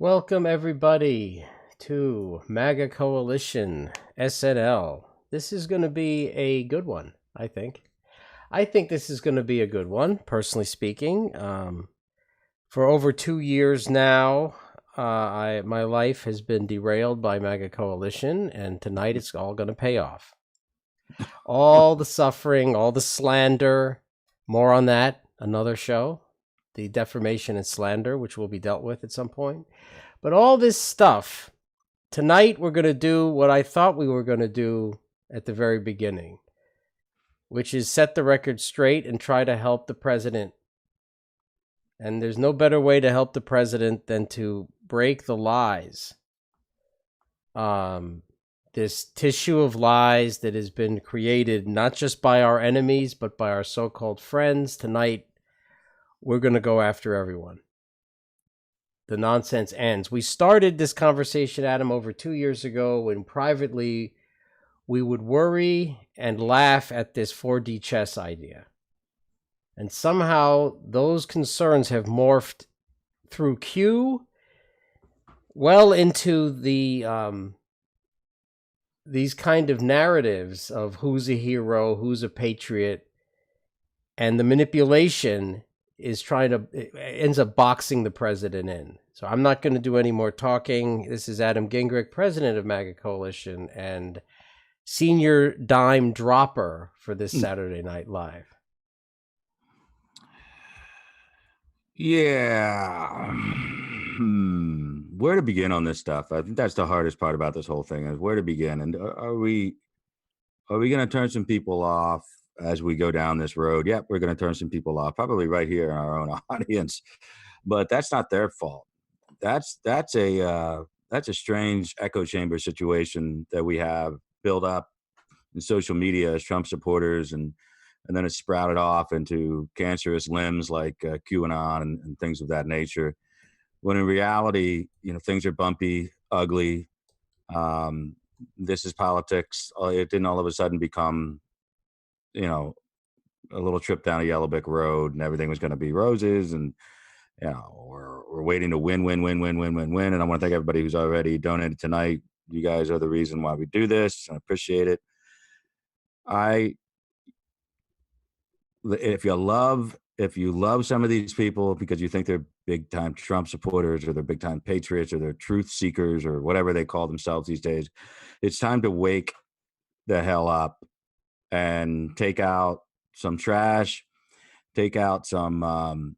Welcome, everybody, to MAGA Coalition SNL. This is going to be a good one, I think. I think this is going to be a good one, personally speaking. For over 2 years now, my life has been derailed by MAGA Coalition, and tonight it's all going to pay off. All the suffering, all the slander, more on that, another show. The defamation and slander, which will be dealt with at some point. But all this stuff, tonight we're going to do what I thought we were going to do at the very beginning, which is set the record straight and try to help the president. And there's no better way to help the president than to break the lies. This tissue of lies that has been created not just by our enemies, but by our so-called friends. Tonight, we're going to go after everyone. The nonsense ends. We started this conversation, Adam, over 2 years ago when privately we would worry and laugh at this 4D chess idea. And somehow those concerns have morphed through Q well into these kind of narratives of who's a hero, who's a patriot, and the manipulation it ends up boxing the president in. So I'm not going to do any more talking. This is Adam Gingrich, president of MAGA Coalition and senior dime dropper for this Saturday Night Live. Yeah. Where to begin on this stuff? I think that's the hardest part about this whole thing is where to begin. And are we going to turn some people off as we go down this road? Yep, we're going to turn some people off, probably right here in our own audience. But that's not their fault. That's a strange echo chamber situation that we have built up in social media as Trump supporters, and then it's sprouted off into cancerous limbs like QAnon and things of that nature. When in reality, things are bumpy, ugly. This is politics. It didn't all of a sudden become, a little trip down a yellow brick road and everything was going to be roses and, we're waiting to win. And I want to thank everybody who's already donated tonight. You guys are the reason why we do this. I appreciate it. If you love some of these people because you think they're big time Trump supporters or they're big time patriots or they're truth seekers or whatever they call themselves these days, it's time to wake the hell up and take out some trash, take out some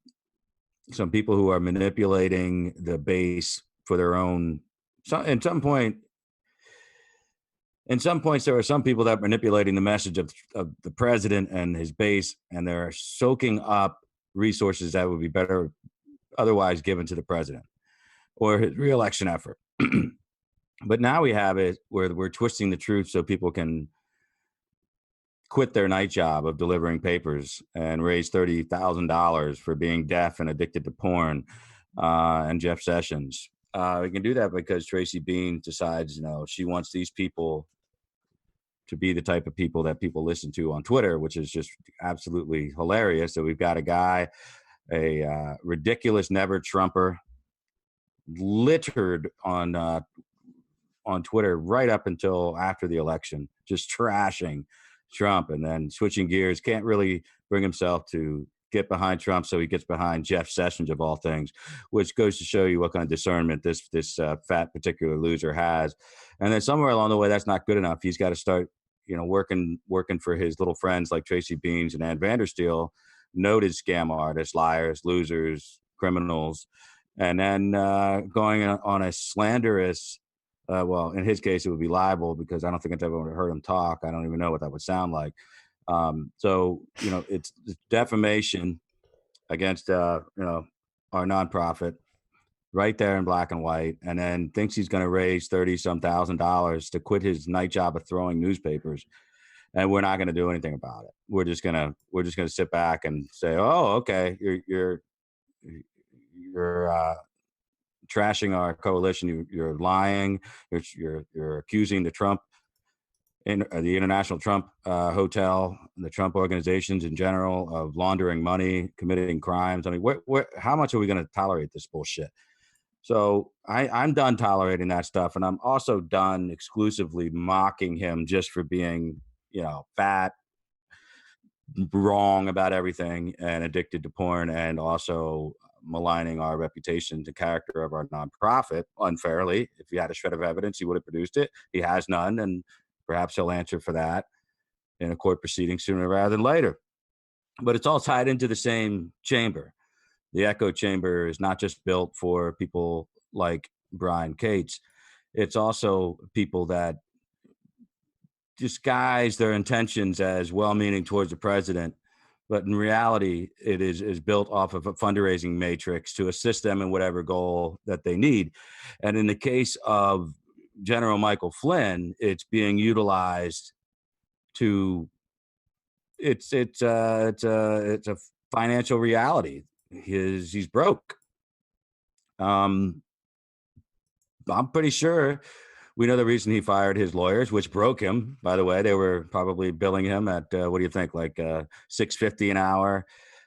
people who are manipulating the base for their own. So in some points, there are some people that are manipulating the message of the president and his base, and they're soaking up resources that would be better otherwise given to the president or his reelection effort. But now we have it where we're twisting the truth so people can quit their night job of delivering papers and raise $30,000 for being deaf and addicted to porn, and Jeff Sessions. We can do that because Tracy Bean decides, she wants these people to be the type of people that people listen to on Twitter, which is just absolutely hilarious. So we've got a guy, a ridiculous never Trumper, littered on Twitter right up until after the election, just trashing Trump and then switching gears, can't really bring himself to get behind Trump, so he gets behind Jeff Sessions of all things, which goes to show you what kind of discernment this fat particular loser has. And then somewhere along the way, that's not good enough. He's got to start, working for his little friends like Tracy Beans and Ann Vandersteel, noted scam artists, liars, losers, criminals, and then going on a slanderous. Well, in his case, it would be libel because I don't think I've ever heard him talk. I don't even know what that would sound like. So, it's defamation against, our nonprofit right there in black and white, and then thinks he's going to raise $30,000 to quit his night job of throwing newspapers. And we're not going to do anything about it. We're just going to sit back and say, oh, okay, you're trashing our coalition. You're lying. You're accusing the Trump the International Trump Hotel, the Trump organizations in general of laundering money, committing crimes. I mean, how much are we going to tolerate this bullshit? So I'm done tolerating that stuff. And I'm also done exclusively mocking him just for being, fat, wrong about everything, and addicted to porn, and also maligning our reputation and character of our nonprofit unfairly. If he had a shred of evidence, he would have produced it. He has none, and perhaps he'll answer for that in a court proceeding sooner rather than later. But it's all tied into the same chamber. The echo chamber is not just built for people like Brian Cates. It's also people that disguise their intentions as well-meaning towards the president, but in reality, it is built off of a fundraising matrix to assist them in whatever goal that they need. And in the case of General Michael Flynn, it's being utilized to it's a financial reality. He's broke. I'm pretty sure we know the reason he fired his lawyers, which broke him. By the way, they were probably billing him at what do you think, like $6.50 an hour,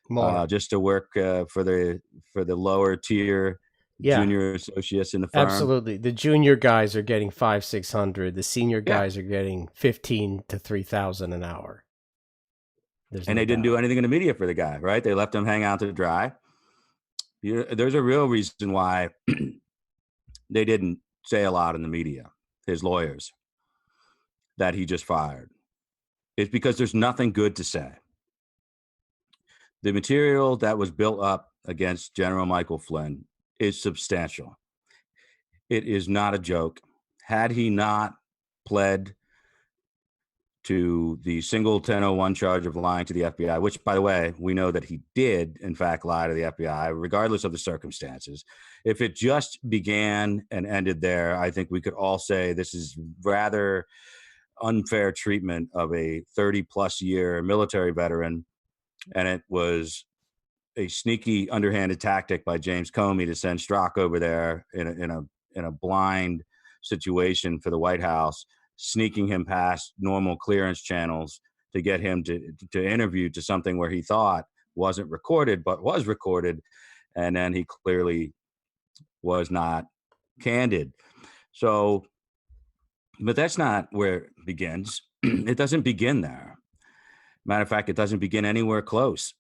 More. just to work for the lower tier Yeah, junior associates in the firm. absolutely. The junior guys are getting 500-600. The senior Yeah, guys are getting 15 to 3,000 an hour. There's and no they didn't doubt. do anything in the media for the guy, right? They left him hang out to dry. There's a real reason why they didn't say a lot in the media. His lawyers that he just fired. It's because there's nothing good to say. The material that was built up against General Michael Flynn is substantial. It is not a joke. Had he not pled to the single 1001 charge of lying to the FBI, which, by the way, we know that he did, in fact, lie to the FBI, regardless of the circumstances. If it just began and ended there, I think we could all say this is rather unfair treatment of a 30-plus year military veteran, and it was a sneaky, underhanded tactic by James Comey to send Strzok over there in a blind situation for the White House, sneaking him past normal clearance channels to get him to interview to something where he thought wasn't recorded, but was recorded, and then he clearly was not candid. So, but that's not where it begins. It doesn't begin there. Matter of fact, it doesn't begin anywhere close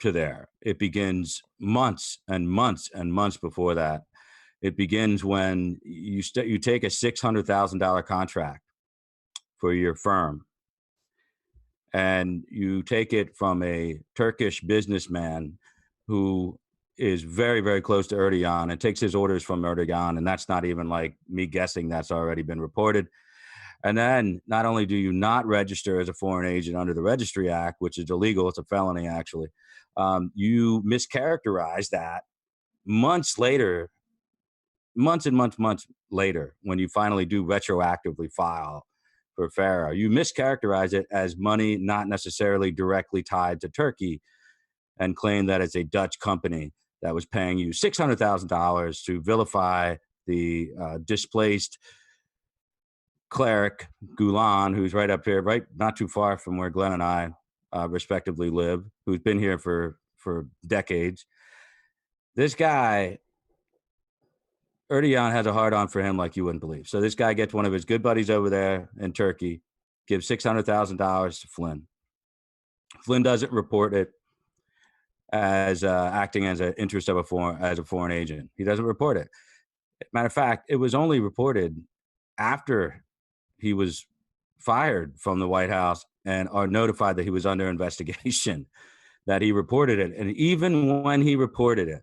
to there. It begins months and months and months before that. It begins when you take a $600,000 contract for your firm, and you take it from a Turkish businessman who is very, very close to Erdogan, and takes his orders from Erdogan. And that's not even like me guessing, that's already been reported. And then not only do you not register as a foreign agent under the Registry Act, which is illegal, it's a felony actually, you mischaracterize that months later, months and months later, when you finally do retroactively file for FARA, you mischaracterize it as money not necessarily directly tied to Turkey, and claim that it's a Dutch company that was paying you $600,000 to vilify the displaced cleric Gulen, who's right up here, right not too far from where Glenn and I respectively live, who's been here for decades. This guy, Erdogan has a hard on for him like you wouldn't believe. So this guy gets one of his good buddies over there in Turkey, gives $600,000 to Flynn. Flynn doesn't report it as acting as an interest of a foreign agent. He doesn't report it. Matter of fact, it was only reported after he was fired from the White House and are notified that he was under investigation that he reported it. And even when he reported it,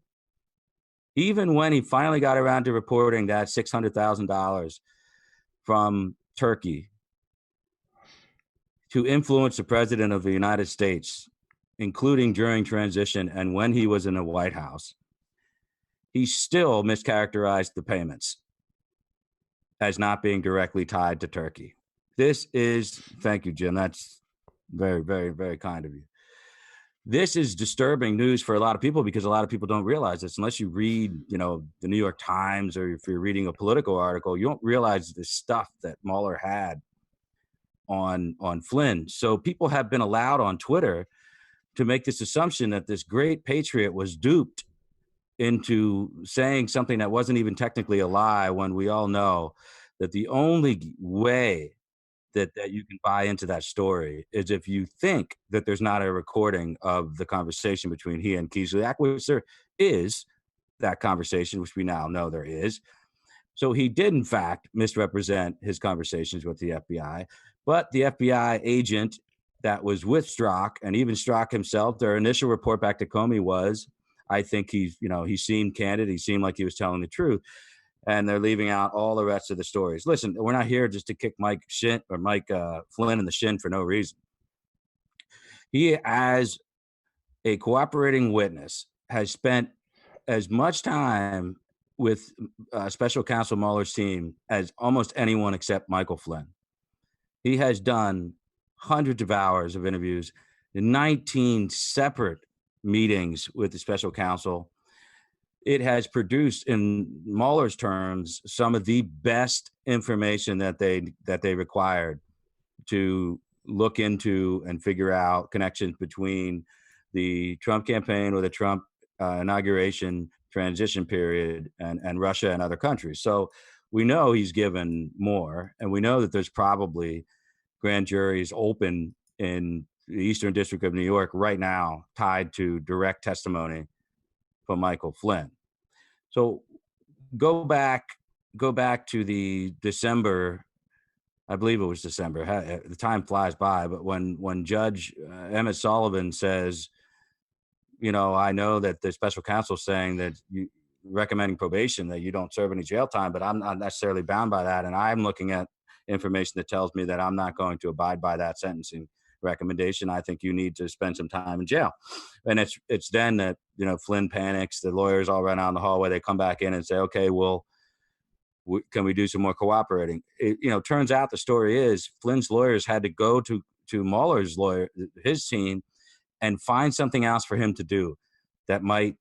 even when he finally got around to reporting that $600,000 from Turkey to influence the president of the United States, including during transition and when he was in the White House, he still mischaracterized the payments as not being directly tied to Turkey. This is, thank you, Jim. That's very, very, very kind of you. This is disturbing news for a lot of people, because a lot of people don't realize this unless you read, the New York Times, or if you're reading a political article. You don't realize the stuff that Mueller had on Flynn. So people have been allowed on Twitter to make this assumption that this great patriot was duped into saying something that wasn't even technically a lie, when we all know that the only way that you can buy into that story is if you think that there's not a recording of the conversation between he and Kislyak, which there is that conversation, which we now know there is. So he did, in fact, misrepresent his conversations with the FBI. But the FBI agent that was with Strzok, and even Strzok himself, their initial report back to Comey was, I think he seemed candid. He seemed like he was telling the truth. And they're leaving out all the rest of the stories. Listen, we're not here just to kick Mike Flynn in the shin for no reason. He, as a cooperating witness, has spent as much time with Special Counsel Mueller's team as almost anyone except Michael Flynn. He has done hundreds of hours of interviews, 19 separate meetings with the special counsel. It has produced, in Mueller's terms, some of the best information that they required to look into and figure out connections between the Trump campaign or the Trump inauguration transition period and Russia and other countries. So we know he's given more, and we know that there's probably grand juries open in the Eastern District of New York right now tied to direct testimony from Michael Flynn. So go back to the December, I believe it was December. The time flies by, but when Judge Emmett Sullivan says, I know that the special counsel is saying that you recommending probation, that you don't serve any jail time, but I'm not necessarily bound by that, and I'm looking at information that tells me that I'm not going to abide by that sentencing recommendation. I think you need to spend some time in jail. And it's then that Flynn panics. The lawyers all run out in the hallway. They come back in and say, okay, well, can we do some more cooperating? Turns out the story is Flynn's lawyers had to go to Mueller's lawyer, his team, and find something else for him to do that might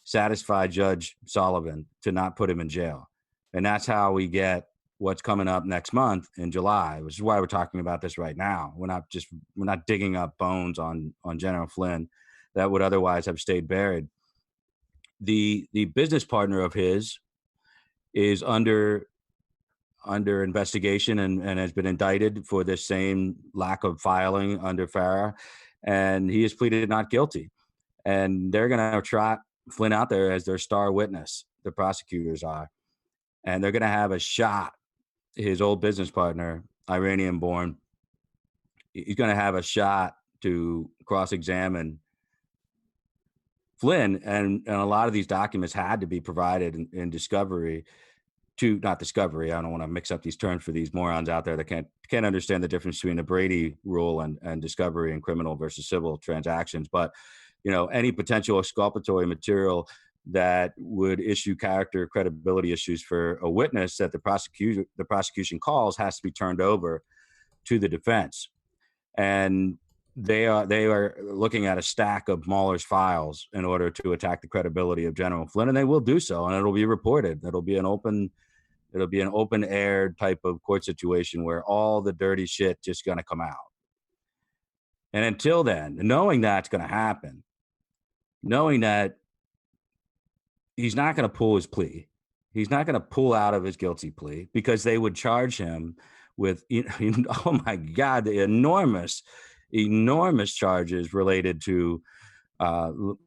satisfy Judge Sullivan to not put him in jail. And that's how we get what's coming up next month in July, which is why we're talking about this right now. We're not digging up bones on General Flynn that would otherwise have stayed buried. The business partner of his is under investigation and has been indicted for this same lack of filing under FARA, and he has pleaded not guilty. And they're going to trot Flynn out there as their star witness, the prosecutors are, and they're going to have a shot. His old business partner, Iranian-born, he's going to have a shot to cross-examine Flynn, and a lot of these documents had to be provided in discovery not discovery. I don't want to mix up these terms for these morons out there that can't understand the difference between the Brady rule and discovery and criminal versus civil transactions. But any potential exculpatory material that would issue character credibility issues for a witness that the prosecution calls has to be turned over to the defense. And they are looking at a stack of Mueller's files in order to attack the credibility of General Flynn, and they will do so, and it'll be reported. It'll be an open air type of court situation where all the dirty shit just going to come out. And until then, knowing that's going to happen, knowing that he's not going to pull his plea, he's not going to pull out of his guilty plea, because they would charge him with, oh my God, the enormous charges related to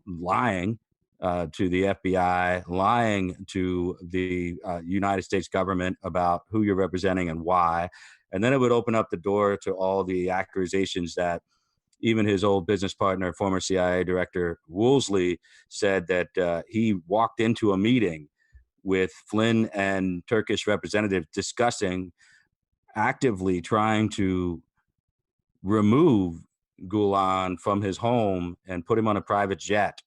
lying to the FBI, lying to the United States government about who you're representing and why. And then it would open up the door to all the accusations that even his old business partner, former CIA director Woolsey, said that he walked into a meeting with Flynn and Turkish representatives discussing actively trying to remove Gulen from his home and put him on a private jet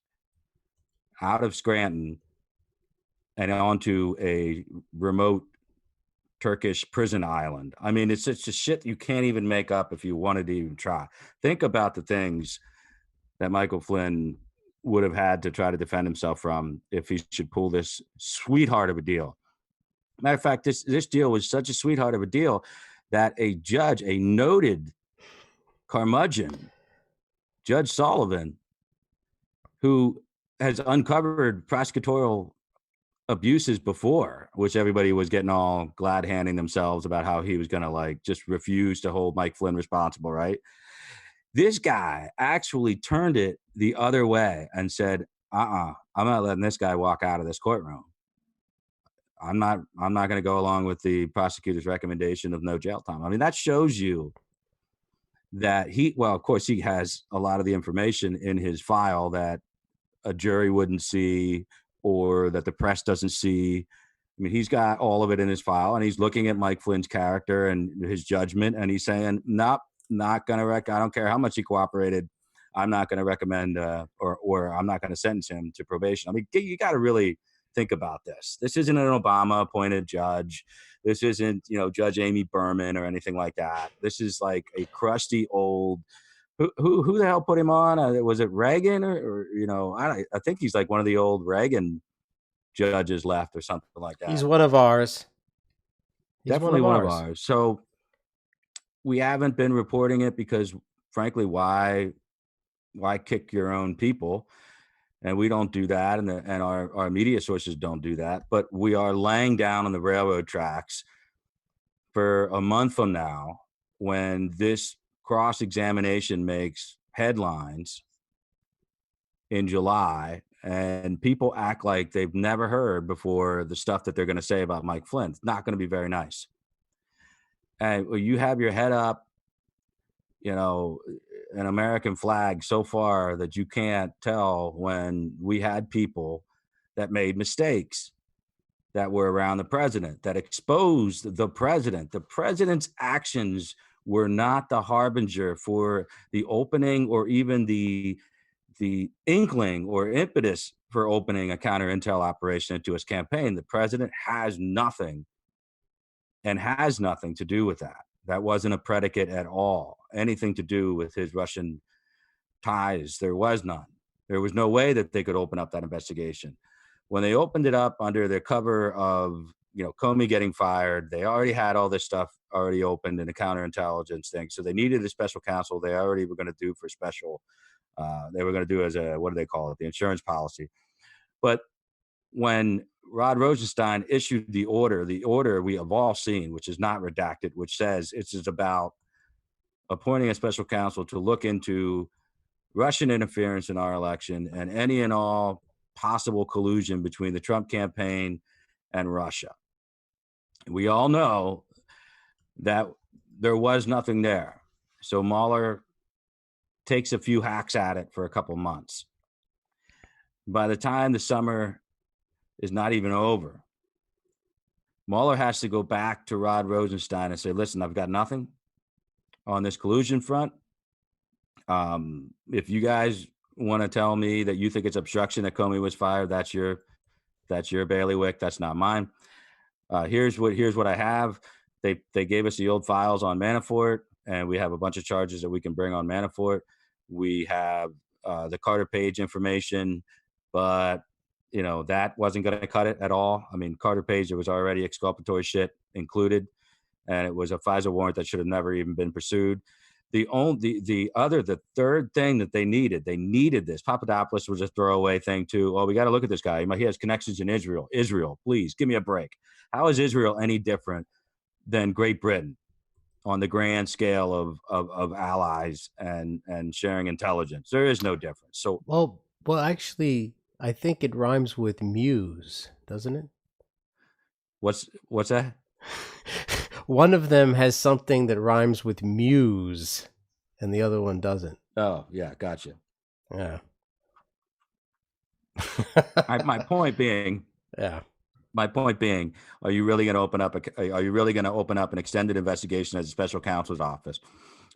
out of Scranton and onto a remote Turkish prison island. I mean, it's just shit you can't even make up if you wanted to even try. Think about the things that Michael Flynn would have had to try to defend himself from if he should pull this sweetheart of a deal. Matter of fact, this deal was such a sweetheart of a deal that a judge, a noted curmudgeon, Judge Sullivan, who has uncovered prosecutorial abuses before, which everybody was getting all glad handing themselves about how he was going to like just refuse to hold Mike Flynn responsible, right? This guy actually turned it the other way and said, I'm not letting this guy walk out of this courtroom. I'm not going to go along with the prosecutor's recommendation of no jail time. I mean, that shows you that well, of course, he has a lot of the information in his file that a jury wouldn't see or that the press doesn't see. I mean, he's got all of it in his file, and he's looking at Mike Flynn's character and his judgment, and he's saying, nope, not going to I don't care how much he cooperated. I'm not going to recommend or I'm not going to sentence him to probation. I mean, you got to really think about this. This isn't an Obama appointed judge. This isn't, Judge Amy Berman or anything like that. This is like a crusty old, who the hell put him on? Was it Reagan or I think he's like one of the old Reagan judges left or something like that. He's one of ours. Definitely one of ours. So we haven't been reporting it because, frankly, why kick your own people? And we don't do that, and our media sources don't do that. But we are laying down on the railroad tracks for a month from now when this cross-examination makes headlines in July, and people act like they've never heard before the stuff that they're going to say about Mike Flynn. It's not going to be very nice. And you have your head up, an American flag so far that you can't tell when we had people that made mistakes that were around the president, that exposed the president. The president's actions were not the harbinger for the opening or even the inkling or impetus for opening a counter intel operation into his campaign. The president has nothing to do with that. That wasn't a predicate at all. Anything to do with his Russian ties, there was none. There was no way that they could open up that investigation. When they opened it up under the cover of, Comey getting fired, they already had all this stuff already opened in a counterintelligence thing. So they needed a special counsel. They already were going to do for special. They were going to do as a, what do they call it? The insurance policy. But when Rod Rosenstein issued the order we have all seen, which is not redacted, which says it's about appointing a special counsel to look into Russian interference in our election and any and all possible collusion between the Trump campaign and Russia. We all know that there was nothing there. So Mueller takes a few hacks at it for a couple months. By the time the summer is not even over, Mueller has to go back to Rod Rosenstein and say, listen, I've got nothing on this collusion front. If you guys want to tell me that you think it's obstruction that Comey was fired, that's your bailiwick. That's not mine. Here's what I have. They gave us the old files on Manafort, and we have a bunch of charges that we can bring on Manafort. We have the Carter Page information, but that wasn't going to cut it at all. I mean, Carter Page, there was already exculpatory shit included, and it was a FISA warrant that should have never even been pursued. The third thing that they needed this. Papadopoulos was a throwaway thing too. Oh, we got to look at this guy. He has connections in Israel. Israel, please give me a break. How is Israel any different than Great Britain on the grand scale of allies and sharing intelligence? There is no difference. So well, actually, I think it rhymes with muse, doesn't it? What's that? One of them has something that rhymes with muse, and the other one doesn't. Oh, yeah, gotcha. Yeah. My point being, yeah. My point being, are you really going to open up an extended investigation as a special counsel's office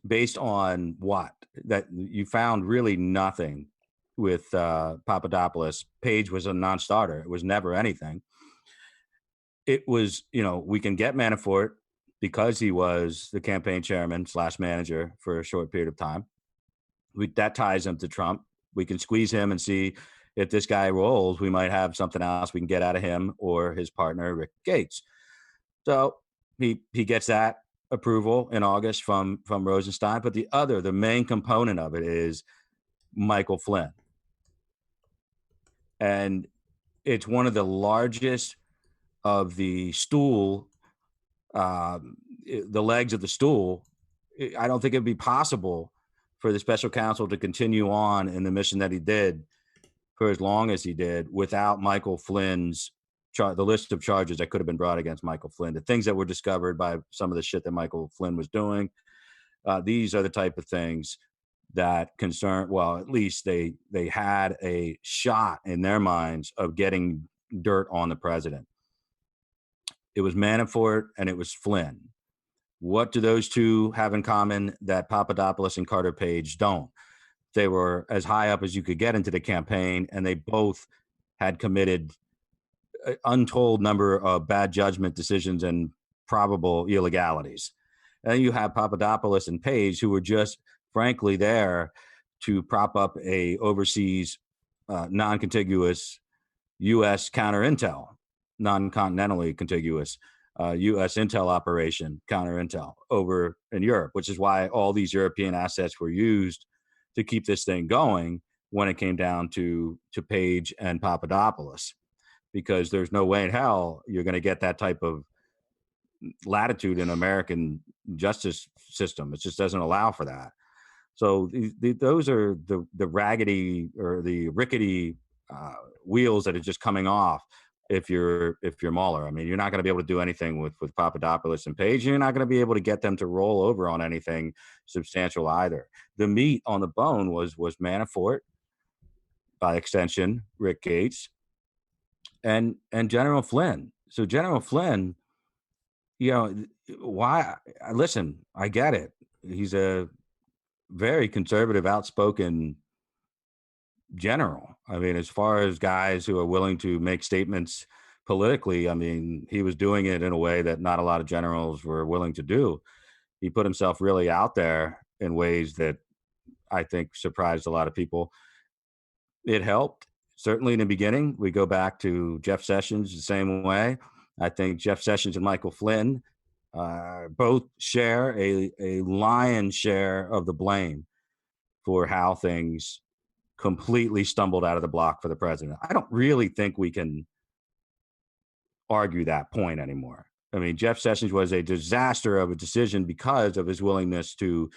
based on what? That you found really nothing with Papadopoulos. Page was a non-starter. It was never anything. It was, we can get Manafort because he was the campaign chairman / manager for a short period of time. That ties him to Trump. We can squeeze him and see if this guy rolls, we might have something else we can get out of him or his partner, Rick Gates. So he gets that approval in August from Rosenstein. But the main component of it is Michael Flynn. and it's one of the largest of the stool, the legs of the stool. I don't think it'd be possible for the special counsel to continue on in the mission that he did for as long as he did without Michael Flynn's the list of charges that could have been brought against Michael Flynn, the things that were discovered by some of the shit that Michael Flynn was doing. These are the type of things that concern, well, at least they had a shot in their minds of getting dirt on the president. It was Manafort and it was Flynn. What do those two have in common that Papadopoulos and Carter Page don't? They were as high up as you could get into the campaign, and they both had committed an untold number of bad judgment decisions and probable illegalities. And then you have Papadopoulos and Page, who were just frankly there to prop up a overseas non-contiguous U.S. counter-intel, non-continentally contiguous U.S. intel operation, counter-intel, over in Europe, which is why all these European assets were used to keep this thing going when it came down to Page and Papadopoulos, because there's no way in hell you're going to get that type of latitude in American justice system. It just doesn't allow for that. So those are the raggedy or the rickety wheels that are just coming off if you're Mueller. I mean, you're not going to be able to do anything with Papadopoulos and Page. You're not going to be able to get them to roll over on anything substantial either. The meat on the bone was Manafort, by extension, Rick Gates, and General Flynn. So General Flynn, you know, why? Listen, I get it. He's a very conservative, outspoken general. I mean, as far as guys who are willing to make statements politically, I mean, he was doing it in a way that not a lot of generals were willing to do. He put himself really out there in ways that I think surprised a lot of people. It helped. Certainly in the beginning, we go back to Jeff Sessions the same way. I think Jeff Sessions and Michael Flynn both share a lion's share of the blame for how things completely stumbled out of the block for the president. I don't really think we can argue that point anymore. I mean, Jeff Sessions was a disaster of a decision because of his willingness to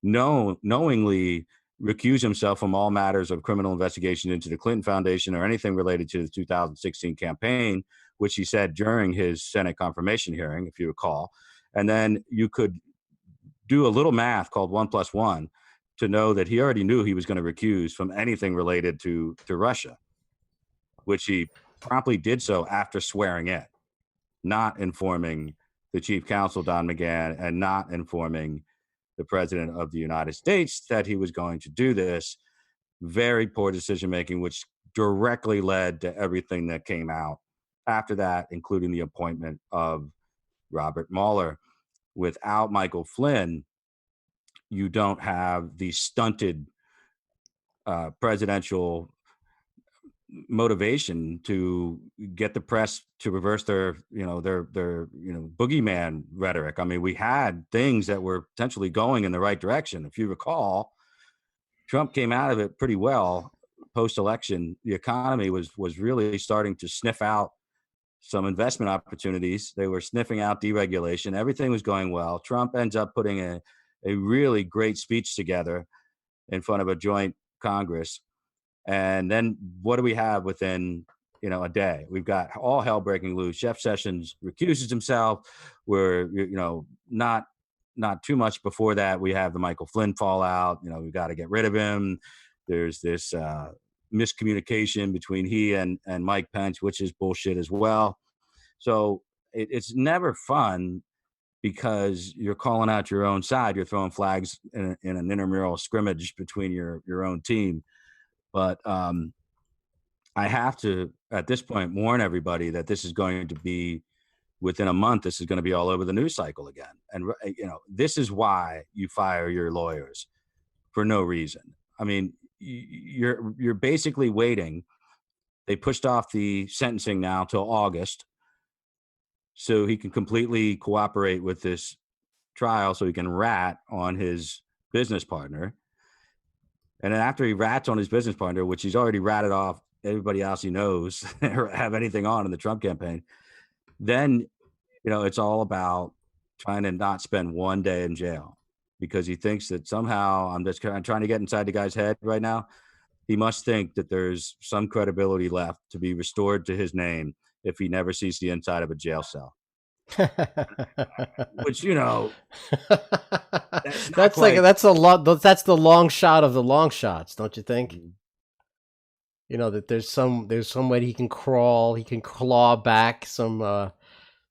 knowingly recuse himself from all matters of criminal investigation into the Clinton Foundation or anything related to the 2016 campaign, which he said during his Senate confirmation hearing, if you recall. And then you could do a little math called 1+1 to know that he already knew he was going to recuse from anything related to Russia, which he promptly did so after swearing in, not informing the chief counsel, Don McGahn, and not informing the president of the United States that he was going to do this. Very poor decision-making, which directly led to everything that came out after that, including the appointment of Robert Mueller. Without Michael Flynn, you don't have the stunted presidential motivation to get the press to reverse their boogeyman rhetoric. I mean, we had things that were potentially going in the right direction. If you recall, Trump came out of it pretty well post-election. The economy was really starting to sniff out some investment opportunities. They were sniffing out deregulation. Everything was going well. Trump ends up putting a really great speech together in front of a joint Congress. And then what do we have within, a day? We've got all hell breaking loose. Jeff Sessions recuses himself. We're, not too much before that. We have the Michael Flynn fallout. We've got to get rid of him. There's this miscommunication between he and Mike Pence, which is bullshit as well. So it's never fun because you're calling out your own side. You're throwing flags in an intramural scrimmage between your own team. But I have to, at this point, warn everybody that this is going to be, within a month, this is going to be all over the news cycle again. And, this is why you fire your lawyers for no reason. I mean, you're basically waiting. They pushed off the sentencing now till August so he can completely cooperate with this trial, so he can rat on his business partner. And then after he rats on his business partner, which he's already ratted off everybody else he knows or have anything on in the Trump campaign, then, it's all about trying to not spend one day in jail because he thinks that somehow I'm trying to get inside the guy's head right now. He must think that there's some credibility left to be restored to his name if he never sees the inside of a jail cell, which, that's not That's like quite. that's a lot. That's the long shot of the long shots, don't you think? That there's some way he can crawl, he can claw back some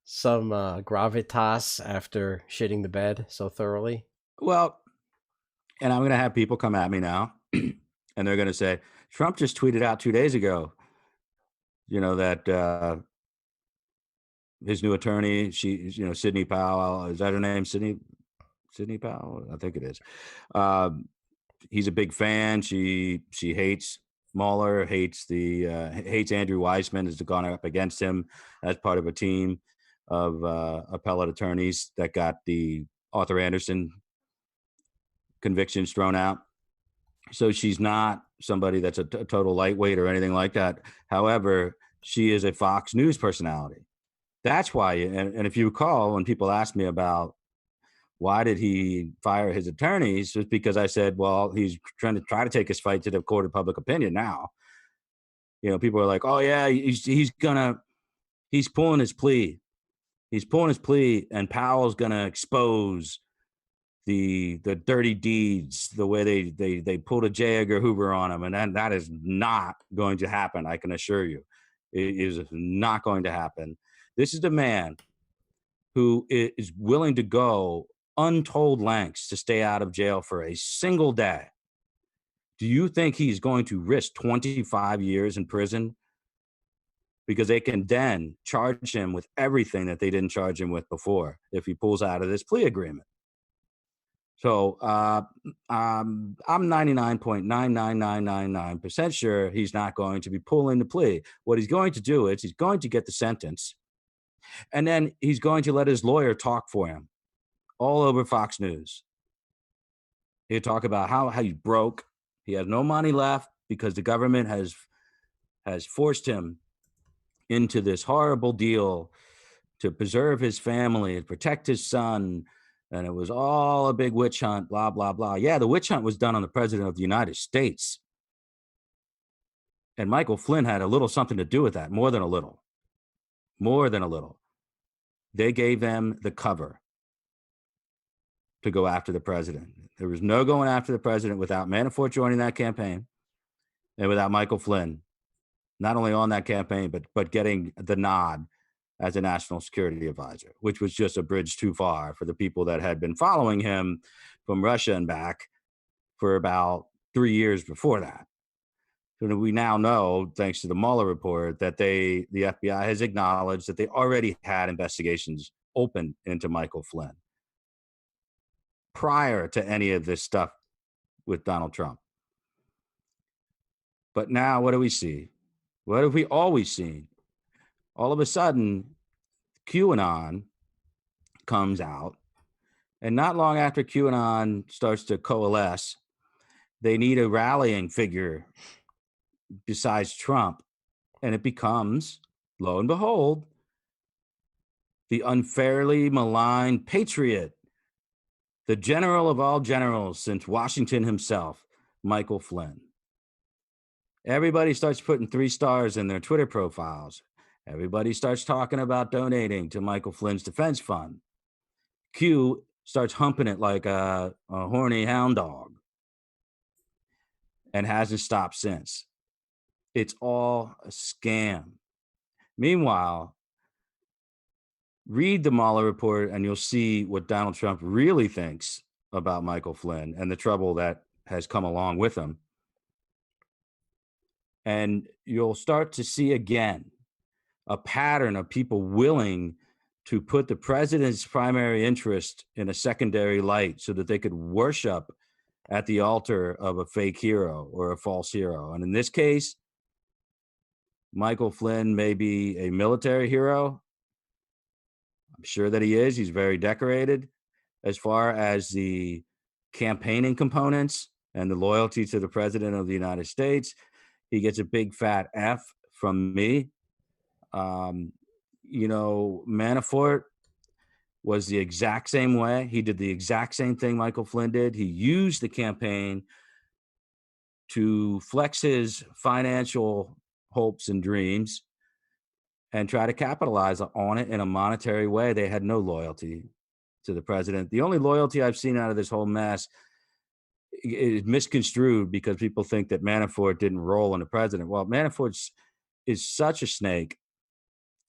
gravitas after shitting the bed so thoroughly. Well, and I'm going to have people come at me now and they're going to say, Trump just tweeted out 2 days ago, that his new attorney, Sidney Powell, is that her name? Sidney Powell? I think it is. He's a big fan. She hates Mueller, hates Andrew Weissman, has gone up against him as part of a team of appellate attorneys that got the Arthur Anderson convictions thrown out. So she's not somebody that's a total lightweight or anything like that. However, she is a Fox News personality. That's why, and if you recall, when people asked me about why did he fire his attorneys, it's because I said, well, he's trying to take his fight to the court of public opinion now. People are like, oh yeah, he's pulling his plea. He's pulling his plea, and Powell's gonna expose the dirty deeds, the way they pulled a J. Edgar Hoover on him, and that is not going to happen. I can assure you, it is not going to happen. This is the man who is willing to go untold lengths to stay out of jail for a single day. Do you think he's going to risk 25 years in prison? Because they can then charge him with everything that they didn't charge him with before if he pulls out of this plea agreement. So I'm 99.99999% sure he's not going to be pulling the plea. What he's going to do is he's going to get the sentence, and then he's going to let his lawyer talk for him all over Fox News. He'll talk about how he's broke. He has no money left because the government has forced him into this horrible deal to preserve his family and protect his son. And it was all a big witch hunt, blah, blah, blah. Yeah, the witch hunt was done on the president of the United States. And Michael Flynn had a little something to do with that, more than a little. More than a little. They gave them the cover to go after the president. There was no going after the president without Manafort joining that campaign and without Michael Flynn, not only on that campaign, but getting the nod as a national security advisor, which was just a bridge too far for the people that had been following him from Russia and back for about 3 years before that. So we now know, thanks to the Mueller report, that the FBI has acknowledged that they already had investigations open into Michael Flynn prior to any of this stuff with Donald Trump. But now what do we see? What have we always seen? All of a sudden, QAnon comes out, and not long after QAnon starts to coalesce, they need a rallying figure besides Trump, and it becomes, lo and behold, the unfairly maligned patriot, the general of all generals since Washington himself, Michael Flynn. Everybody starts putting 3 stars in their Twitter profiles. Everybody starts talking about donating to Michael Flynn's defense fund. Q starts humping it like a horny hound dog and hasn't stopped since. It's all a scam. Meanwhile, read the Mueller report and you'll see what Donald Trump really thinks about Michael Flynn and the trouble that has come along with him. And you'll start to see again a pattern of people willing to put the president's primary interest in a secondary light so that they could worship at the altar of a fake hero or a false hero. And in this case, Michael Flynn may be a military hero. I'm sure that he is. He's very decorated. As far as the campaigning components and the loyalty to the president of the United States, He gets a big fat F from me. Manafort was the exact same way. He did the exact same thing Michael Flynn did. He used the campaign to flex his financial hopes and dreams and try to capitalize on it in a monetary way. They had no loyalty to the president. The only loyalty I've seen out of this whole mess is misconstrued because people think that Manafort didn't roll on the president. Well, Manafort is such a snake.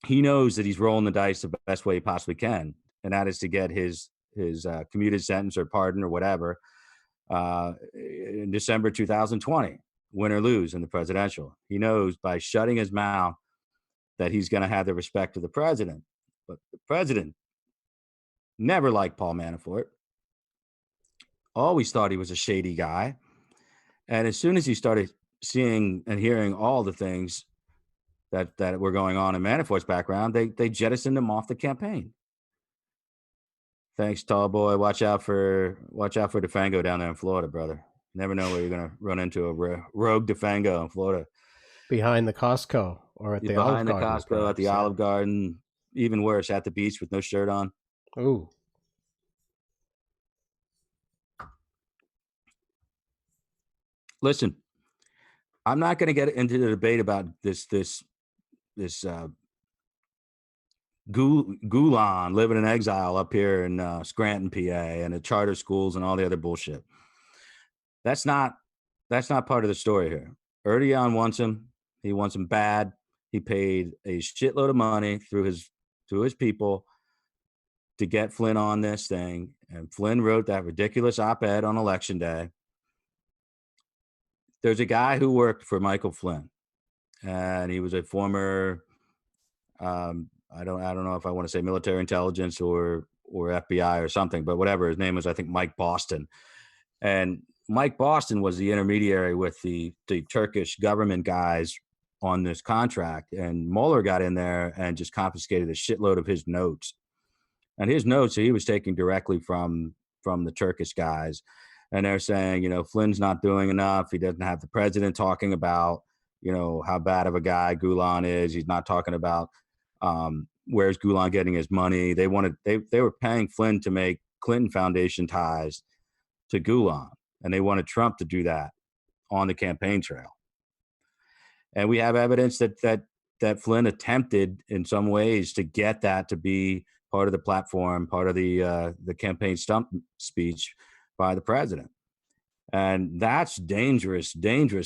He knows that he's rolling the dice the best way he possibly can, and that is to get his commuted sentence or pardon or whatever in December 2020, win or lose in the presidential. He knows by shutting his mouth that he's going to have the respect of the president. But the president never liked Paul Manafort, always thought he was a shady guy. And as soon as he started seeing and hearing all the things that were going on in Manafort's background, they jettisoned him off the campaign. Thanks, tall boy. Watch out for DeFango down there in Florida, brother. Never know where you're going to run into a rogue DeFango in Florida. Behind the Costco or at the Olive Garden. Behind the Costco, perhaps, at the Olive Garden. Even worse, at the beach with no shirt on. Ooh. Listen, I'm not going to get into the debate about this Gulan living in exile up here in Scranton, PA, and the charter schools and all the other bullshit. That's not part of the story here. Erdogan wants him. He wants him bad. He paid a shitload of money through his people to get Flynn on this thing. And Flynn wrote that ridiculous op-ed on election day. There's a guy who worked for Michael Flynn, and he was a former, I don't know if I want to say military intelligence or FBI or something, but whatever. His name was, I think, Mike Boston. And Mike Boston was the intermediary with the Turkish government guys on this contract. And Mueller got in there and just confiscated a shitload of his notes. And his notes he was taking directly from the Turkish guys. And they're saying, Flynn's not doing enough. He doesn't have the president talking about, how bad of a guy Gulen is. He's not talking about where's Gulen getting his money. They were paying Flynn to make Clinton Foundation ties to Gulen, and they wanted Trump to do that on the campaign trail. And we have evidence that Flynn attempted in some ways to get that to be part of the platform, part of the campaign stump speech by the president. And that's dangerous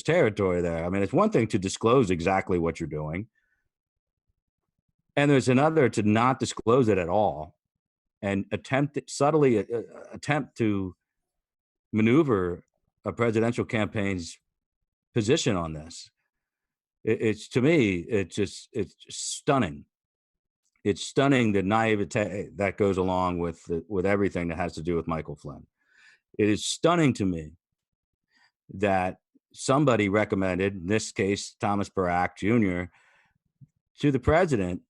territory there. I mean, it's one thing to disclose exactly what you're doing, and there's another to not disclose it at all and subtly attempt to maneuver a presidential campaign's position on this. It's to me, it's just stunning. It's stunning the naivete that goes along with everything that has to do with Michael Flynn. It is stunning to me that somebody recommended, in this case, Thomas Barack Jr., to the president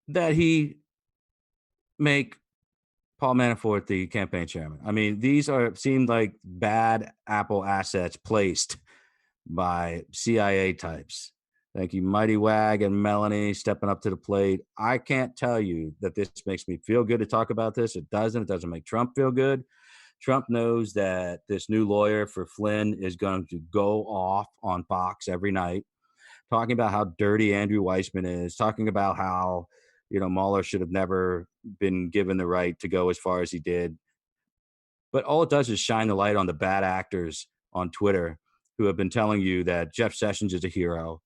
that he make Paul Manafort the campaign chairman. I mean, these seemed like bad Apple assets placed by CIA types. Thank you, Mighty Wag and Melanie, stepping up to the plate. I can't tell you that this makes me feel good to talk about this. It doesn't. It doesn't make Trump feel good. Trump knows that this new lawyer for Flynn is going to go off on Fox every night, talking about how dirty Andrew Weissman is, talking about how, Mueller should have never been given the right to go as far as he did. But all it does is shine the light on the bad actors on Twitter who have been telling you that Jeff Sessions is a hero.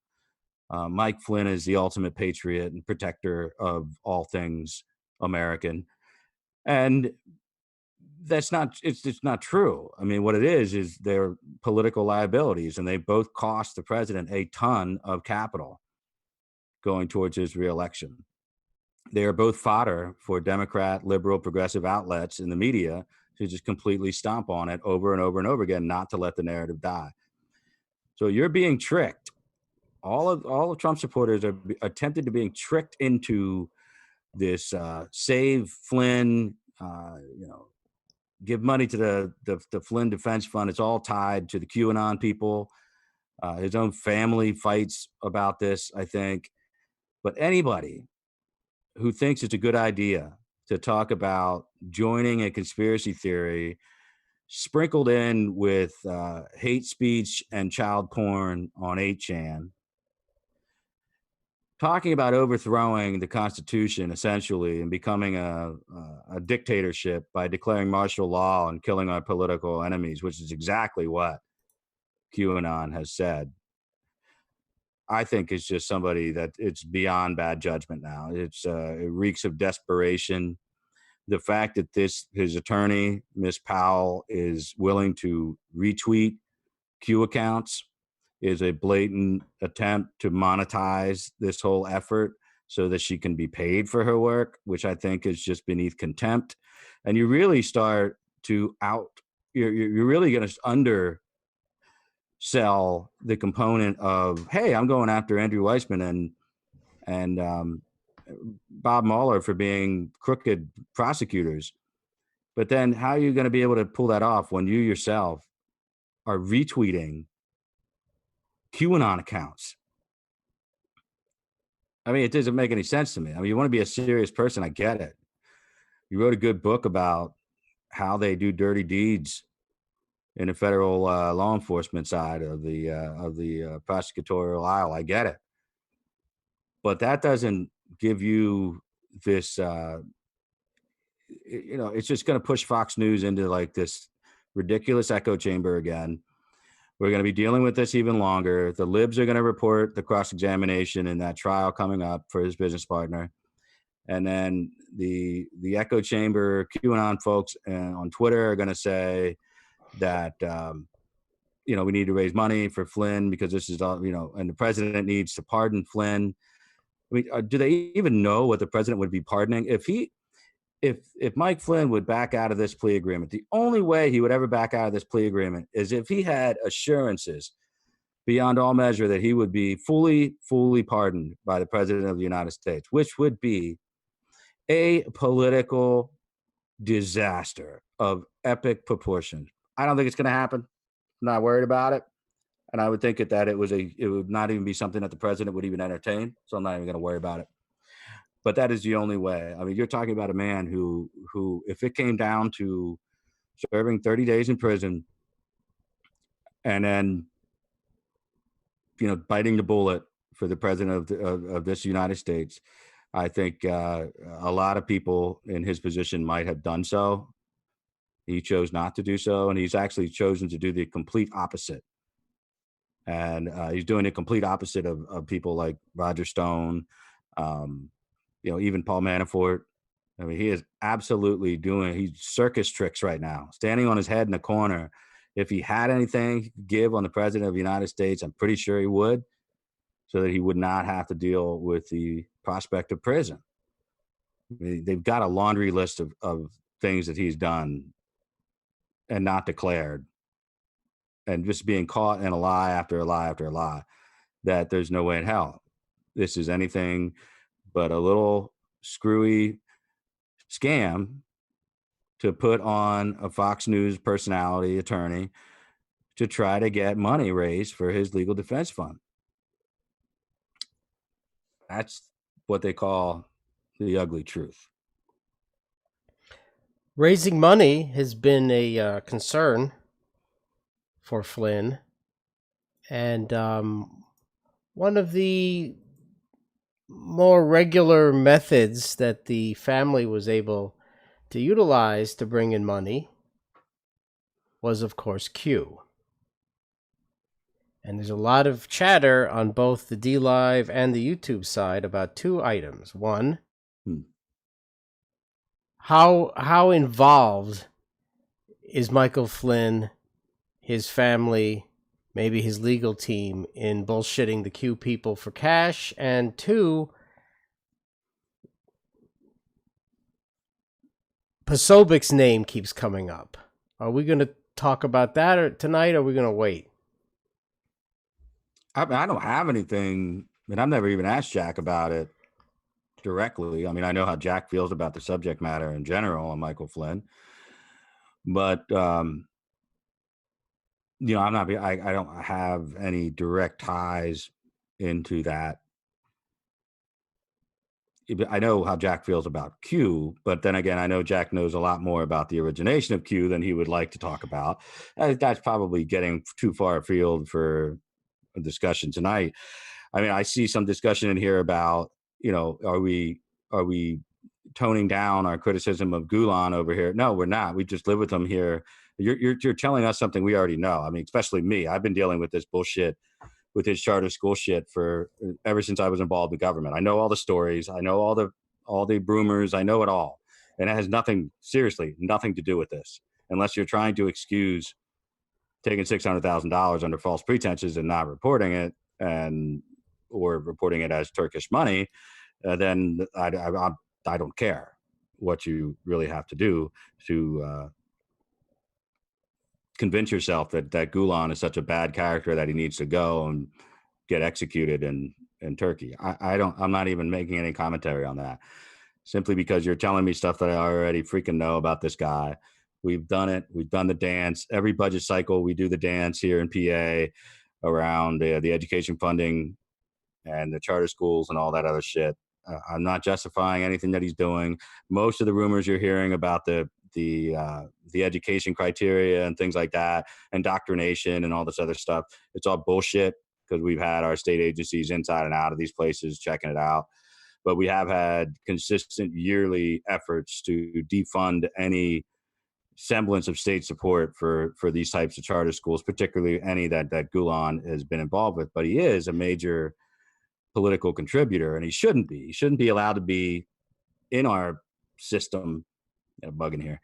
Mike Flynn is the ultimate patriot and protector of all things American. And it's not true. I mean, what it is they're political liabilities, and they both cost the president a ton of capital going towards his reelection. They are both fodder for Democrat, liberal, progressive outlets in the media to just completely stomp on it over and over and over again, not to let the narrative die. So you're being tricked. All of Trump supporters are attempted to being tricked into this save Flynn, give money to the Flynn Defense Fund. It's all tied to the QAnon people. His own family fights about this, I think. But anybody who thinks it's a good idea to talk about joining a conspiracy theory sprinkled in with hate speech and child porn on 8chan, talking about overthrowing the Constitution essentially and becoming a dictatorship by declaring martial law and killing our political enemies, which is exactly what QAnon has said. I think it's just somebody that it's beyond bad judgment now. It reeks of desperation. The fact that his attorney, Miss Powell, is willing to retweet Q accounts is a blatant attempt to monetize this whole effort so that she can be paid for her work, which I think is just beneath contempt. And you really start to you're really going to undersell the component of, hey, I'm going after Andrew Weissman and Bob Mueller for being crooked prosecutors. But then how are you going to be able to pull that off when you yourself are retweeting QAnon accounts? I mean, it doesn't make any sense to me. I mean, you want to be a serious person, I get it. You wrote a good book about how they do dirty deeds in the federal law enforcement side of the prosecutorial aisle. I get it, but that doesn't give you this. It's just going to push Fox News into like this ridiculous echo chamber again. We're going to be dealing with this even longer. The libs are going to report the cross-examination in that trial coming up for his business partner. And then the echo chamber QAnon folks on Twitter are going to say that, we need to raise money for Flynn because this is all, and the president needs to pardon Flynn. I mean, do they even know what the president would be pardoning? If Mike Flynn would back out of this plea agreement, the only way he would ever back out of this plea agreement is if he had assurances beyond all measure that he would be fully pardoned by the president of the United States, which would be a political disaster of epic proportions. I don't think it's going to happen. I'm not worried about it. And I would think that it would not even be something that the president would even entertain. So I'm not even going to worry about it. But that is the only way. I mean, you're talking about a man who, if it came down to serving 30 days in prison and then, biting the bullet for the president of this United States, I think a lot of people in his position might have done so. He chose not to do so, and he's actually chosen to do the complete opposite. And he's doing the complete opposite of people like Roger Stone, even Paul Manafort. I mean, he is absolutely he's circus tricks right now, standing on his head in the corner. If he had anything he could give on the president of the United States, I'm pretty sure he would, so that he would not have to deal with the prospect of prison. I mean, they've got a laundry list of things that he's done and not declared, and just being caught in a lie after a lie after a lie, that there's no way in hell this is anything but a little screwy scam to put on a Fox News personality attorney to try to get money raised for his legal defense fund. That's what they call the ugly truth. Raising money has been a concern for Flynn. And one of the more regular methods that the family was able to utilize to bring in money was, of course, Q. And there's a lot of chatter on both the DLive and the YouTube side about two items. One, how involved is Michael Flynn, his family, maybe his legal team, in bullshitting the Q people for cash? And two, Posobic's name keeps coming up. Are we going to talk about that tonight, or are we going to wait? I don't have anything. I mean, I've never even asked Jack about it directly. I mean, I know how Jack feels about the subject matter in general on Michael Flynn, but I don't have any direct ties into that. I know how Jack feels about Q, but then again, I know Jack knows a lot more about the origination of Q than he would like to talk about. That's probably getting too far afield for a discussion tonight. I mean, I see some discussion in here about, are we toning down our criticism of Gulen over here? No, we're not. We just live with him here. You're telling us something we already know. I mean, especially me. I've been dealing with this bullshit with his charter school shit for ever since I was involved with government. I know all the stories. I know all the rumors. I know it all, and it has nothing to do with this, unless you're trying to excuse taking $600,000 under false pretenses and not reporting it, or reporting it as Turkish money. Then I don't care what you really have to do to convince yourself that Gulen is such a bad character that he needs to go and get executed in Turkey. I'm not even making any commentary on that, simply because you're telling me stuff that I already freaking know about this guy. We've done it. We've done the dance. Every budget cycle, we do the dance here in PA around the education funding and the charter schools and all that other shit. I'm not justifying anything that he's doing. Most of the rumors you're hearing about the education criteria and things like that, indoctrination and all this other stuff, it's all bullshit, because we've had our state agencies inside and out of these places checking it out. But we have had consistent yearly efforts to defund any semblance of state support for these types of charter schools, particularly any that Gulen has been involved with. But he is a major political contributor, and he shouldn't be. He shouldn't be allowed to be in our system. Bug in here.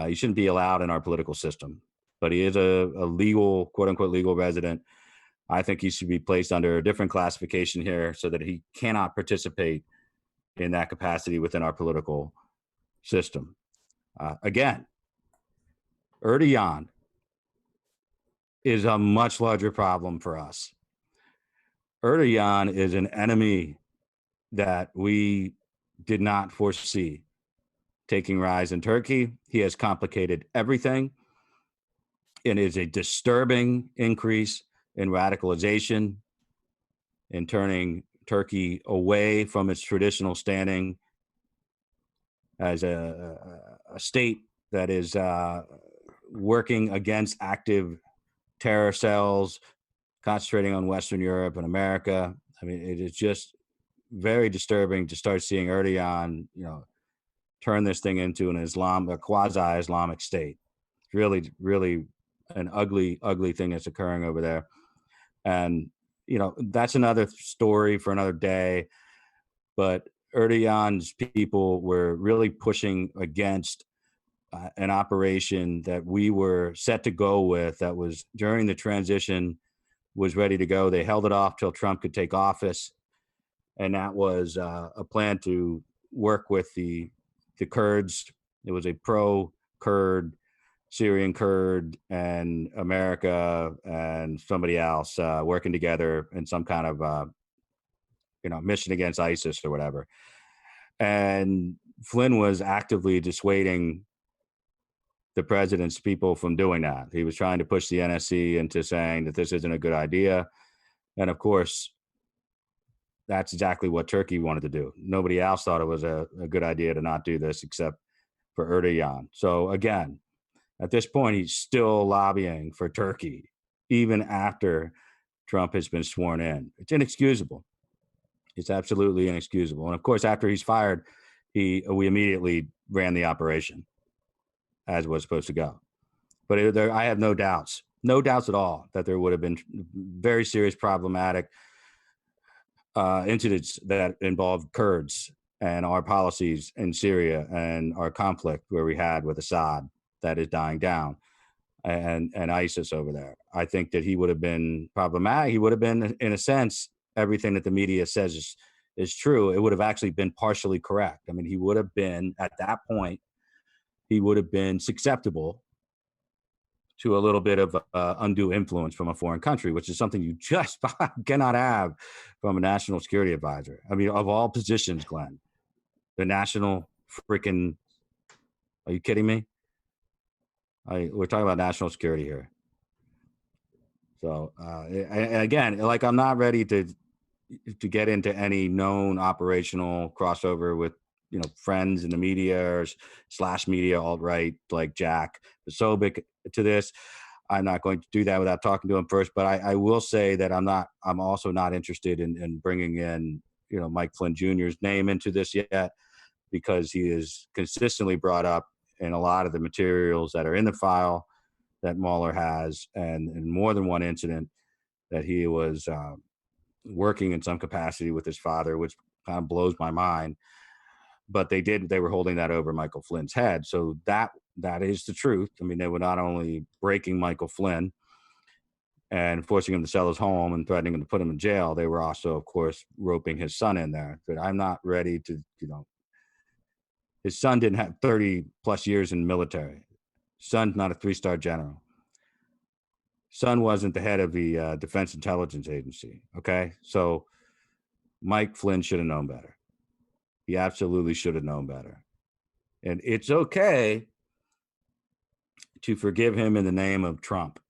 He shouldn't be allowed in our political system. But he is a legal, quote unquote, legal resident. I think he should be placed under a different classification here, so that he cannot participate in that capacity within our political system. Again, Erdogan is a much larger problem for us. Erdogan is an enemy that we did not foresee taking rise in Turkey. He has complicated everything. It is a disturbing increase in radicalization, in turning Turkey away from its traditional standing as a state that is working against active terror cells, concentrating on Western Europe and America. I mean, it is just very disturbing to start seeing Erdogan, turn this thing into a quasi-Islamic state. It's really, really an ugly, ugly thing that's occurring over there. And, that's another story for another day. But Erdogan's people were really pushing against an operation that we were set to go with, that was during the transition, was ready to go. They held it off till Trump could take office. And that was a plan to work with the Kurds. It was a pro-Kurd, Syrian Kurd, and America and somebody else working together in some kind of mission against ISIS or whatever. And Flynn was actively dissuading the president's people from doing that. He was trying to push the NSC into saying that this isn't a good idea. And of course, that's exactly what Turkey wanted to do. Nobody else thought it was a good idea to not do this except for Erdogan. So again, at this point, he's still lobbying for Turkey, even after Trump has been sworn in. It's inexcusable. It's absolutely inexcusable. And of course, after he's fired, we immediately ran the operation as was supposed to go. But I have no doubts at all that there would have been very serious problematic incidents that involved Kurds and our policies in Syria and our conflict where we had with Assad that is dying down, and ISIS over there. I think that he would have been problematic. He would have been, in a sense, everything that the media says is true. It would have actually been partially correct. I mean, he would have been, at that point, he would have been susceptible to a little bit of undue influence from a foreign country, which is something you just cannot have from a national security advisor. I mean, of all positions, Glenn, the national freaking, are you kidding me? We're talking about national security here. So, and again, like I'm not ready to get into any known operational crossover with friends in the media or slash media alt-right like Jack Posobiec to this. I'm not going to do that without talking to him first, but I will say that I'm also not interested in bringing in Mike Flynn Jr.'s name into this yet, because he is consistently brought up in a lot of the materials that are in the file that Mueller has, and in more than one incident that he was working in some capacity with his father, which kind of blows my mind. But they were holding that over Michael Flynn's head. So that is the truth. I mean, they were not only breaking Michael Flynn and forcing him to sell his home and threatening him to put him in jail, they were also, of course, roping his son in there. But I'm not ready to, his son didn't have 30 plus years in the military. Son's not a 3-star general. Son wasn't the head of the Defense Intelligence Agency. Okay. So Mike Flynn should have known better. He absolutely should have known better. And it's okay to forgive him in the name of Trump.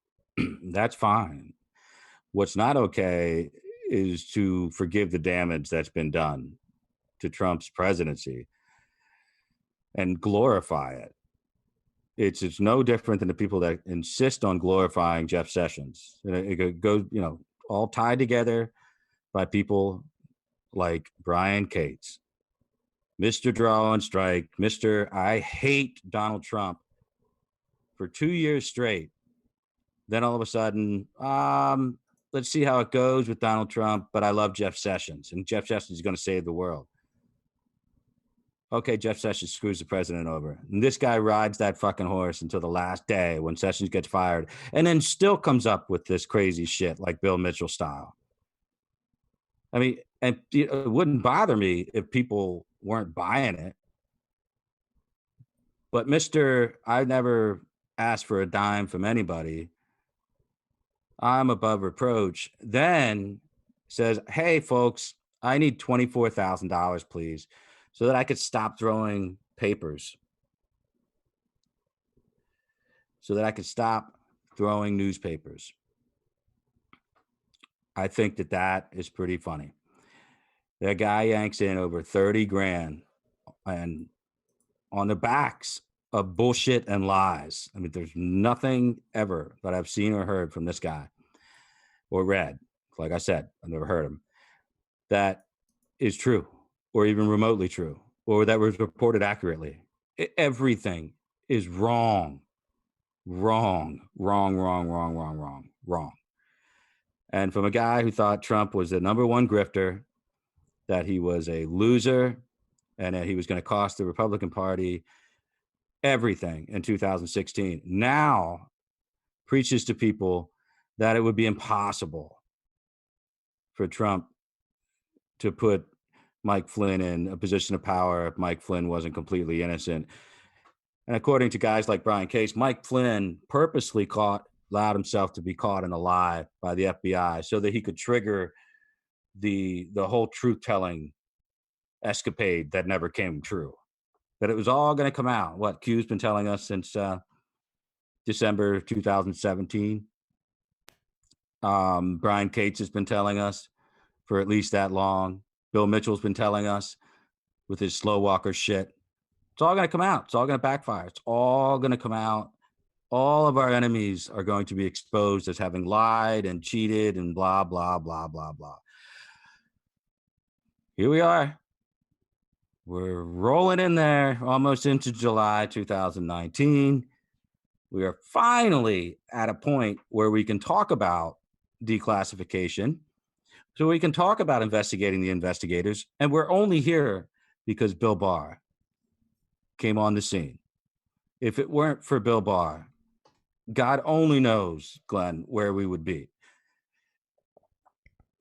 That's fine. What's not okay is to forgive the damage that's been done to Trump's presidency and glorify it. It's no different than the people that insist on glorifying Jeff Sessions. It goes, all tied together by people like Brian Cates, Mr. Draw and Strike, Mr. I hate Donald Trump for 2 years straight. Then all of a sudden, let's see how it goes with Donald Trump, but I love Jeff Sessions, and Jeff Sessions is going to save the world. Okay, Jeff Sessions screws the president over. And this guy rides that fucking horse until the last day when Sessions gets fired, and then still comes up with this crazy shit like Bill Mitchell style. I mean, and it wouldn't bother me if people weren't buying it. But I never asked for a dime from anybody. I'm above reproach. Then says, hey, folks, I need $24,000, please, so that I could stop throwing papers, so that I could stop throwing newspapers. I think that is pretty funny. That guy yanks in over 30 grand and on the backs of bullshit and lies. I mean, there's nothing ever that I've seen or heard from this guy or read. Like I said, I've never heard him. That is true or even remotely true or that was reported accurately. Everything is wrong. Wrong. And from a guy who thought Trump was the number one grifter, that he was a loser, and that he was going to cost the Republican Party everything in 2016, now preaches to people that it would be impossible for Trump to put Mike Flynn in a position of power if Mike Flynn wasn't completely innocent. And according to guys like Brian Case, Mike Flynn purposely allowed himself to be caught in a lie by the FBI so that he could trigger the whole truth-telling escapade that never came true. That it was all going to come out. What Q's been telling us since December 2017. Brian Cates has been telling us for at least that long. Bill Mitchell's been telling us with his slow walker shit. It's all going to come out. It's all going to backfire. It's all going to come out. All of our enemies are going to be exposed as having lied and cheated and blah, blah, blah, blah, blah. Here we are. We're rolling in there almost into July 2019. We are finally at a point where we can talk about declassification. So we can talk about investigating the investigators. And we're only here because Bill Barr came on the scene. If it weren't for Bill Barr, God only knows, Glenn, where we would be.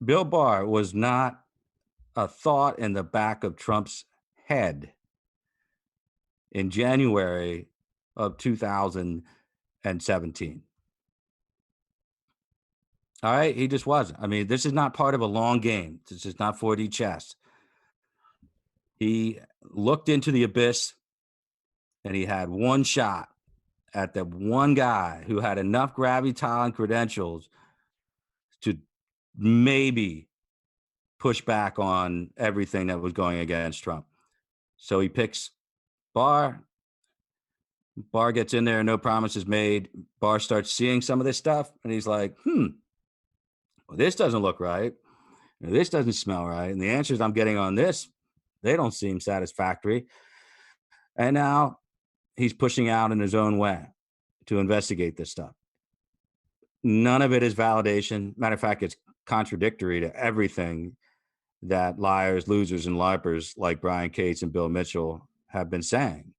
Bill Barr was not a thought in the back of Trump's head in January of 2017. All right, he just wasn't. I mean, this is not part of a long game. This is not 4D chess. He looked into the abyss and he had one shot at the one guy who had enough gravitas and credentials to maybe push back on everything that was going against Trump. So he picks Barr. Barr gets in there, no promises made. Barr starts seeing some of this stuff, and he's like, well, this doesn't look right. This doesn't smell right. And the answers I'm getting on this, they don't seem satisfactory. And now he's pushing out in his own way to investigate this stuff. None of it is validation. Matter of fact, it's contradictory to everything that liars, losers, and LARPers like Brian Cates and Bill Mitchell have been saying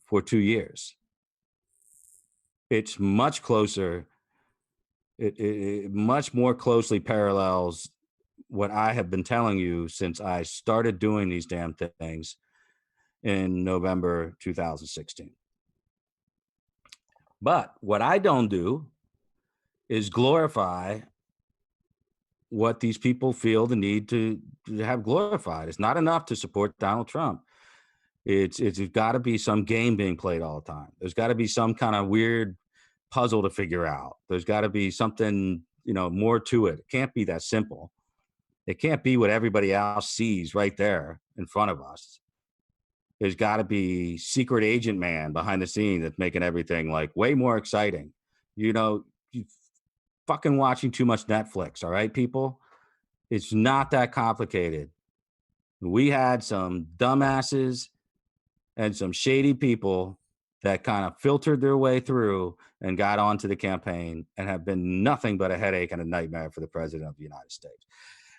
for 2 years. It's much closer. It much more closely parallels what I have been telling you since I started doing these damn things in November 2016. But what I don't do is glorify what these people feel the need to have glorified. It's not enough to support Donald Trump. It's got to be some game being played all the time. There's got to be some kind of weird puzzle to figure out. There's got to be something, more to it. It can't be that simple. It can't be what everybody else sees right there in front of us. There's got to be secret agent man behind the scenes that's making everything like way more exciting. You fucking watching too much Netflix, all right, people? It's not that complicated. We had some dumbasses and some shady people that kind of filtered their way through and got onto the campaign and have been nothing but a headache and a nightmare for the president of the United States.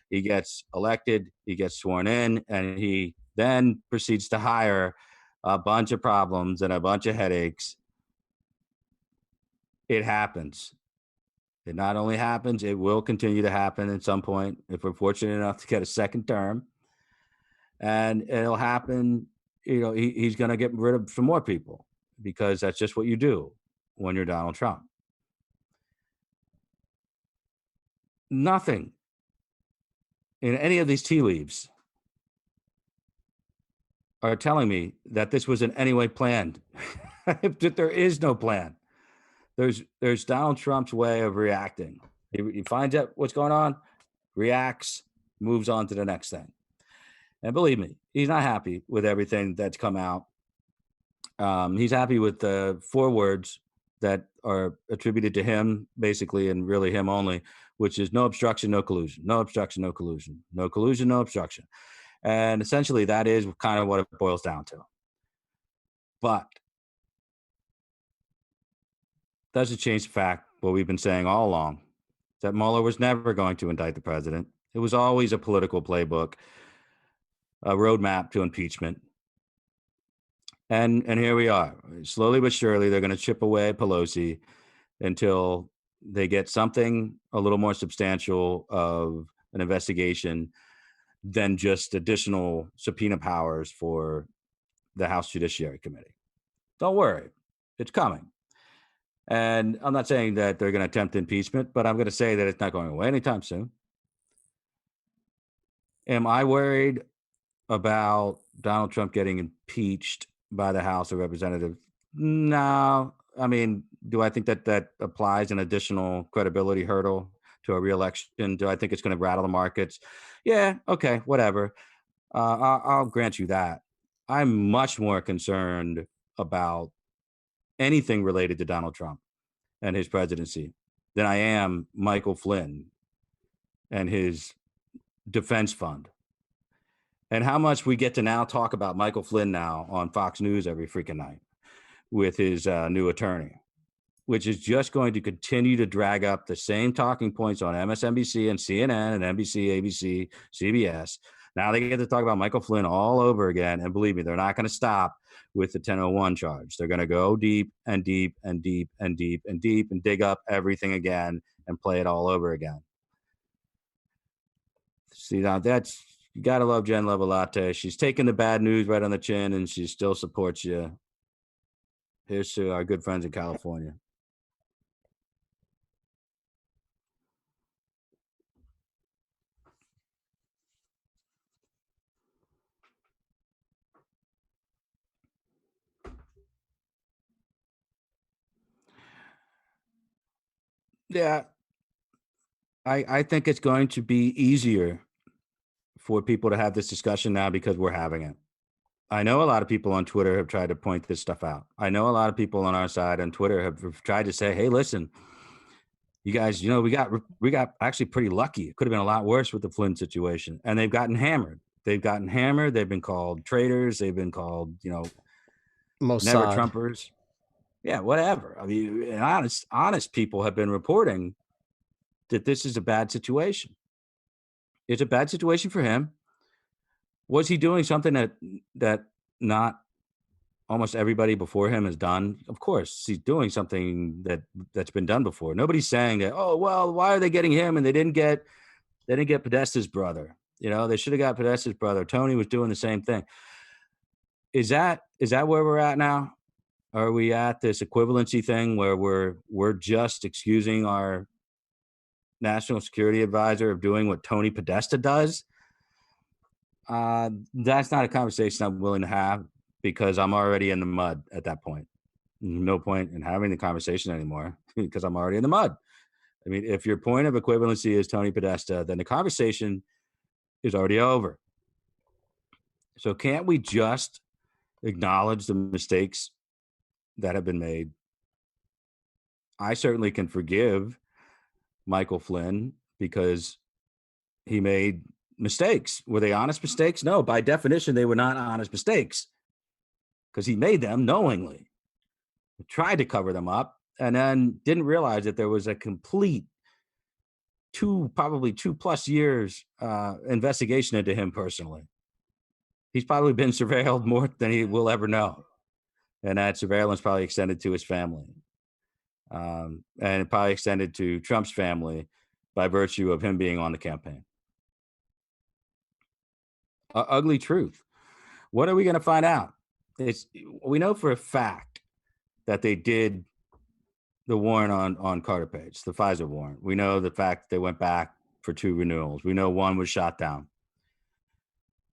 He gets elected, he gets sworn in, and he then proceeds to hire a bunch of problems and a bunch of headaches. It happens. It not only happens, it will continue to happen at some point if we're fortunate enough to get a second term. And it'll happen, he's going to get rid of some more people because that's just what you do when you're Donald Trump. Nothing in any of these tea leaves are telling me that this was in any way planned. That there is no plan. There's Donald Trump's way of reacting. He finds out what's going on, reacts, moves on to the next thing. And believe me, he's not happy with everything that's come out. He's happy with the 4 words that are attributed to him, basically, and really him only, which is no obstruction, no collusion, no obstruction, no collusion, no collusion, no obstruction. And essentially, that is kind of what it boils down to. But doesn't change the fact what we've been saying all along, that Mueller was never going to indict the president. It was always a political playbook, a roadmap to impeachment. And here we are. Slowly but surely, they're going to chip away Pelosi until they get something a little more substantial of an investigation than just additional subpoena powers for the House Judiciary Committee. Don't worry, it's coming. And I'm not saying that they're going to attempt impeachment, but I'm going to say that it's not going away anytime soon. Am I worried about Donald Trump getting impeached by the House of Representatives? No. I mean, do I think that applies an additional credibility hurdle to a reelection? Do I think it's going to rattle the markets? Yeah, okay, whatever. I'll grant you that. I'm much more concerned about anything related to Donald Trump and his presidency than I am Michael Flynn and his defense fund. And how much we get to now talk about Michael Flynn now on Fox News every freaking night with his new attorney, which is just going to continue to drag up the same talking points on MSNBC and CNN and NBC, ABC, CBS. Now they get to talk about Michael Flynn all over again. And believe me, they're not going to stop with the 1001 charge. They're going to go deep and deep and deep and deep and deep and dig up everything again and play it all over again. See, now that's, you got to love Jen Levalate. She's taking the bad news right on the chin and she still supports you. Here's to our good friends in California. Yeah, I think it's going to be easier for people to have this discussion now because we're having it. I know a lot of people on Twitter have tried to point this stuff out. I know a lot of people on our side on Twitter have tried to say, "Hey, listen, you guys, we got actually pretty lucky. It could have been a lot worse with the Flynn situation." And they've gotten hammered. They've gotten hammered. They've been called traitors. They've been called, never Mossad. Trumpers. Yeah, whatever. I mean, and honest people have been reporting that this is a bad situation. It's a bad situation for him. Was he doing something that not almost everybody before him has done? Of course, he's doing something that's been done before. Nobody's saying that, oh, well, why are they getting him and they didn't get Podesta's brother? They should have got Podesta's brother. Tony was doing the same thing. Is that where we're at now? Are we at this equivalency thing where we're just excusing our national security advisor of doing what Tony Podesta does? That's not a conversation I'm willing to have because I'm already in the mud at that point. No point in having the conversation anymore because I'm already in the mud. I mean, if your point of equivalency is Tony Podesta, then the conversation is already over. So can't we just acknowledge the mistakes that have been made? I certainly can forgive Michael Flynn because he made mistakes. Were they honest mistakes? No, by definition, they were not honest mistakes because he made them knowingly, tried to cover them up, and then didn't realize that there was a complete probably 2+ years investigation into him personally. He's probably been surveilled more than he will ever know. And that surveillance probably extended to his family. And it probably extended to Trump's family by virtue of him being on the campaign. Ugly truth. What are we going to find out? We know for a fact that they did the warrant on Carter Page, the Pfizer warrant. We know the fact they went back for 2 renewals. We know one was shot down.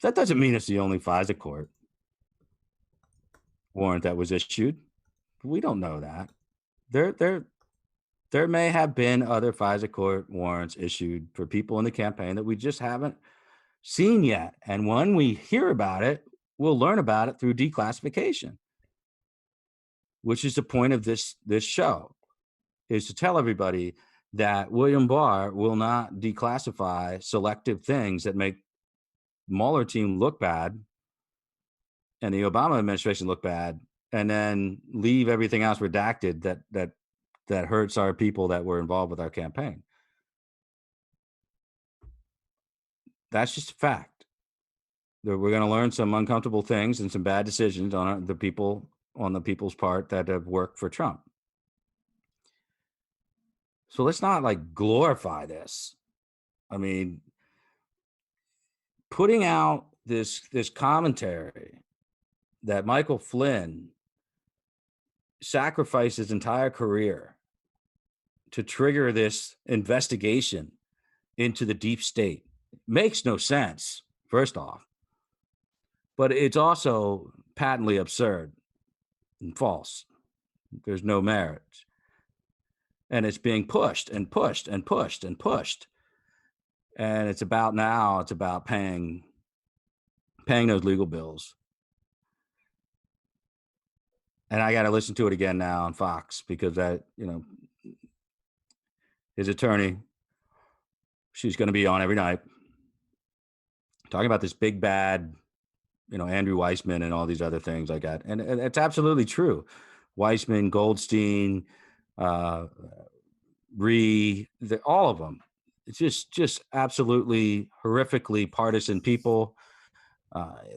That doesn't mean it's the only Pfizer court warrant that was issued. We don't know that. There may have been other Pfizer court warrants issued for people in the campaign that we just haven't seen yet. And when we hear about it, we'll learn about it through declassification, which is the point of this show, is to tell everybody that William Barr will not declassify selective things that make Mueller team look bad and the Obama administration look bad, and then leave everything else redacted that hurts our people that were involved with our campaign. That's just a fact. We're going to learn some uncomfortable things and some bad decisions on the people's part that have worked for Trump. So let's not glorify this. I mean, putting out this commentary that Michael Flynn sacrificed his entire career to trigger this investigation into the deep state makes no sense, first off. But it's also patently absurd and false. There's no merit. And it's being pushed and pushed and pushed and pushed. And it's about paying those legal bills. And I got to listen to it again now on Fox because his attorney, she's going to be on every night talking about this big bad, Andrew Weissman and all these other things like that. And it's absolutely true. Weissman, Goldstein, all of them. It's just absolutely horrifically partisan people.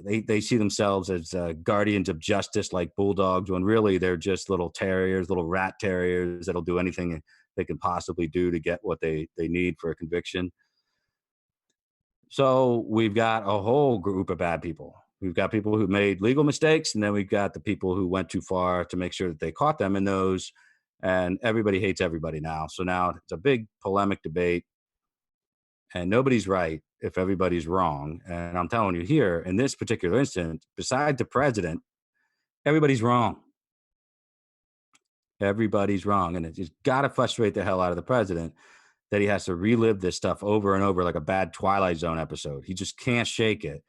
They see themselves as guardians of justice, like bulldogs, when really they're just little terriers, little rat terriers that'll do anything they can possibly do to get what they need for a conviction. So we've got a whole group of bad people. We've got people who made legal mistakes, and then we've got the people who went too far to make sure that they caught them in those. And everybody hates everybody now. So now it's a big polemic debate, and nobody's right if everybody's wrong. And I'm telling you here, in this particular instance, besides the president, everybody's wrong. Everybody's wrong. And it's got to frustrate the hell out of the president that he has to relive this stuff over and over like a bad Twilight Zone episode. He just can't shake it.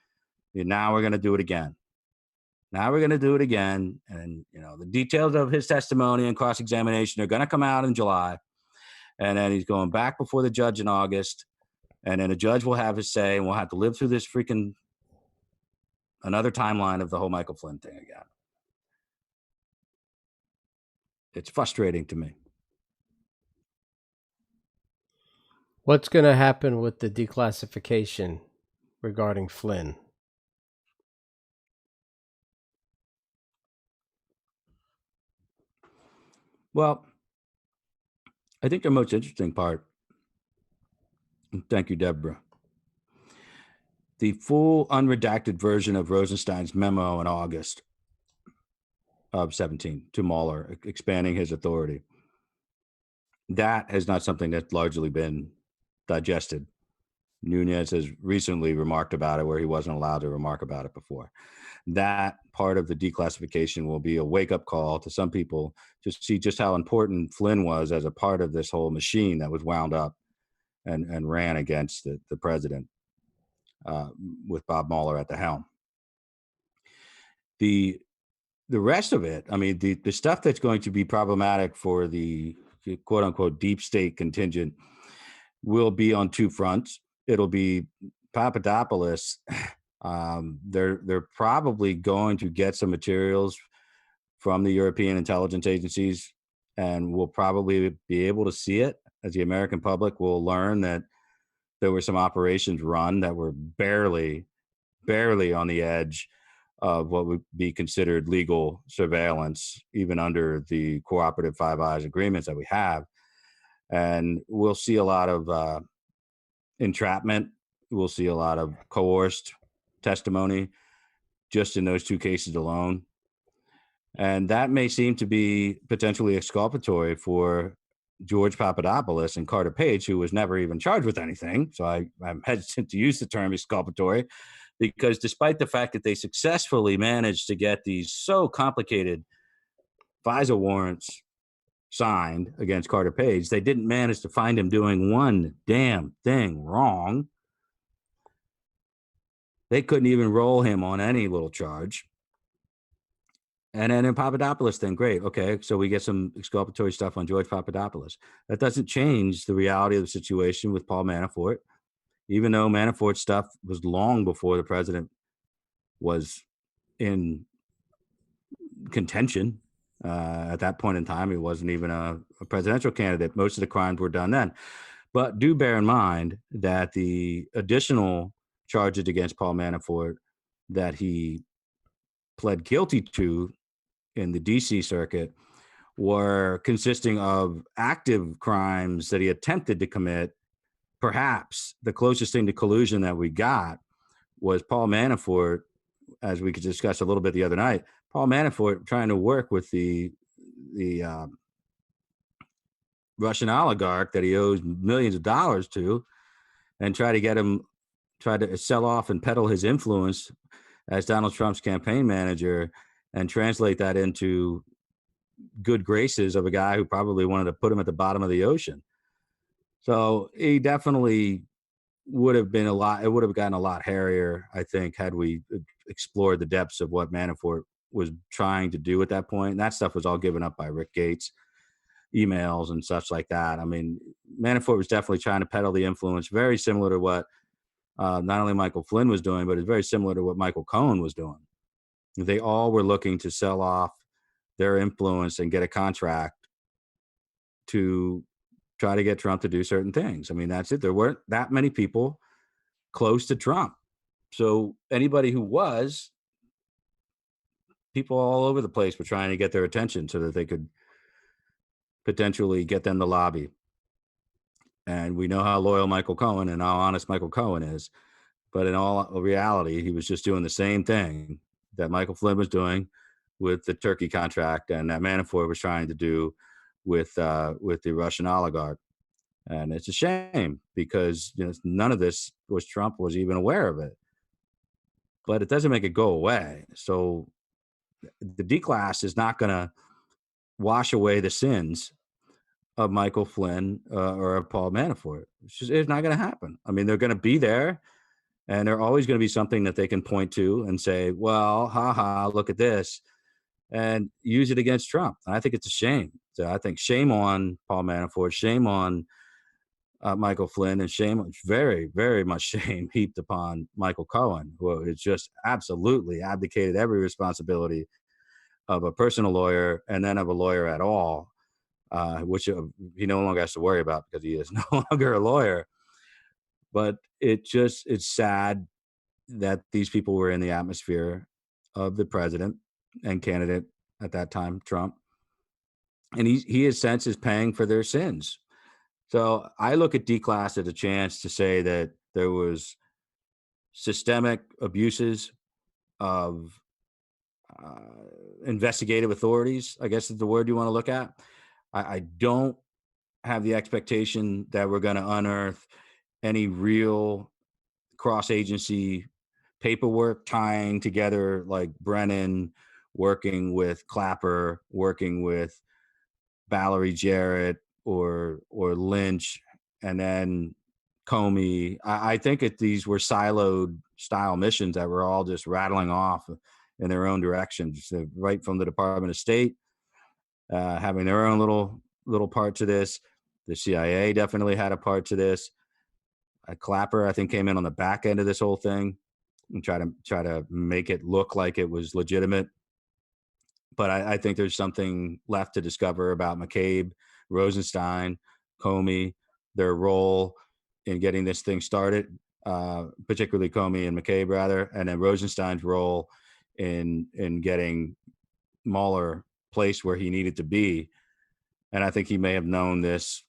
And now we're going to do it again. Now we're going to do it again. And, the details of his testimony and cross-examination are going to come out in July. And then he's going back before the judge in August. And then the judge will have his say, and we'll have to live through this freaking another timeline of the whole Michael Flynn thing again. It's frustrating to me. What's going to happen with the declassification regarding Flynn? Well, I think the most interesting part, thank you, Deborah, the full unredacted version of Rosenstein's memo in August of 17 to Mueller, expanding his authority. That is not something that's largely been digested. Nunes has recently remarked about it where he wasn't allowed to remark about it before. That part of the declassification will be a wake-up call to some people to see just how important Flynn was as a part of this whole machine that was wound up and ran against the president with Bob Mueller at the helm. The rest of it, I mean, the stuff that's going to be problematic for the quote-unquote deep state contingent will be on two fronts. It'll be Papadopoulos. They're probably going to get some materials from the European intelligence agencies, and we'll probably be able to see it as the American public will learn that there were some operations run that were barely on the edge of what would be considered legal surveillance, even under the cooperative Five Eyes agreements that we have. And we'll see a lot of entrapment. We'll see a lot of coerced testimony just in those two cases alone. And that may seem to be potentially exculpatory for George Papadopoulos and Carter Page, who was never even charged with anything. So I'm hesitant to use the term exculpatory, because despite the fact that they successfully managed to get these so complicated FISA warrants signed against Carter Page, they didn't manage to find him doing one damn thing wrong. They couldn't even roll him on any little charge. And then in Papadopoulos thing, great. Okay, so we get some exculpatory stuff on George Papadopoulos. That doesn't change the reality of the situation with Paul Manafort, even though Manafort's stuff was long before the president was in contention. At that point in time, he wasn't even a presidential candidate. Most of the crimes were done then. But do bear in mind that the additional charges against Paul Manafort that he pled guilty to in the DC circuit were consisting of active crimes that he attempted to commit. Perhaps the closest thing to collusion that we got was Paul Manafort, as we could discuss a little bit the other night, Paul Manafort trying to work with the Russian oligarch that he owes millions of dollars to, and try to sell off and peddle his influence as Donald Trump's campaign manager and translate that into good graces of a guy who probably wanted to put him at the bottom of the ocean. So he definitely would have been it would have gotten a lot hairier, I think, had we explored the depths of what Manafort was trying to do at that point. And that stuff was all given up by Rick Gates, emails and such like that. I mean, Manafort was definitely trying to peddle the influence, very similar to what not only Michael Flynn was doing, but it's very similar to what Michael Cohen was doing. They all were looking to sell off their influence and get a contract to try to get Trump to do certain things. I mean, that's it. There weren't that many people close to Trump. So anybody who was, people all over the place were trying to get their attention so that they could potentially get them to lobby. And we know how loyal Michael Cohen and how honest Michael Cohen is. But in all reality, he was just doing the same thing that Michael Flynn was doing with the Turkey contract and that Manafort was trying to do with the Russian oligarch. And it's a shame because none of this was Trump was even aware of it. But it doesn't make it go away. So the declass is not going to wash away the sins of Michael Flynn or of Paul Manafort. It's not going to happen. I mean, they're going to be there, and they're always going to be something that they can point to and say, well, haha, look at this, and use it against Trump. And I think it's a shame. So I think shame on Paul Manafort, shame on Michael Flynn, and shame, very, very much shame heaped upon Michael Cohen, who has just absolutely abdicated every responsibility of a personal lawyer and then of a lawyer at all, which he no longer has to worry about because he is no longer a lawyer. But it's sad that these people were in the atmosphere of the president and candidate at that time, Trump. And he has since is paying for their sins. So I look at declass as a chance to say that there was systemic abuses of investigative authorities, I guess is the word you want to look at. I don't have the expectation that we're going to unearth any real cross-agency paperwork tying together like Brennan working with Clapper, working with Valerie Jarrett or Lynch, and then Comey. I think that these were siloed style missions that were all just rattling off in their own directions, right from the Department of State, having their own little part to this. The CIA definitely had a part to this. Clapper, I think, came in on the back end of this whole thing and try to make it look like it was legitimate. But I think there's something left to discover about McCabe, Rosenstein, Comey, their role in getting this thing started, particularly Comey and McCabe, rather, and then Rosenstein's role in getting Mueller placed where he needed to be. And I think he may have known this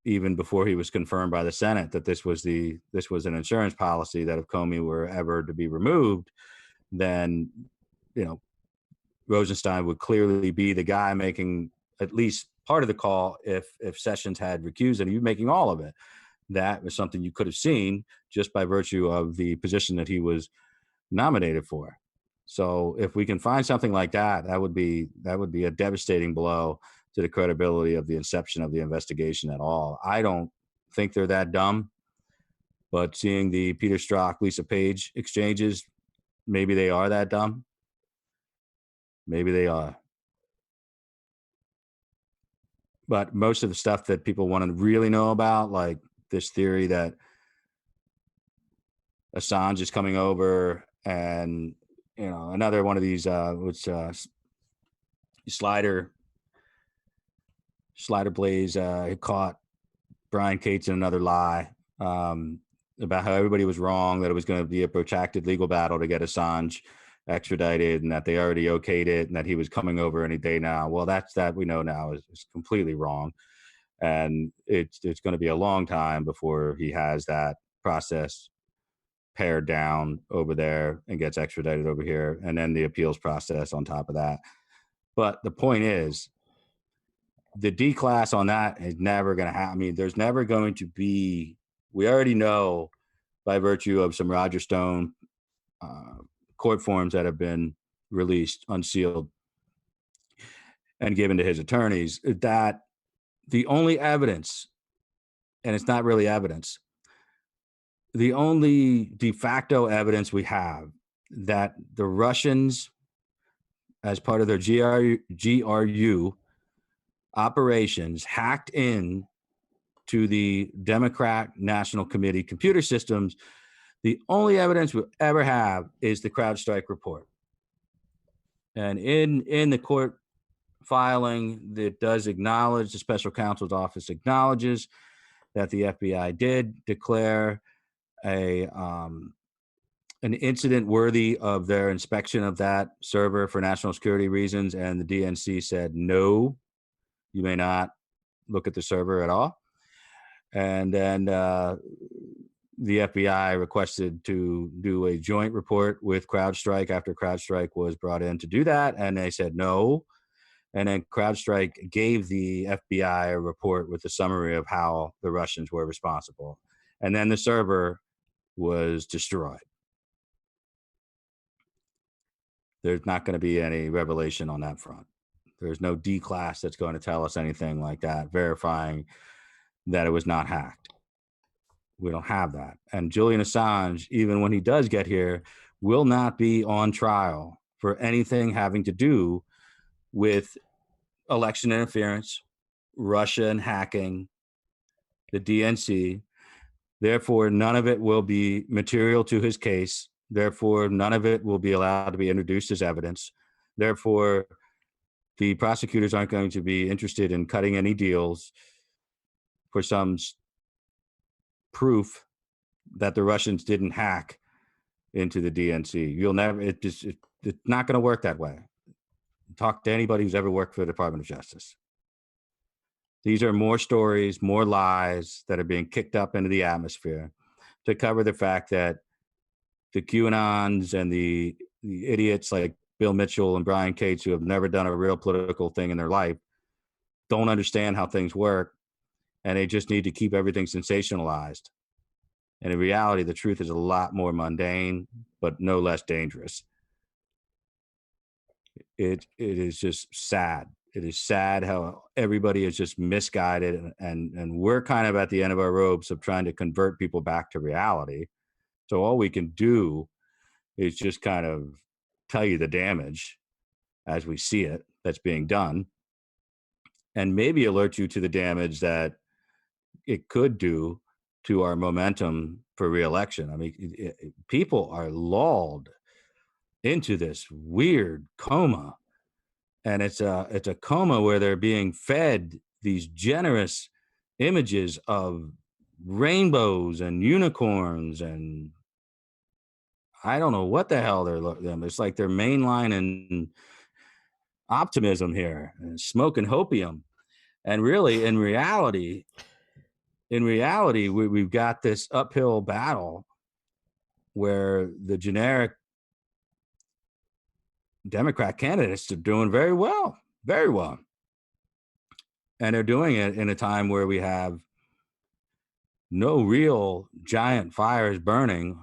even before he was confirmed by the Senate, that this was an insurance policy, that if Comey were ever to be removed, then, Rosenstein would clearly be the guy making at least part of the call if Sessions had recused him. He was making all of it. That was something you could have seen just by virtue of the position that he was nominated for. So if we can find something like that, that would be a devastating blow to the credibility of the inception of the investigation at all. I don't think they're that dumb, but seeing the Peter Strzok, Lisa Page exchanges, maybe they are that dumb. Maybe they are. But most of the stuff that people want to really know about, like this theory that Assange is coming over, and another one of these Slider Blaze caught Brian Cates in another lie about how everybody was wrong, that it was going to be a protracted legal battle to get Assange extradited, and that they already okayed it, and that he was coming over any day now. Well, that we know now is completely wrong, and it's going to be a long time before he has that process pared down over there and gets extradited over here, and then the appeals process on top of that. But the point is, the declass on that is never going to happen. I mean, there's never going to be. We already know by virtue of some Roger Stone court forms that have been released, unsealed, and given to his attorneys, that the only evidence, and it's not really evidence, the only de facto evidence we have that the Russians, as part of their GRU operations, hacked in to the Democrat National Committee computer systems, the only evidence we'll ever have is the CrowdStrike report. And in the court filing, that does acknowledge, the special counsel's office acknowledges that the FBI did declare an incident worthy of their inspection of that server for national security reasons, and the DNC said, no, you may not look at the server at all. And then the FBI requested to do a joint report with CrowdStrike after CrowdStrike was brought in to do that, and they said no. And then CrowdStrike gave the FBI a report with a summary of how the Russians were responsible. And then the server was destroyed. There's not going to be any revelation on that front. There's no D class that's going to tell us anything like that, verifying that it was not hacked. We don't have that. And Julian Assange, even when he does get here, will not be on trial for anything having to do with election interference, Russia and hacking, the DNC. Therefore, none of it will be material to his case. Therefore, none of it will be allowed to be introduced as evidence. Therefore, the prosecutors aren't going to be interested in cutting any deals for some proof that the Russians didn't hack into the DNC. You'll never, it's not going to work that way. Talk to anybody who's ever worked for the Department of Justice. These are more stories, more lies that are being kicked up into the atmosphere to cover the fact that the QAnons and the idiots like Bill Mitchell and Brian Cates, who have never done a real political thing in their life, don't understand how things work, and they just need to keep everything sensationalized. And in reality, the truth is a lot more mundane, but no less dangerous. It is just sad. It is sad how everybody is just misguided, and we're kind of at the end of our ropes of trying to convert people back to reality. So all we can do is just kind of tell you the damage as we see it that's being done, and maybe alert you to the damage that it could do to our momentum for reelection. I mean, people are lulled into this weird coma, and it's a coma where they're being fed these generous images of rainbows and unicorns, and I don't know what the hell they're looking. It's like they're mainlining optimism here and smoking hopium, and really, in reality, we've got this uphill battle where the generic Democrat candidates are doing very well, very well. And they're doing it in a time where we have no real giant fires burning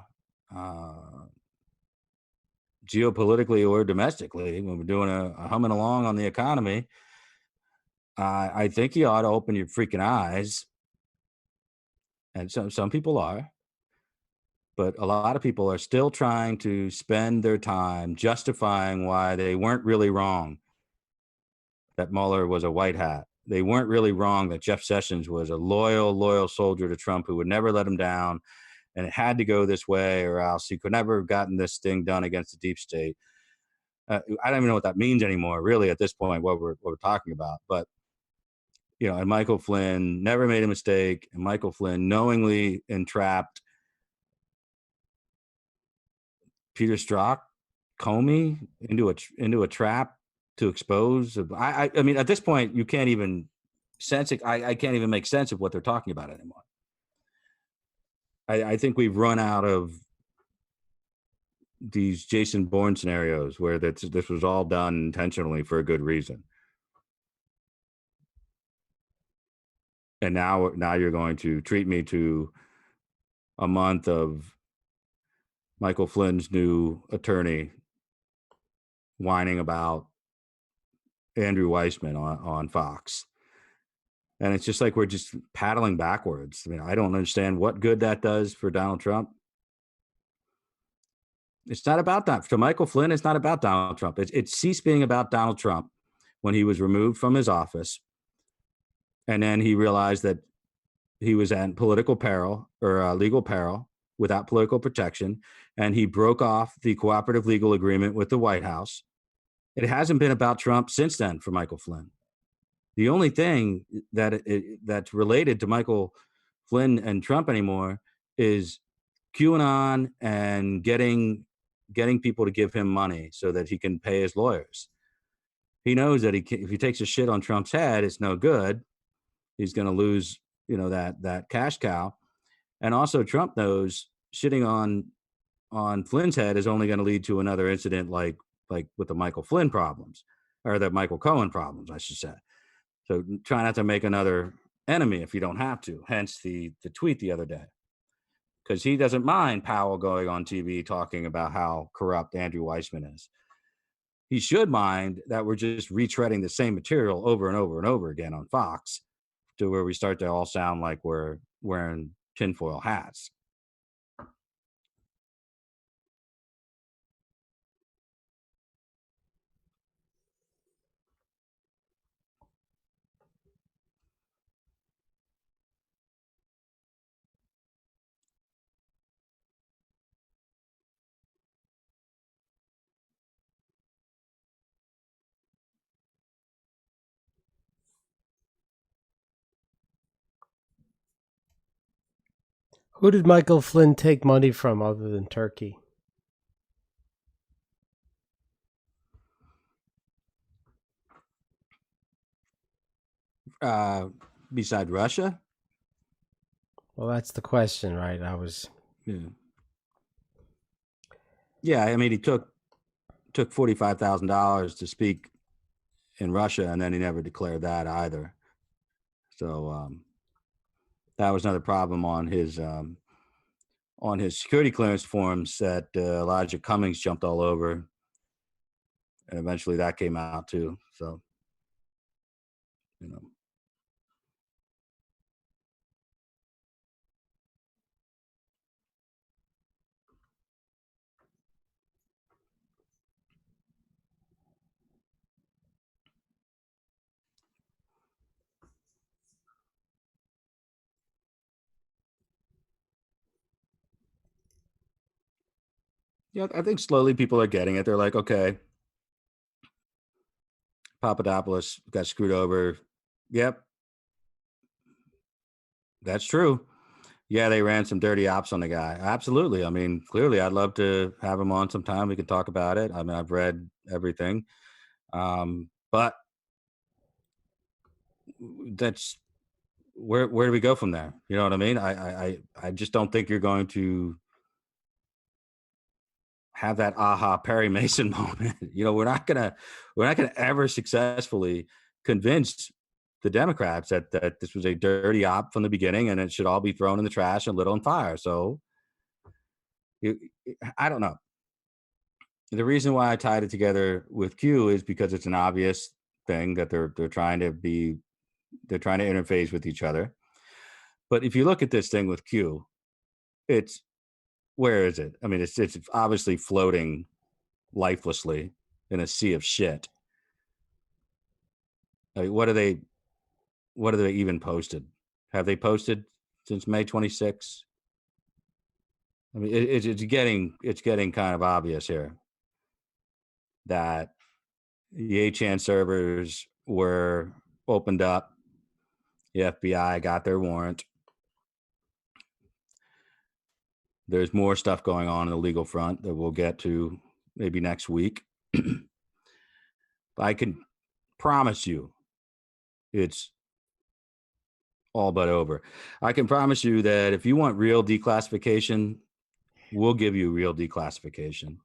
geopolitically or domestically. When we're doing a humming along on the economy, I think you ought to open your freaking eyes. And some people are. But a lot of people are still trying to spend their time justifying why they weren't really wrong that Mueller was a white hat. They weren't really wrong that Jeff Sessions was a loyal soldier to Trump who would never let him down, and it had to go this way or else he could never have gotten this thing done against the deep state. I don't even know what that means anymore, really, at this point, what we're talking about. But, you know, and Michael Flynn never made a mistake, and Michael Flynn knowingly entrapped Peter Strzok, Comey into a trap to expose. I mean, at this point, you can't even sense it. I can't even make sense of what they're talking about anymore. I think we've run out of these Jason Bourne scenarios where this was all done intentionally for a good reason. And now you're going to treat me to a month of Michael Flynn's new attorney whining about Andrew Weissman on Fox. And it's just like we're just paddling backwards. I mean, I don't understand what good that does for Donald Trump. It's not about that. To Michael Flynn, it's not about Donald Trump. It ceased being about Donald Trump when he was removed from his office. And then he realized that he was at political peril or legal peril without political protection. And he broke off the cooperative legal agreement with the White House. It hasn't been about Trump since then for Michael Flynn. The only thing that's related to Michael Flynn and Trump anymore is QAnon and getting people to give him money so that he can pay his lawyers. He knows that if he takes a shit on Trump's head, it's no good. He's going to lose, that cash cow. And also Trump knows shitting on Flynn's head is only going to lead to another incident like with the Michael Flynn problems, or the Michael Cohen problems, I should say. So try not to make another enemy if you don't have to, hence the tweet the other day. Because he doesn't mind Powell going on TV talking about how corrupt Andrew Weissman is. he should mind that we're just retreading the same material over and over and over again on Fox, to where we start to all sound like we're wearing tinfoil hats. Who did Michael Flynn take money from other than Turkey? Beside Russia? Well, that's the question, right? Yeah, I mean, he took $45,000 to speak in Russia, and then he never declared that either. So that was another problem on his security clearance forms that Elijah Cummings jumped all over, and eventually that came out too. So, you know. Yeah, I think slowly people are getting it. They're like, okay, Papadopoulos got screwed over. Yep, that's true. Yeah, they ran some dirty ops on the guy. Absolutely. I mean, clearly, I'd love to have him on sometime. We could talk about it. I mean, I've read everything, but that's where do we go from there? You know what I mean? I just don't think you're going to have that aha Perry Mason moment. You know, we're not gonna ever successfully convince the Democrats that this was a dirty op from the beginning and it should all be thrown in the trash and lit on fire. So I don't know. The reason why I tied it together with Q is because it's an obvious thing that they're trying to interface with each other. But if you look at this thing with Q, it's where is it? I mean, it's obviously floating lifelessly in a sea of shit. I mean, what are they even posted? Have they posted since May 26th? I mean, it's getting kind of obvious here that the 8chan servers were opened up. The FBI got their warrant. There's more stuff going on the legal front that we'll get to maybe next week. I can promise you it's all but over. I can promise you that if you want real declassification, we'll give you real declassification.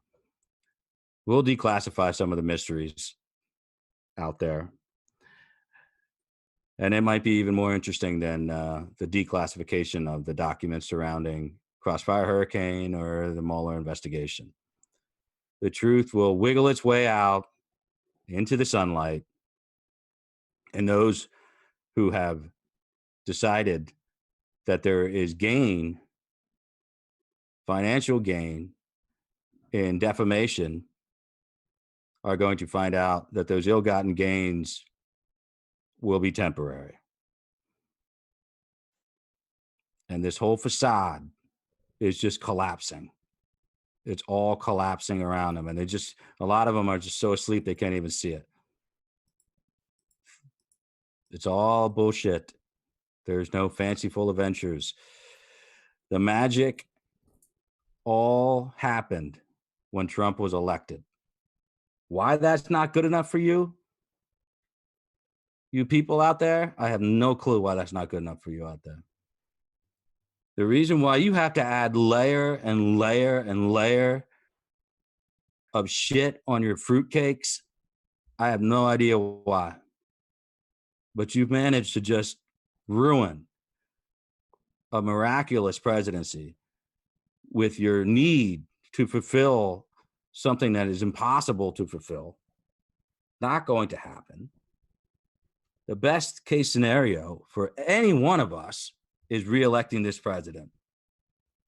We'll declassify some of the mysteries out there. And it might be even more interesting than the declassification of the documents surrounding Crossfire Hurricane or the Mueller investigation. The truth will wiggle its way out into the sunlight. And those who have decided that there is gain, financial gain, in defamation are going to find out that those ill-gotten gains will be temporary. And this whole facade is just collapsing. It's all collapsing around them. And a lot of them are just so asleep they can't even see it. It's all bullshit. There's no fanciful adventures. The magic all happened when Trump was elected. Why that's not good enough for you? You people out there, I have no clue why that's not good enough for you out there. The reason why you have to add layer and layer and layer of shit on your fruitcakes, I have no idea why. But you've managed to just ruin a miraculous presidency with your need to fulfill something that is impossible to fulfill. not going to happen. The best case scenario for any one of us is reelecting this president.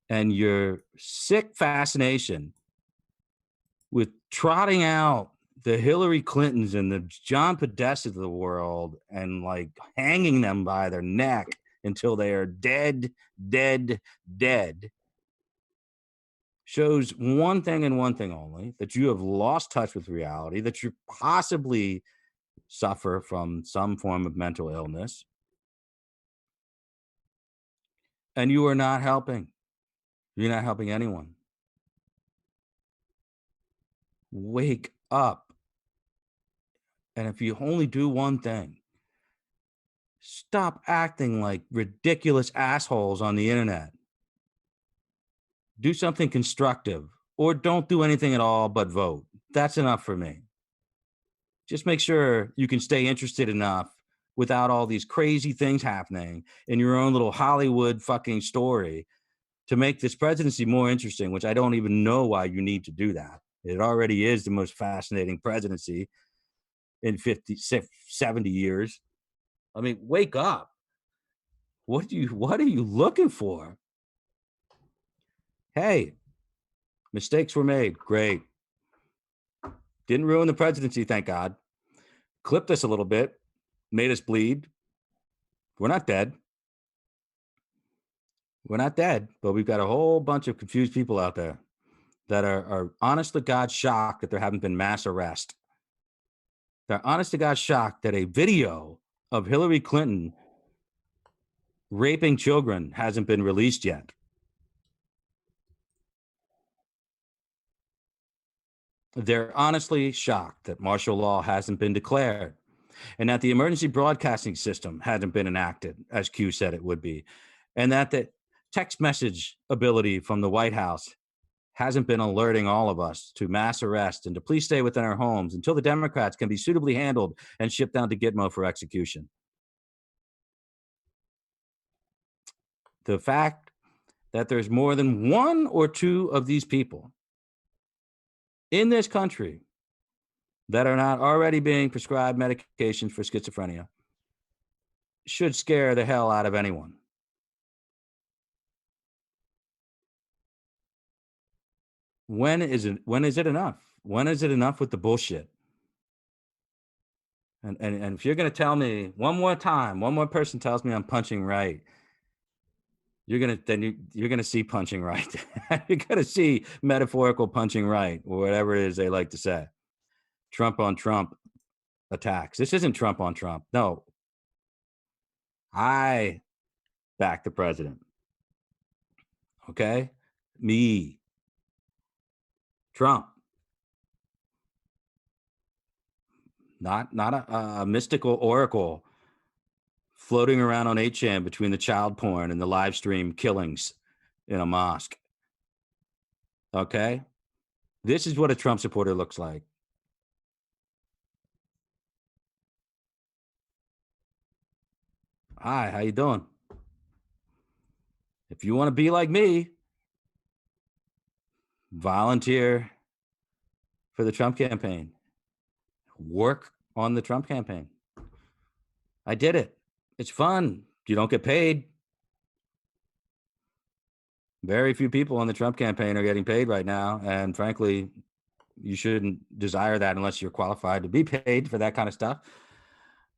And your sick fascination with trotting out the Hillary Clintons and the John Podestas of the world and like hanging them by their neck until they are dead, dead, dead shows one thing and one thing only, that you have lost touch with reality, that you possibly suffer from some form of mental illness, and you are not helping. You're not helping anyone. Wake up. And if you only do one thing, stop acting like ridiculous assholes on the internet. Do something constructive, or don't do anything at all but vote. That's enough for me. Just make sure you can stay interested enough without all these crazy things happening in your own little Hollywood fucking story to make this presidency more interesting, which I don't even know why you need to do that. It already is the most fascinating presidency in 50, 70 years. I mean, wake up. What are you looking for? Hey, mistakes were made. Great. Didn't ruin the presidency, thank God. Clipped us a little bit, made us bleed. We're not dead. We're not dead, but we've got a whole bunch of confused people out there that are honest to God shocked that there haven't been mass arrests. They're honest to God shocked that a video of Hillary Clinton raping children hasn't been released yet. They're honestly shocked that martial law hasn't been declared and that the emergency broadcasting system hasn't been enacted, as Q said it would be, and that the text message ability from the White House hasn't been alerting all of us to mass arrest and to please stay within our homes until the Democrats can be suitably handled and shipped down to Gitmo for execution. The fact that there's more than one or two of these people in this country that are not already being prescribed medications for schizophrenia should scare the hell out of anyone. When is it enough? When is it enough with the bullshit? And if you're going to tell me one more time, one more person tells me I'm punching right, you're going to see punching right. You're going to see metaphorical punching right, or whatever it is they like to say. Trump on Trump attacks. This isn't Trump on Trump. No. I back the president. Okay? Me. Trump. Not a mystical oracle floating around on 8chan between the child porn and the live stream killings in a mosque. Okay? This is what a Trump supporter looks like. Hi, how you doing? If you want to be like me, volunteer for the Trump campaign. Work on the Trump campaign. I did it. It's fun. You don't get paid. Very few people on the Trump campaign are getting paid right now. And frankly, you shouldn't desire that unless you're qualified to be paid for that kind of stuff.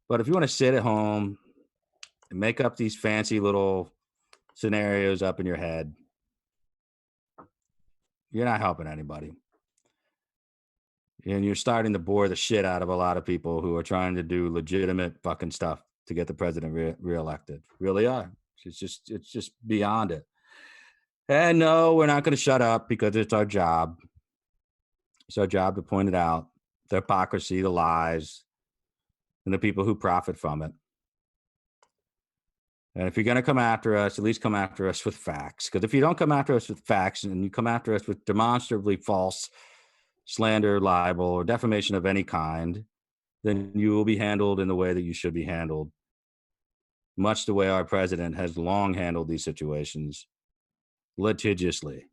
But if you want to sit at home and make up these fancy little scenarios up in your head, you're not helping anybody. And you're starting to bore the shit out of a lot of people who are trying to do legitimate fucking stuff to get the president reelected. Really are. It's just beyond it. And no, we're not going to shut up because it's our job. It's our job to point it out, the hypocrisy, the lies, and the people who profit from it. And if you're going to come after us, at least come after us with facts. Because if you don't come after us with facts and you come after us with demonstrably false slander, libel, or defamation of any kind, then you will be handled in the way that you should be handled. Much the way our president has long handled these situations, litigiously.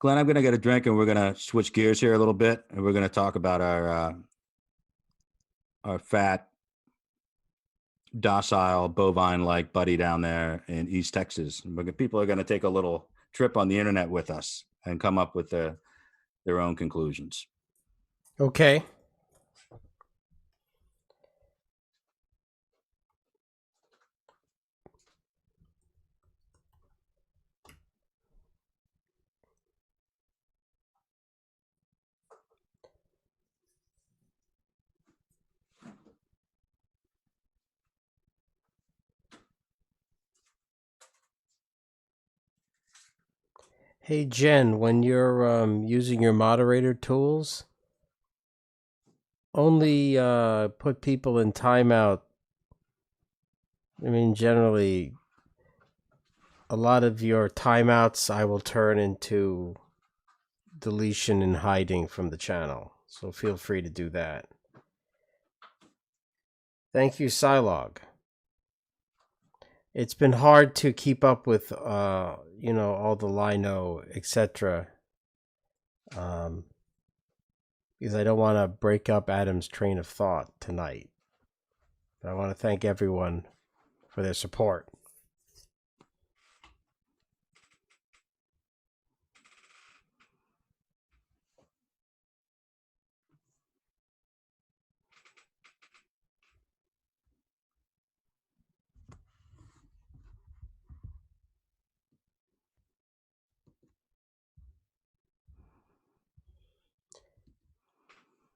Glenn, I'm going to get a drink and we're going to switch gears here a little bit, and we're going to talk about our fat, docile, bovine-like buddy down there in East Texas. People are going to take a little trip on the internet with us and come up with their own conclusions. Okay. Hey, Jen, when you're using your moderator tools, only put people in timeout. I mean, generally, a lot of your timeouts I will turn into deletion and hiding from the channel. So feel free to do that. Thank you, Silog. It's been hard to keep up with, all the Lino, etc. Because I don't want to break up Adam's train of thought tonight. But I want to thank everyone for their support.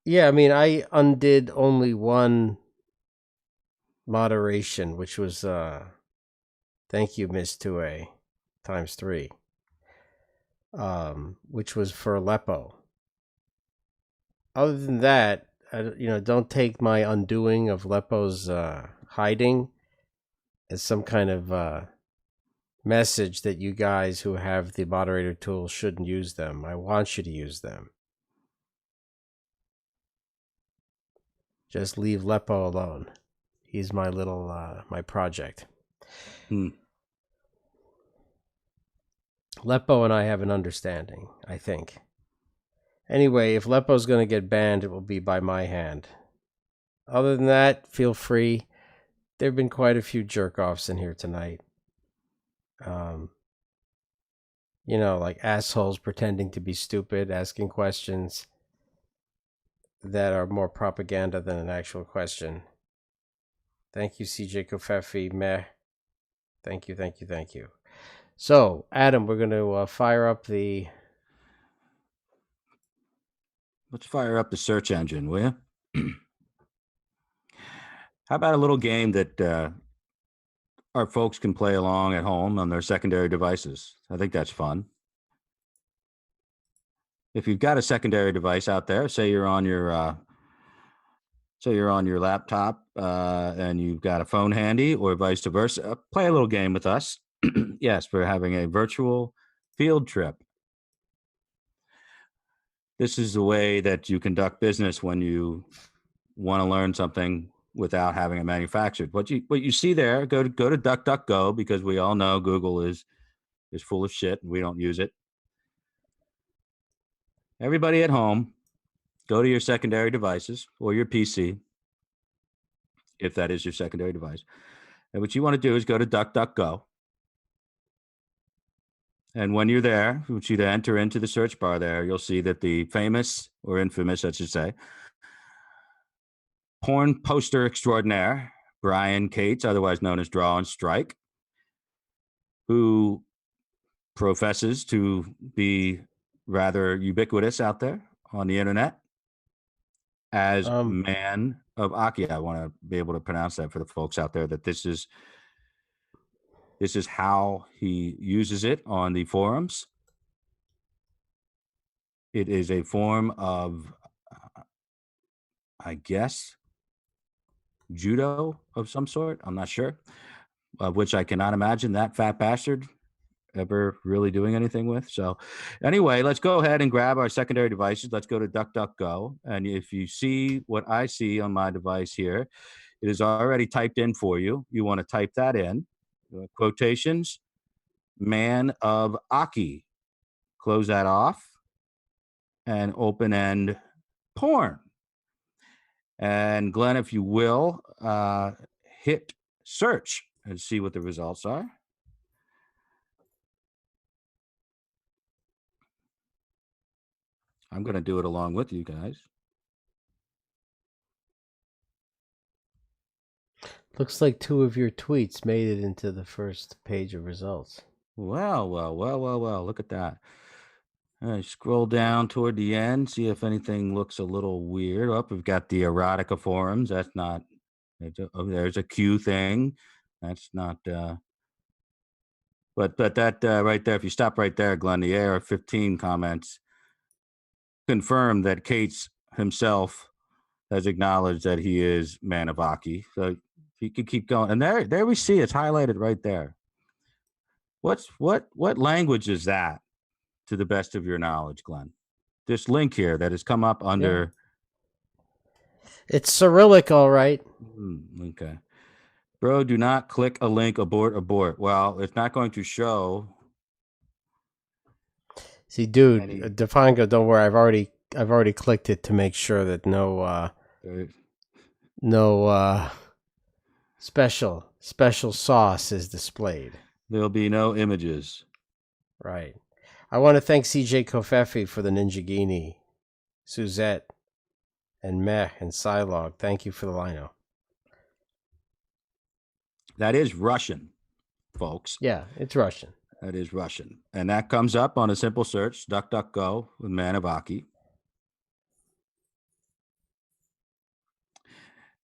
Yeah, I mean, I undid only one moderation, which was thank you, Miss 2A, times 3, which was for Aleppo. Other than that, don't take my undoing of Leppo's hiding as some kind of message that you guys who have the moderator tools shouldn't use them. I want you to use them. Just leave Leppo alone. He's my little, my project. Leppo and I have an understanding, I think. Anyway, if Leppo's going to get banned, it will be by my hand. Other than that, feel free. There have been quite a few jerk-offs in here tonight. Like assholes pretending to be stupid, asking questions that are more propaganda than an actual question. Thank you, CJ Kofefi. Meh. Thank you. So, Adam, we're going to fire up the... Let's fire up the search engine, will you? How about a little game that our folks can play along at home on their secondary devices? I think that's fun. If you've got a secondary device out there, say you're on your laptop and you've got a phone handy, or vice versa, play a little game with us. Yes, we're having a virtual field trip. This is the way that you conduct business when you want to learn something without having it manufactured. What you see there, go to DuckDuckGo, because we all know Google is full of shit and we don't use it. Everybody at home, go to your secondary devices or your PC, if that is your secondary device. And what you want to do is go to DuckDuckGo. And when you're there, I want you to enter into the search bar there. You'll see that the famous, or infamous, I should say, porn poster extraordinaire, Brian Cates, otherwise known as Draw and Strike, who professes to be rather ubiquitous out there on the internet as man of Aki. I want to be able to pronounce that for the folks out there, that this is how he uses it on the forums. It is a form of, I guess, judo of some sort. I'm not sure, which I cannot imagine that fat bastard ever really doing anything with. So anyway, let's go ahead and grab our secondary devices. Let's go to DuckDuckGo. And if you see what I see on my device here, it is already typed in for you. You want to type that in, quotations, man of Aki, close that off, and open-end porn. And Glenn, if you will, hit search and see what the results are. I'm going to do it along with you guys. Looks like 2 of your tweets made it into the first page of results. Well. Look at that. All right, scroll down toward the end, see if anything looks a little weird. Oh, we've got the erotica forums. That's not. There's a Q thing. That's not. But that right there, if you stop right there, Glenn, the AR-15 comments confirm that Cates himself has acknowledged that he is Manavaki. So he could keep going. And there we see it's highlighted right there. What language is that, to the best of your knowledge, Glenn? This link here that has come up under. Yeah. It's Cyrillic, all right. Okay. Bro, do not click a link, abort. Well, it's not going to show. See, dude, Defango, don't worry. I've already clicked it to make sure that no special sauce is displayed. There'll be no images. Right. I want to thank CJ Kofefi for the Ninjagini, Suzette, and Meh and Silog. Thank you for the lino. That is Russian, folks. Yeah, it's Russian. That is Russian. And that comes up on a simple search, DuckDuckGo with Manavaki.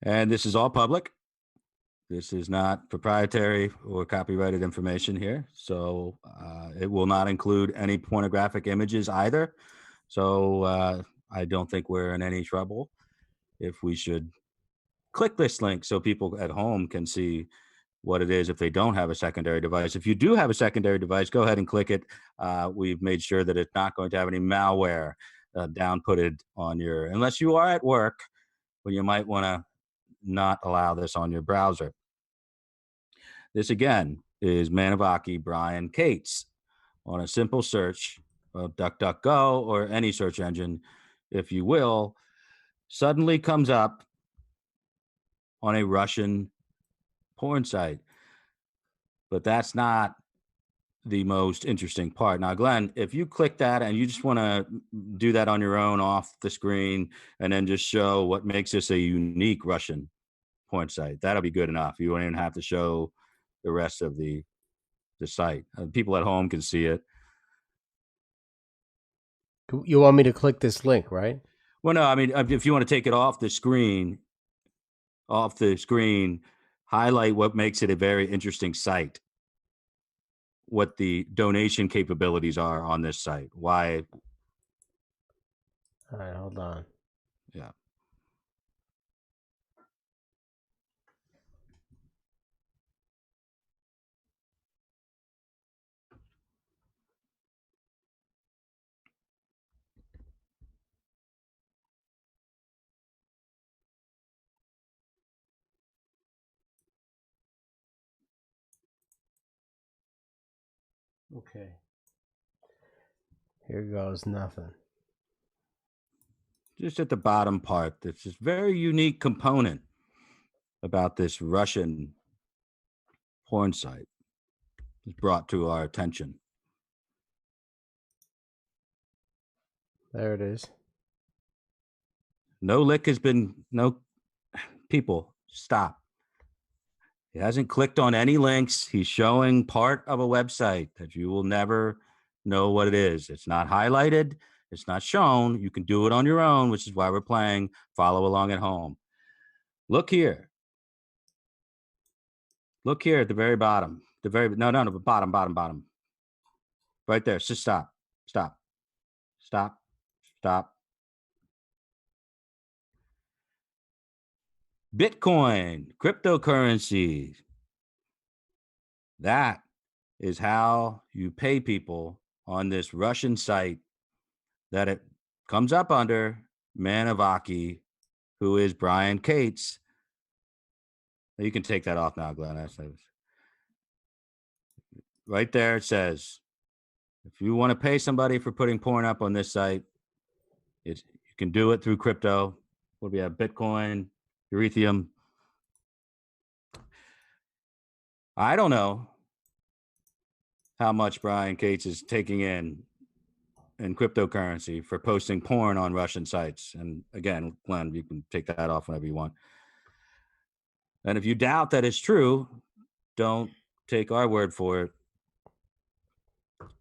And this is all public. This is not proprietary or copyrighted information here. So it will not include any pornographic images either. So I don't think we're in any trouble if we should click this link so people at home can see what it is if they don't have a secondary device. If you do have a secondary device, go ahead and click it. We've made sure that it's not going to have any malware downputted on your, unless you are at work, well, you might want to not allow this on your browser. This again is Manavaki Brian Cates. On a simple search of DuckDuckGo or any search engine, if you will, suddenly comes up on a Russian porn site. But that's not the most interesting part. Now, Glenn, if you click that and you just want to do that on your own off the screen and then just show what makes this a unique Russian porn site, that'll be good enough. You won't even have to show the rest of the site. People at home can see it. You want me to click this link, right? Well, no, I mean, if you want to take it off the screen, highlight what makes it a very interesting site, what the donation capabilities are on this site. Why? All right, hold on. Yeah. Okay. Here goes nothing. Just at the bottom part, that's this very unique component about this Russian porn site is brought to our attention. There it is. No people, stop. He hasn't clicked on any links. He's showing part of a website that you will never know what it is. It's not highlighted. It's not shown. You can do it on your own, which is why we're playing Follow Along at Home. Look here. Look here at the very bottom. Bottom. Right there. Just stop. Bitcoin, cryptocurrencies. That is how you pay people on this Russian site that it comes up under Manavaki, who is Brian Cates. You can take that off now, Glenn. Right there it says If you want to pay somebody for putting porn up on this site, you can do it through crypto. What do we have? Bitcoin, Ethereum. I don't know how much Brian Cates is taking in cryptocurrency for posting porn on Russian sites. And again, Glenn, you can take that off whenever you want. And if you doubt that it's true, don't take our word for it.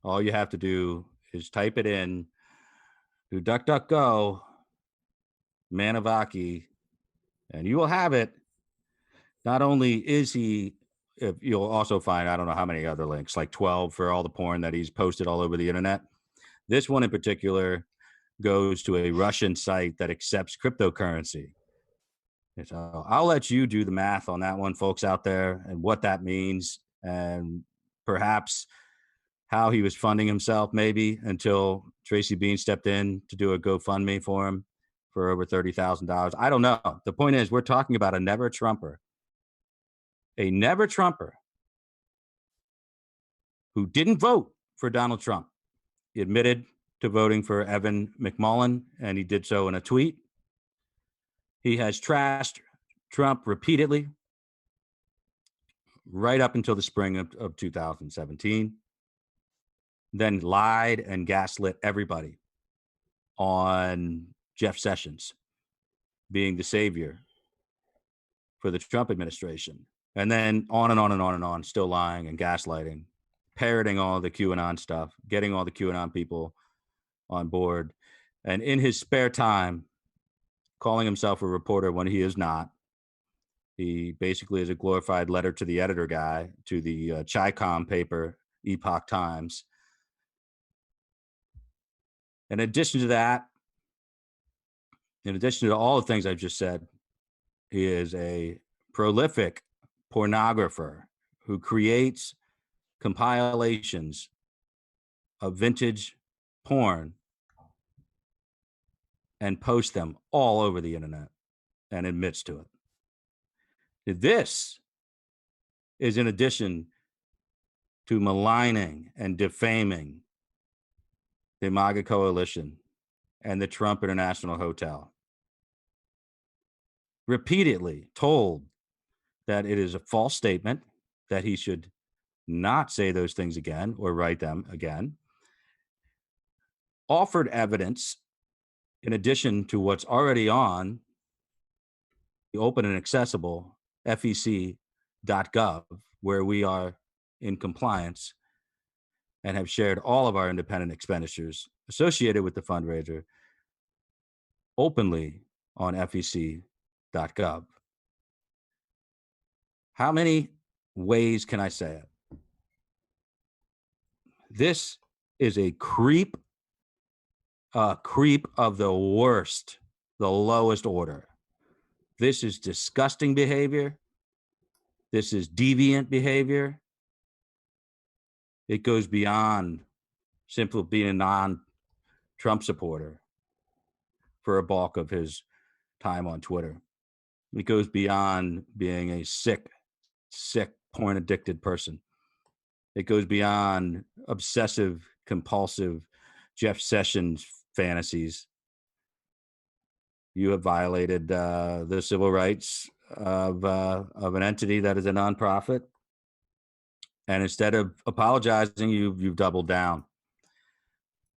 All you have to do is type it in to DuckDuckGo, Manavaki, and you will have it. Not only is he, you'll also find, I don't know how many other links, like 12 for all the porn that he's posted all over the internet. This one in particular goes to a Russian site that accepts cryptocurrency. So I'll let you do the math on that one, folks out there, and what that means, and perhaps how he was funding himself maybe until Tracy Bean stepped in to do a GoFundMe for him for over $30,000. I don't know. The point is, we're talking about a never Trumper who didn't vote for Donald Trump. He admitted to voting for Evan McMullin, and he did so in a tweet. He has trashed Trump repeatedly right up until the spring of 2017, then lied and gaslit everybody on Jeff Sessions being the savior for the Trump administration. And then on and on and on and on, still lying and gaslighting, parroting all the QAnon stuff, getting all the QAnon people on board. And in his spare time, calling himself a reporter when he is not. He basically is a glorified letter to the editor guy, to the Chi-Com paper, Epoch Times. In addition to that, in addition to all the things I've just said, he is a prolific pornographer who creates compilations of vintage porn and posts them all over the internet and admits to it. This is in addition to maligning and defaming the MAGA coalition and the Trump International Hotel. Repeatedly told that it is a false statement, that he should not say those things again or write them again. Offered evidence in addition to what's already on the open and accessible FEC.gov, where we are in compliance and have shared all of our independent expenditures associated with the fundraiser openly on FEC.gov. How many ways can I say it? This is a creep of the worst, the lowest order. This is disgusting behavior. This is deviant behavior. It goes beyond simply being a non-Trump supporter for a bulk of his time on Twitter. It goes beyond being a sick, porn-addicted person. It goes beyond obsessive, compulsive Jeff Sessions fantasies. You have violated the civil rights of an entity that is a nonprofit, and instead of apologizing, you've doubled down,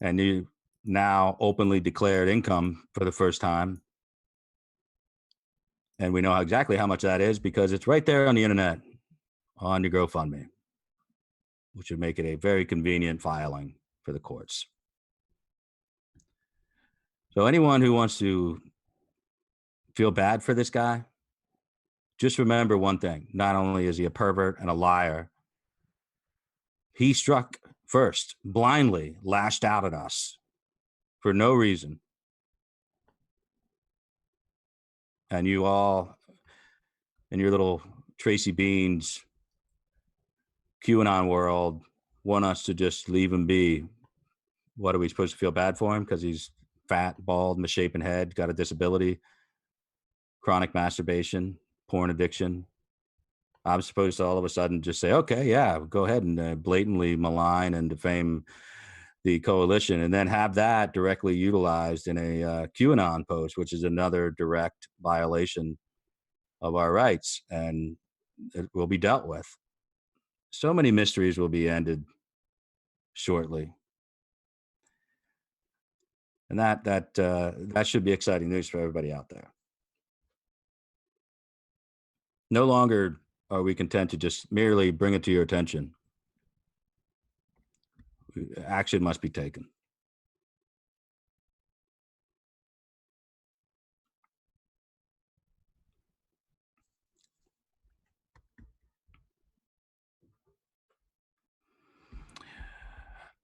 and you now openly declared income for the first time, and we know exactly how much that is because it's right there on the internet on your GoFundMe, which would make it a very convenient filing for the courts. So anyone who wants to feel bad for this guy, just remember one thing. Not only is he a pervert and a liar, he struck first, blindly lashed out at us for no reason. And you all, in your little Tracy Beans QAnon world, want us to just leave him be. What are we supposed to feel bad for him? Because he's fat, bald, misshapen head, got a disability, chronic masturbation, porn addiction. I'm supposed to all of a sudden just say, okay, yeah, go ahead and blatantly malign and defame the coalition, and then have that directly utilized in a QAnon post, which is another direct violation of our rights, and it will be dealt with. So many mysteries will be ended shortly, and that should be exciting news for everybody out there. No longer are we content to just merely bring it to your attention. Action must be taken.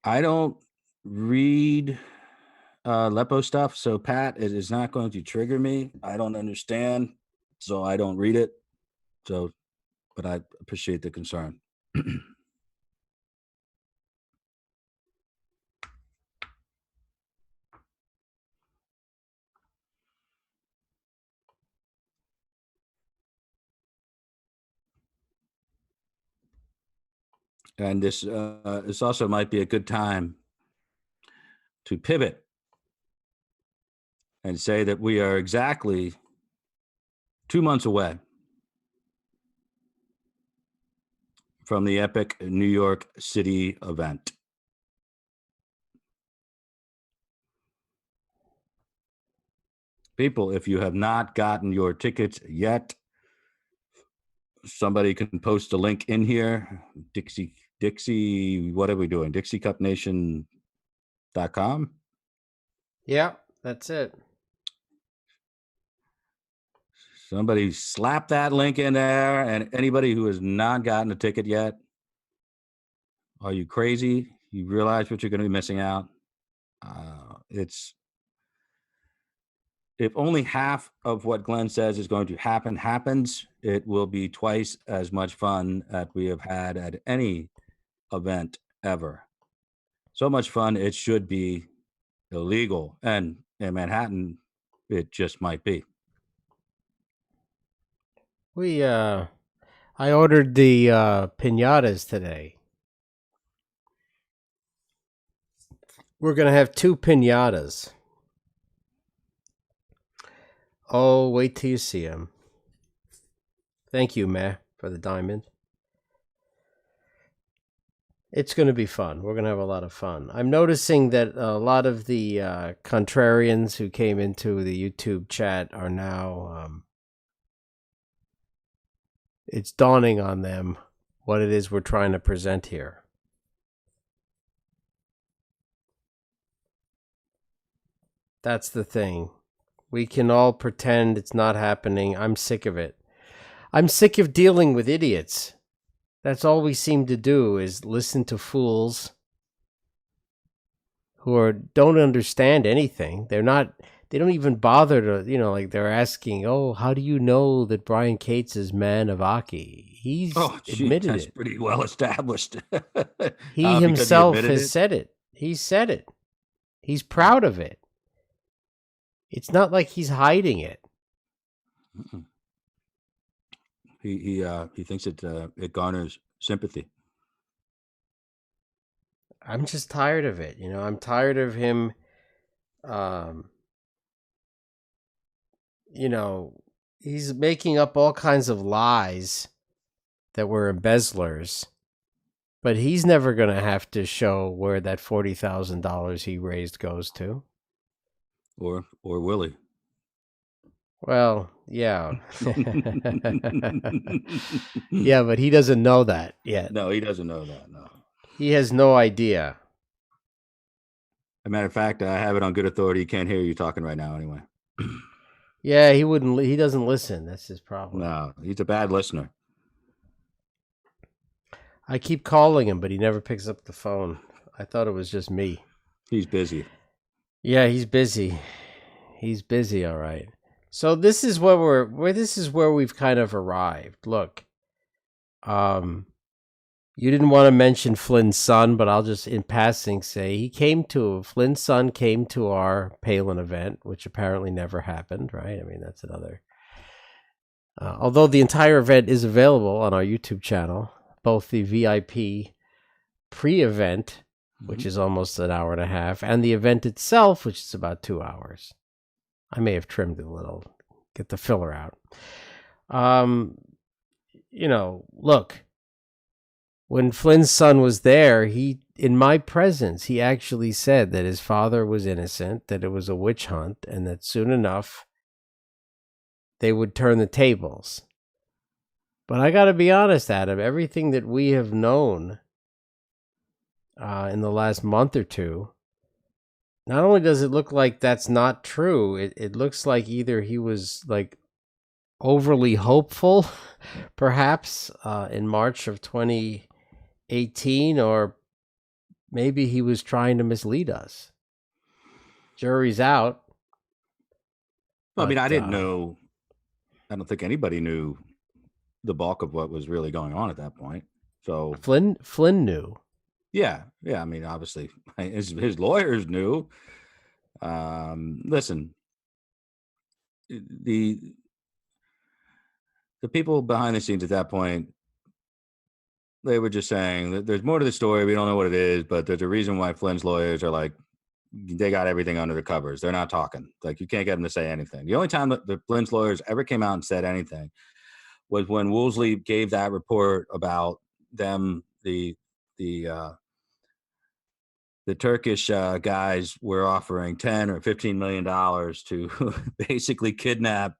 I don't read Lepo stuff, so Pat, it is not going to trigger me. I don't understand, so I don't read it. So, but I appreciate the concern. And this also might be a good time to pivot and say that we are exactly 2 months away from the epic New York City event. People, if you have not gotten your tickets yet, somebody can post a link in here. Dixie, what are we doing? DixieCupNation.com? Yeah, that's it. Somebody slap that link in there, and anybody who has not gotten a ticket yet, are you crazy? You realize what you're going to be missing out? If only half of what Glenn says is going to happens, it will be twice as much fun that we have had at any event ever. So much fun, it should be illegal. And in Manhattan, it just might be. I ordered the piñatas today. We're going to have 2 piñatas. Oh, wait till you see them. Thank you, Ma, for the diamond. It's going to be fun. We're going to have a lot of fun. I'm noticing that a lot of the contrarians who came into the YouTube chat are now... it's dawning on them what it is we're trying to present here. That's the thing. We can all pretend it's not happening. I'm sick of it. I'm sick of dealing with idiots. That's all we seem to do is listen to fools who don't understand anything. They don't even bother to, like they're asking, oh, how do you know that Brian Cates is man of Aki? He's admitted that's it. Pretty well established. He himself has said it. He said it. He's proud of it. It's not like he's hiding it. He thinks it garners sympathy. I'm just tired of it. I'm tired of him. He's making up all kinds of lies that we're embezzlers, but he's never going to have to show where that $40,000 he raised goes to. Or Willie. Well, yeah. Yeah, but he doesn't know that yet. No, he doesn't know that, no. He has no idea. As a matter of fact, I have it on good authority. He can't hear you talking right now anyway. Yeah, he doesn't listen. That's his problem. No, he's a bad listener. I keep calling him, but he never picks up the phone. I thought it was just me. He's busy. Yeah, he's busy. He's busy, all right. So this is where we've kind of arrived. Look, you didn't want to mention Flynn's son, but I'll just in passing say Flynn's son came to our Palin event, which apparently never happened, right? I mean, that's another. Although the entire event is available on our YouTube channel, both the VIP pre-event which is almost an hour and a half, and the event itself, which is about 2 hours. I may have trimmed it a little, get the filler out. Look, when Flynn's son was there, in my presence, he actually said that his father was innocent, that it was a witch hunt, and that soon enough they would turn the tables. But I got to be honest, Adam, everything that we have known in the last month or two, not only does it look like that's not true, it looks like either he was like overly hopeful, perhaps in March of 2018, or maybe he was trying to mislead us. Jury's out. Well, I mean, I didn't know. I don't think anybody knew the bulk of what was really going on at that point. So Flynn knew. Yeah. I mean, obviously, his lawyers knew. Listen, the people behind the scenes at that point, they were just saying that there's more to the story. We don't know what it is, but there's a reason why Flynn's lawyers are like, they got everything under the covers. They're not talking. Like, you can't get them to say anything. The only time that the Flynn's lawyers ever came out and said anything was when Woolsey gave that report about them, the Turkish guys were offering $10 or $15 million to basically kidnap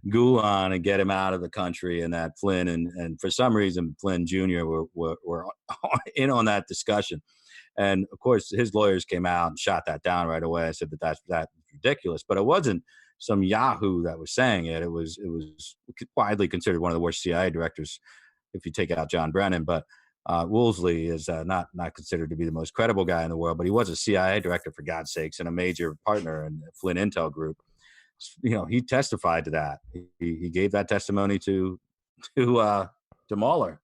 Gulen and get him out of the country, and that Flynn and for some reason Flynn Jr. were in on that discussion. And of course, his lawyers came out and shot that down right away. I said that's ridiculous, but it wasn't some Yahoo that was saying it. It was widely considered one of the worst CIA directors, if you take out John Brennan. But Woolsey is not considered to be the most credible guy in the world, but he was a CIA director, for God's sakes, and a major partner in the Flynn Intel Group. He testified to that. He gave that testimony to Mahler.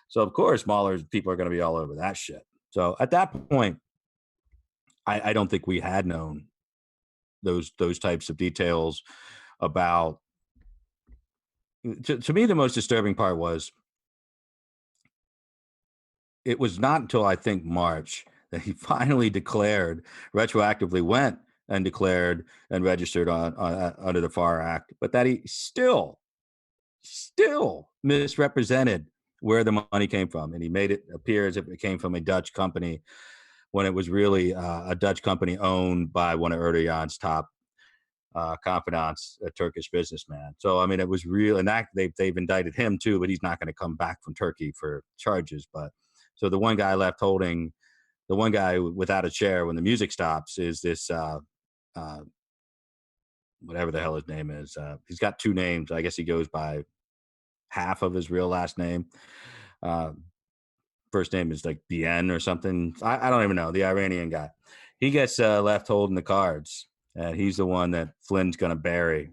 So of course, Mahler's people are going to be all over that shit. So at that point, I don't think we had known those types of details about. To me, the most disturbing part was it was not until I think March that he finally retroactively went and declared and registered on under the FAR Act, but that he still misrepresented where the money came from, and he made it appear as if it came from a Dutch company when it was really a Dutch company owned by one of Erdogan's top confidants, a Turkish businessman. So I mean, it was real, and that they've indicted him too, but he's not going to come back from Turkey for charges. But so the one guy left holding, the one guy without a chair when the music stops is this whatever the hell his name is. He's got two names. I guess he goes by half of his real last name. First name is like Bien or something. I don't even know. The Iranian guy. He gets left holding the cards, and he's the one that Flynn's going to bury.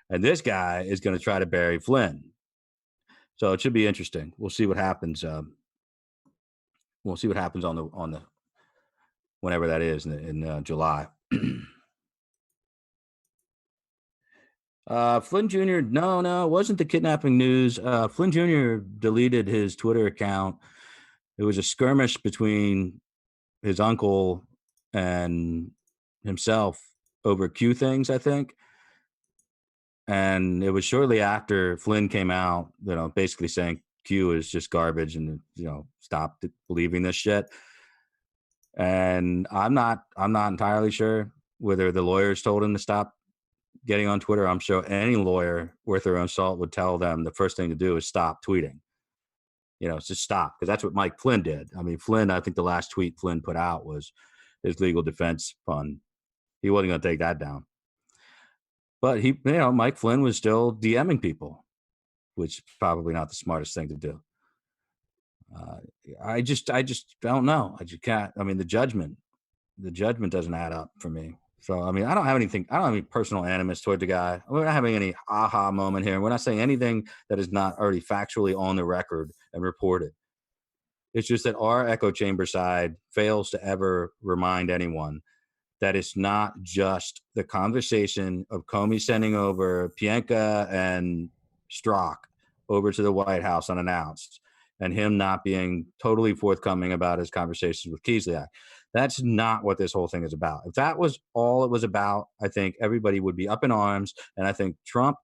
And this guy is going to try to bury Flynn. So it should be interesting. We'll see what happens. We'll see what happens on the whenever that is in July. Flynn Jr. No, it wasn't the kidnapping news. Flynn Jr. deleted his Twitter account. It was a skirmish between his uncle and himself over Q things, I think. And it was shortly after Flynn came out, basically saying Q is just garbage and, stop believing this shit. And I'm not entirely sure whether the lawyers told him to stop getting on Twitter. I'm sure any lawyer worth their own salt would tell them the first thing to do is stop tweeting. Just stop, because that's what Mike Flynn did. I mean, Flynn, I think the last tweet Flynn put out was his legal defense fund. He wasn't going to take that down. But Mike Flynn was still DMing people, which is probably not the smartest thing to do. I just don't know. I just can't. I mean, the judgment doesn't add up for me. So, I mean, I don't have any personal animus toward the guy. We're not having any aha moment here. We're not saying anything that is not already factually on the record and reported. It's just that our echo chamber side fails to ever remind anyone that it's not just the conversation of Comey sending over Pienka and Strzok over to the White House unannounced, and him not being totally forthcoming about his conversations with Kislyak. That's not what this whole thing is about. If that was all it was about, I think everybody would be up in arms, and I think Trump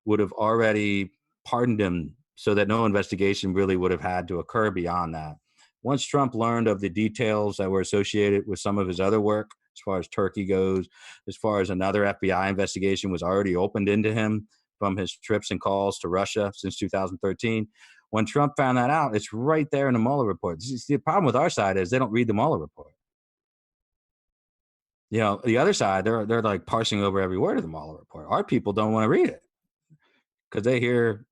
would have already pardoned him so that no investigation really would have had to occur beyond that. Once Trump learned of the details that were associated with some of his other work, as far as Turkey goes, as far as another FBI investigation was already opened into him from his trips and calls to Russia since 2013. When Trump found that out, it's right there in the Mueller report. The problem with our side is they don't read the Mueller report. You know, the other side, they're like parsing over every word of the Mueller report. Our people don't want to read it because they hear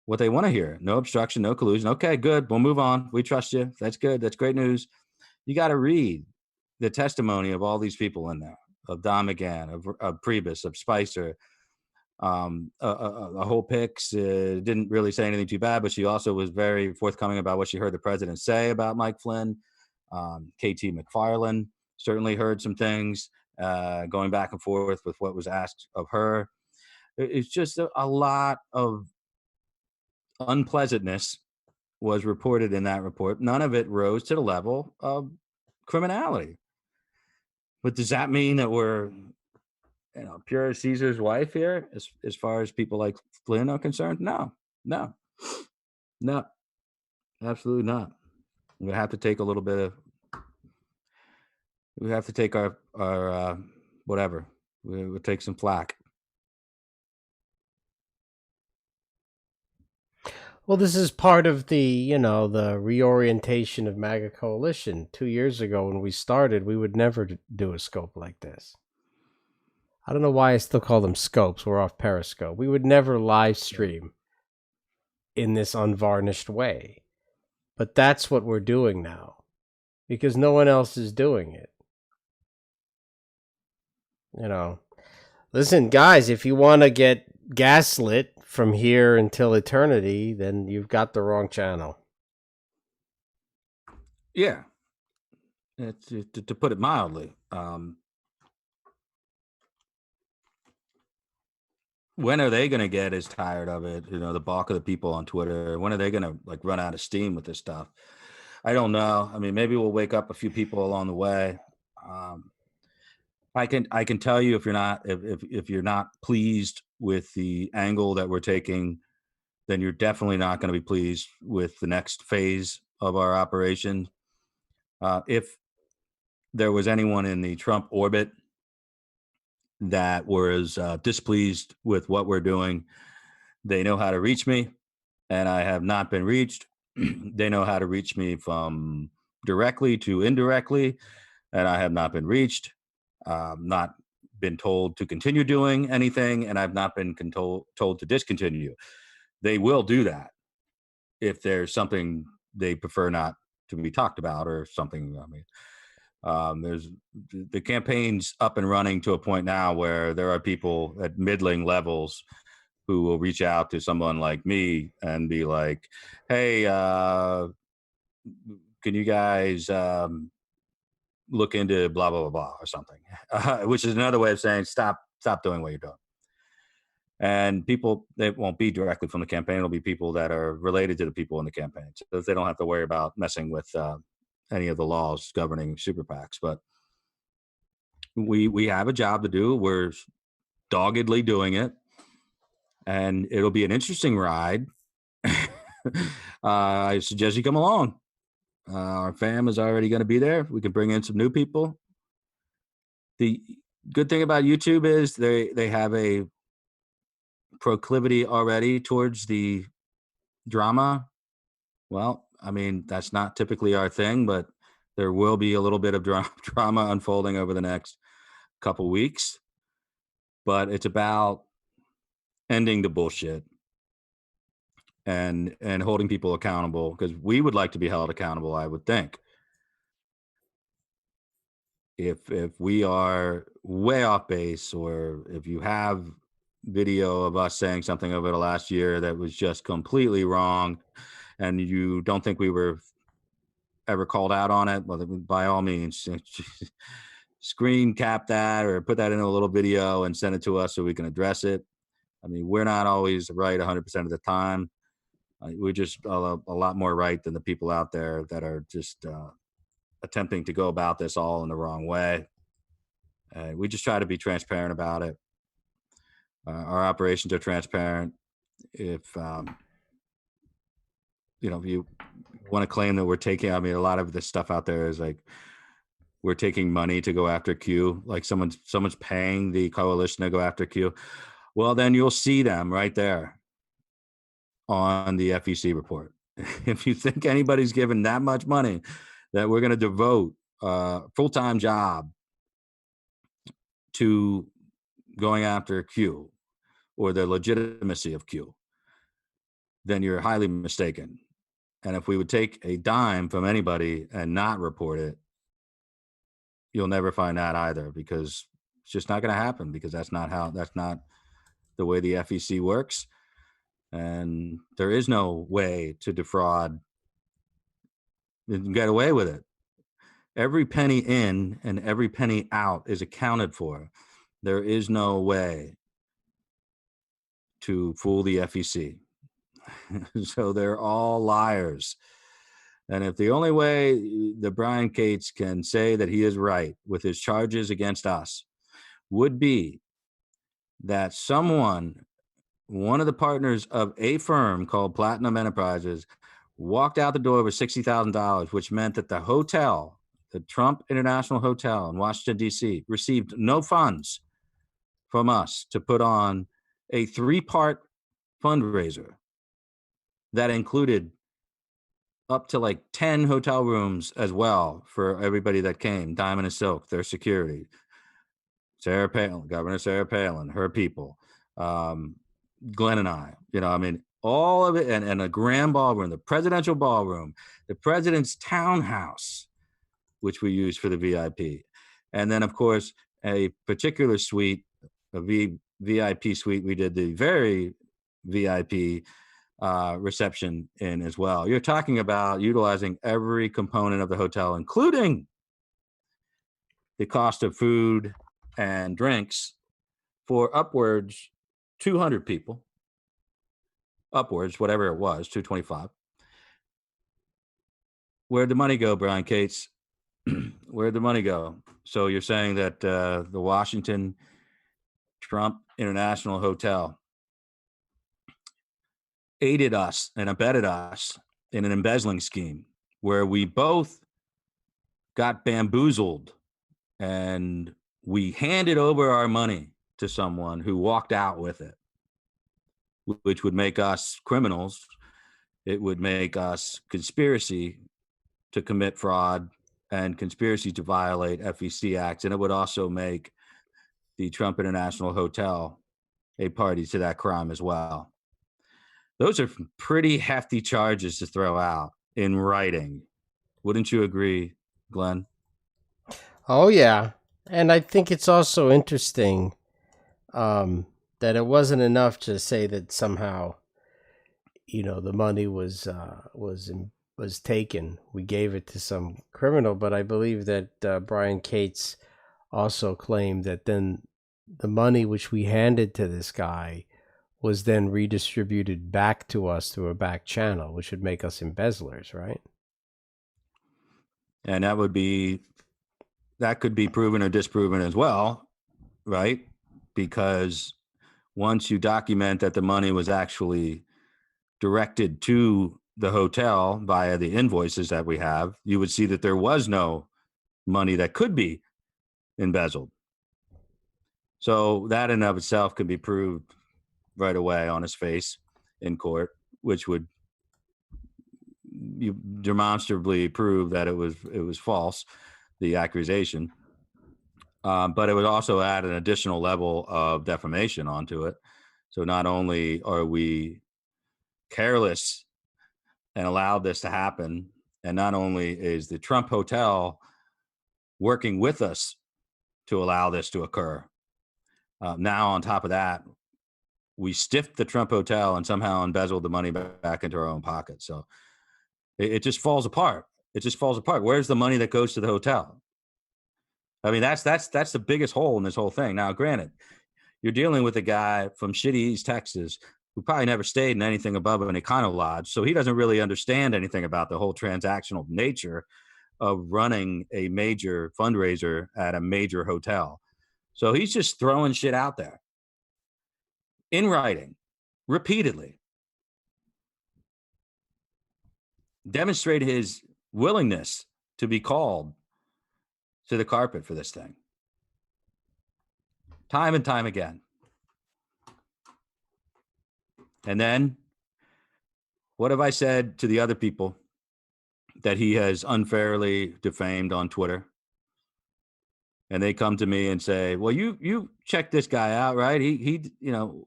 what they want to hear. No obstruction, no collusion. Okay, good. We'll move on. We trust you. That's good. That's great news. You got to read the testimony of all these people in there, of Don McGahn, of Priebus, of Spicer. A whole Pix didn't really say anything too bad, but she also was very forthcoming about what she heard the president say about Mike Flynn. KT McFarland certainly heard some things going back and forth with what was asked of her. It's just a lot of unpleasantness was reported in that report. None of it rose to the level of criminality. But does that mean that we're, pure Caesar's wife here as far as people like Flynn are concerned? No, absolutely not. We have to take a little bit of, we have to take our whatever. We'll take some flack. Well, this is part of the, the reorientation of MAGA coalition. 2 years ago when we started, we would never do a scope like this. I don't know why I still call them scopes. We're off Periscope. We would never live stream in this unvarnished way. But that's what we're doing now because no one else is doing it. Listen, guys, if you want to get gaslit from here until eternity, then you've got the wrong channel. Yeah. To put it mildly. When are they going to get as tired of it? The bulk of the people on Twitter, when are they going to run out of steam with this stuff? I don't know. I mean, maybe we'll wake up a few people along the way. I can tell you if you're not pleased with the angle that we're taking, then you're definitely not going to be pleased with the next phase of our operation. If there was anyone in the Trump orbit that was displeased with what we're doing, they know how to reach me, and I have not been reached. They know how to reach me from directly to indirectly, and I have not been reached. Not been told to continue doing anything, and I've not been told to discontinue. They will do that if there's something they prefer not to be talked about or something. I mean, there's the campaign's up and running to a point now where there are people at middling levels who will reach out to someone like me and be like, hey, can you guys look into blah, blah, blah, blah, or something, which is another way of saying stop doing what you're doing. And people, they won't be directly from the campaign. It'll be people that are related to the people in the campaign. So they don't have to worry about messing with any of the laws governing super PACs. But we have a job to do. We're doggedly doing it. And it'll be an interesting ride. I suggest you come along. Our fam is already going to be there. We can bring in some new people. The good thing about YouTube is they have a proclivity already towards the drama. Well, I mean, that's not typically our thing, but there will be a little bit of drama unfolding over the next couple weeks. But it's about ending the bullshit and holding people accountable, because we would like to be held accountable, I would think. If we are way off base, or if you have video of us saying something over the last year that was just completely wrong and you don't think we were ever called out on it, well, by all means, screen cap that or put that in a little video and send it to us so we can address it. I mean, we're not always right 100% of the time. We're just a lot more right than the people out there that are just attempting to go about this all in the wrong way. We just try to be transparent about it. Our operations are transparent. If if you want to claim that we're taking, I mean, a lot of this stuff out there is like we're taking money to go after Q, like someone's paying the coalition to go after Q. Well, then you'll see them right there on the FEC report. If you think anybody's given that much money that we're going to devote a full-time job to going after Q or the legitimacy of Q, then you're highly mistaken. And if we would take a dime from anybody and not report it, you'll never find that either, because it's just not going to happen, because that's not the way the FEC works. And there is no way to defraud and get away with it. Every penny in and every penny out is accounted for. There is no way to fool the FEC. So they're all liars. And if the only way that Brian Cates can say that he is right with his charges against us would be that one of the partners of a firm called Platinum Enterprises, walked out the door with $60,000, which meant that the hotel, the Trump International Hotel in Washington, D.C., received no funds from us to put on a 3-part fundraiser that included up to like 10 hotel rooms as well for everybody that came. Diamond and Silk, their security. Sarah Palin, Governor Sarah Palin, her people. Glenn and I, I mean, all of it, and a grand ballroom, the presidential ballroom, the president's townhouse, which we use for the VIP. And then, of course, a particular suite, a VIP suite, we did the very VIP reception in as well. You're talking about utilizing every component of the hotel, including the cost of food and drinks for upwards 200 people, upwards, whatever it was, 225. Where'd the money go, Brian Cates? Where'd the money go? So you're saying that the Washington Trump International Hotel aided us and abetted us in an embezzling scheme where we both got bamboozled and we handed over our money to someone who walked out with it, which would make us criminals. It would make us conspiracy to commit fraud and conspiracy to violate FEC acts. And it would also make the Trump International Hotel a party to that crime as well. Those are pretty hefty charges to throw out in writing. Wouldn't you agree, Glenn? Oh, yeah. And I think it's also interesting that it wasn't enough to say that somehow, the money was taken. We gave it to some criminal, but I believe that Brian Cates also claimed that then the money which we handed to this guy was then redistributed back to us through a back channel, which would make us embezzlers, right? And that could be proven or disproven as well, right? Because once you document that the money was actually directed to the hotel via the invoices that we have, you would see that there was no money that could be embezzled. So that in and of itself could be proved right away on his face in court, which would demonstrably prove that it was false, the accusation. But it would also add an additional level of defamation onto it. So not only are we careless and allowed this to happen, and not only is the Trump Hotel working with us to allow this to occur, now on top of that, we stiffed the Trump Hotel and somehow embezzled the money back into our own pocket. So it just falls apart. It just falls apart. Where's the money that goes to the hotel? I mean, that's the biggest hole in this whole thing. Now, granted, you're dealing with a guy from shitty East Texas who probably never stayed in anything above an Econo Lodge. So he doesn't really understand anything about the whole transactional nature of running a major fundraiser at a major hotel. So he's just throwing shit out there in writing repeatedly, demonstrate his willingness to be called to the carpet for this thing time and time again. And then what have I said to the other people that he has unfairly defamed on Twitter? And they come to me and say, well, you check this guy out, right? He you know,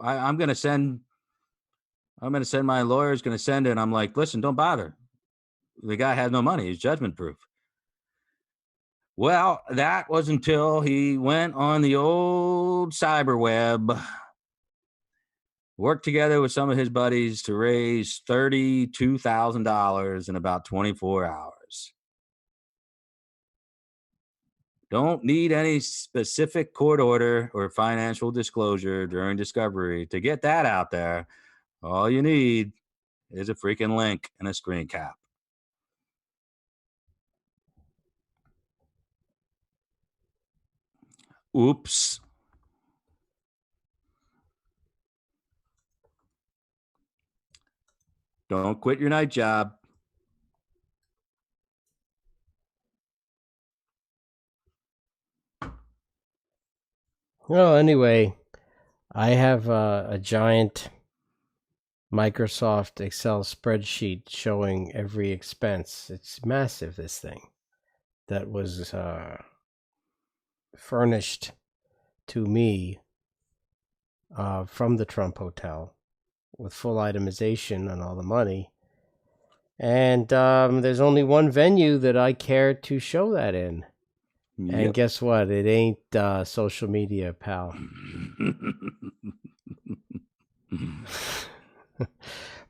I'm going to send my lawyer's going to send it. And I'm like, listen, don't bother. The guy has no money. He's judgment proof. Well, that was until he went on the old cyber web, worked together with some of his buddies to raise $32,000 in about 24 hours. Don't need any specific court order or financial disclosure during discovery to get that out there. All you need is a freaking link and a screen cap. Oops. Don't quit your night job. Well, anyway, I have a giant Microsoft Excel spreadsheet showing every expense. It's massive, this thing, that was furnished to me from the Trump Hotel with full itemization on all the money. And there's only one venue that I care to show that in. Yep. And guess what? It ain't social media, pal.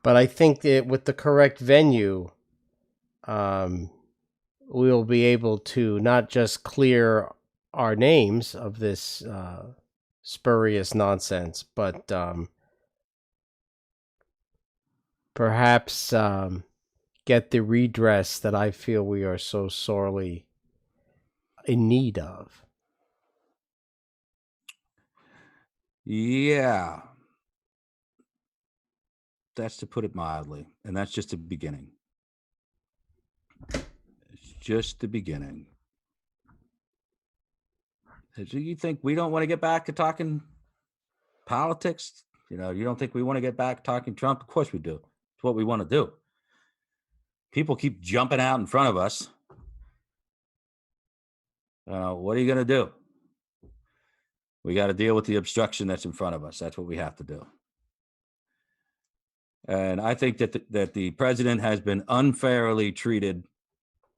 But I think that with the correct venue, we'll be able to not just clear our names of this spurious nonsense, but perhaps get the redress that I feel we are so sorely in need of. Yeah. That's to put it mildly. And that's just the beginning. It's just the beginning. Do you think we don't want to get back to talking politics? You don't think we want to get back talking Trump? Of course we do. It's what we want to do. People keep jumping out in front of us. What are you going to do? We got to deal with the obstruction that's in front of us. That's what we have to do. And I think that the president has been unfairly treated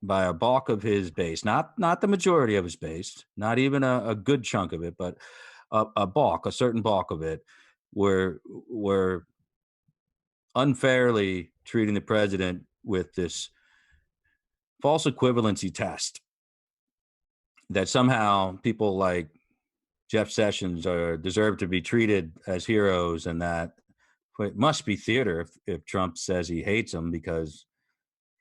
by a bulk of his base, not the majority of his base, not even a good chunk of it, but a certain bulk of it, were unfairly treating the president with this false equivalency test that somehow people like Jeff Sessions deserve to be treated as heroes, and that it must be theater if Trump says he hates him because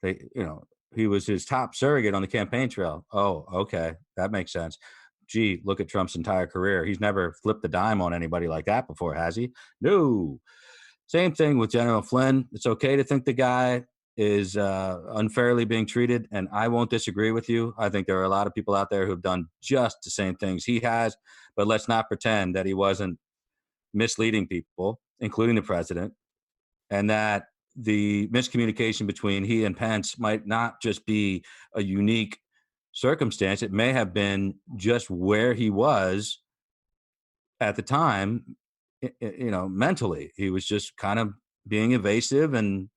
he was his top surrogate on the campaign trail. Oh, okay. That makes sense. Gee, look at Trump's entire career. He's never flipped a dime on anybody like that before, has he? No. Same thing with General Flynn. It's okay to think the guy is unfairly being treated, and I won't disagree with you. I think there are a lot of people out there who've done just the same things he has, but let's not pretend that he wasn't misleading people, including the president, and that the miscommunication between he and Pence might not just be a unique circumstance. It may have been just where he was at the time, mentally. He was just kind of being evasive and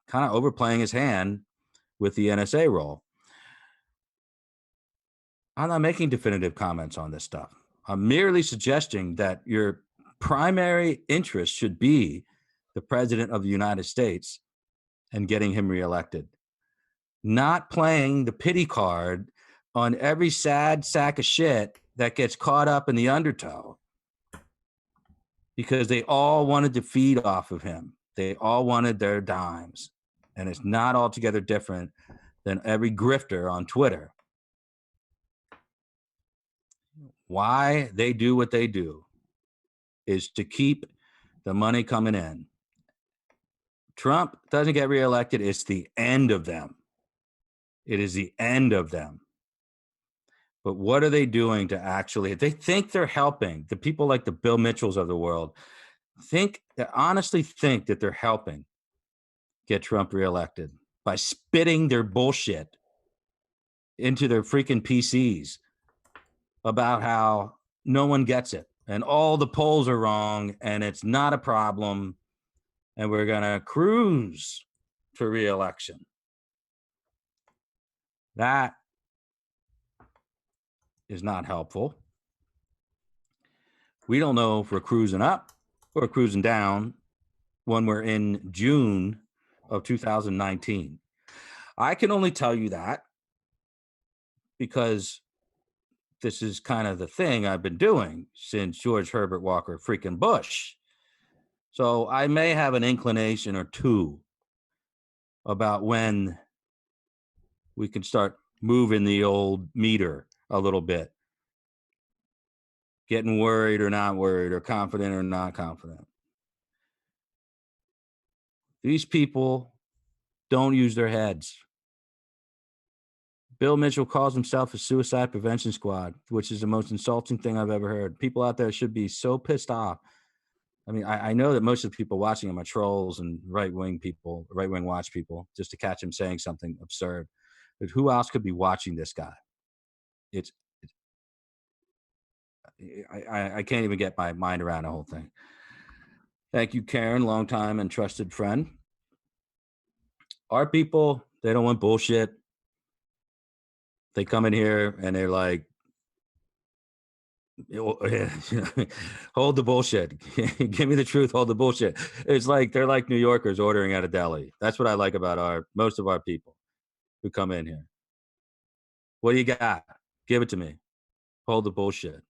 kind of overplaying his hand with the NSA role. I'm not making definitive comments on this stuff. I'm merely suggesting that your primary interest should be the president of the United States and getting him reelected, not playing the pity card on every sad sack of shit that gets caught up in the undertow. because they all wanted to feed off of him. They all wanted their dimes. And it's not altogether different than every grifter on Twitter. Why they do what they do is to keep the money coming in. Trump doesn't get reelected. It's the end of them. It is the end of them. But what are they doing to actually, they think they're helping the people like the Bill Mitchells of the world, honestly think that they're helping get Trump reelected by spitting their bullshit into their freaking PCs about how no one gets it and all the polls are wrong and it's not a problem and we're going to cruise to reelection. That is not helpful. We don't know if we're cruising up or cruising down when we're in June of 2019. I can only tell you that because this is kind of the thing I've been doing since George Herbert Walker freaking Bush. So I may have an inclination or two about when we can start moving the old meter a little bit. Getting worried or not worried or confident or not confident. These people don't use their heads. Bill Mitchell calls himself a suicide prevention squad, which is the most insulting thing I've ever heard. People out there should be so pissed off. I mean, I know that most of the people watching him are trolls and right-wing people, right-wing watch people, just to catch him saying something absurd. But who else could be watching this guy? I can't even get my mind around the whole thing. Thank you, Karen, longtime and trusted friend. Our people, they don't want bullshit. They come in here and they're like, hold the bullshit. Give me the truth. Hold the bullshit. It's like they're like New Yorkers ordering at a deli. That's what I like about most of our people who come in here. What do you got? Give it to me. Hold the bullshit.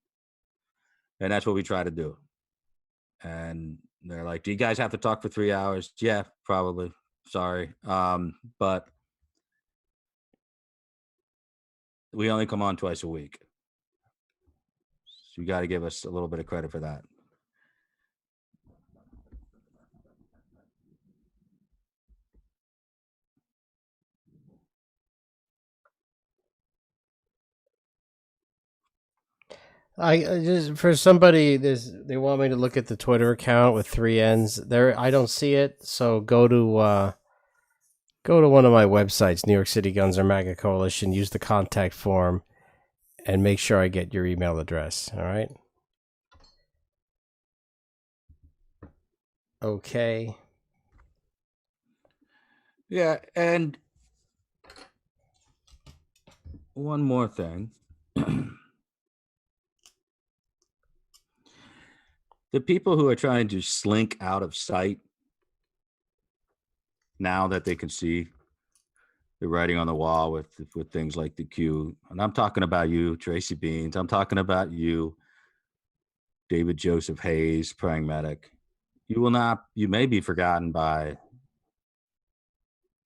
And that's what we try to do. And they're like, do you guys have to talk for 3 hours? Yeah, probably. Sorry. But we only come on twice a week. So you got to give us a little bit of credit for that. I just for somebody they want me to look at the Twitter account with 3 N's. There I don't see it, so go to one of my websites, New York City Guns or MAGA Coalition, use the contact form and make sure I get your email address, all right? Okay. Yeah, and one more thing. The people who are trying to slink out of sight now that they can see the writing on the wall with things like the Q, and I'm talking about you, Tracy Beans. I'm talking about you, David Joseph Hayes, praying medic. You may be forgotten by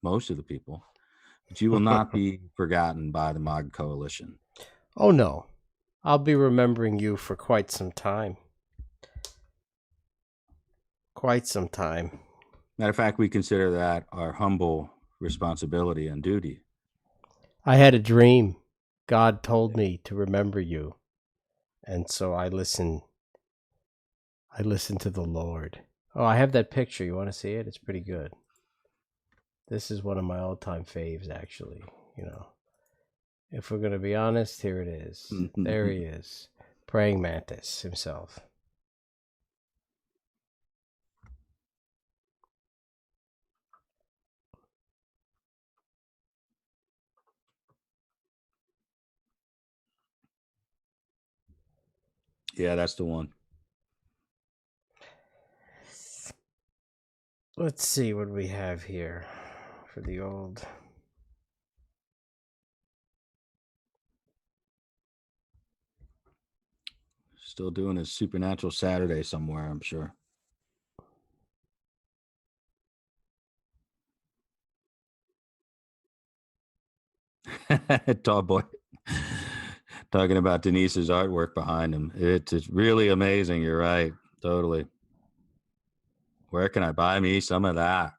most of the people, but you will not be forgotten by the MAGA coalition. Oh, no. I'll be remembering you for quite some time. Quite some time. Matter of fact, we consider that our humble responsibility and duty. I had a dream. God told me to remember you. And so I listen to the Lord. Oh, I have that picture. You want to see it? It's pretty good. This is one of my all-time faves, actually. If we're going to be honest, here it is. There he is, praying mantis himself. Yeah, that's the one. Let's see what we have here for the old. Still doing his supernatural Saturday somewhere, I'm sure. Tall boy. Talking about Denise's artwork behind him. It's really amazing. You're right. Totally. Where can I buy me some of that?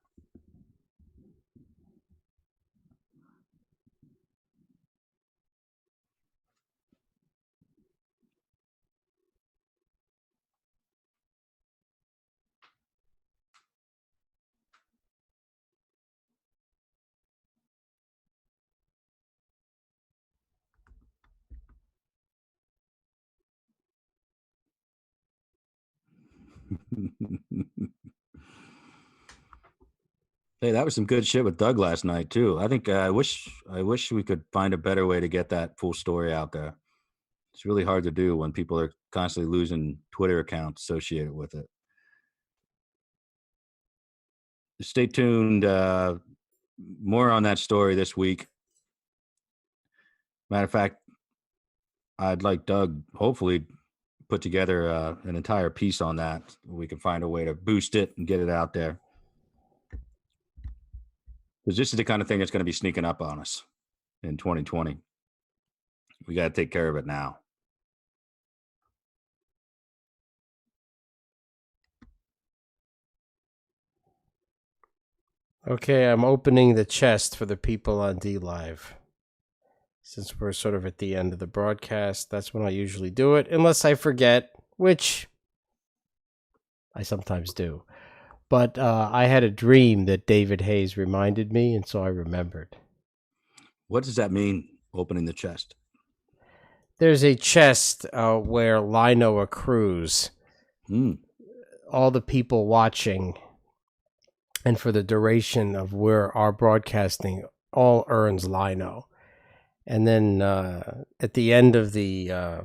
Hey, that was some good shit with Doug last night too. I think I wish we could find a better way to get that full story out there. It's really hard to do when people are constantly losing Twitter accounts associated with it. Stay tuned. More on that story this week. Matter of fact, I'd like Doug hopefully put together an entire piece on that. We can find a way to boost it and get it out there. Because this is the kind of thing that's going to be sneaking up on us in 2020. We got to take care of it now. Okay, I'm opening the chest for the people on D Live. Since we're sort of at the end of the broadcast, that's when I usually do it, unless I forget, which I sometimes do. But I had a dream that David Hayes reminded me, and so I remembered. What does that mean, opening the chest? There's a chest where lino accrues. All the people watching, and for the duration of where our broadcasting all earns lino. And then at the end of the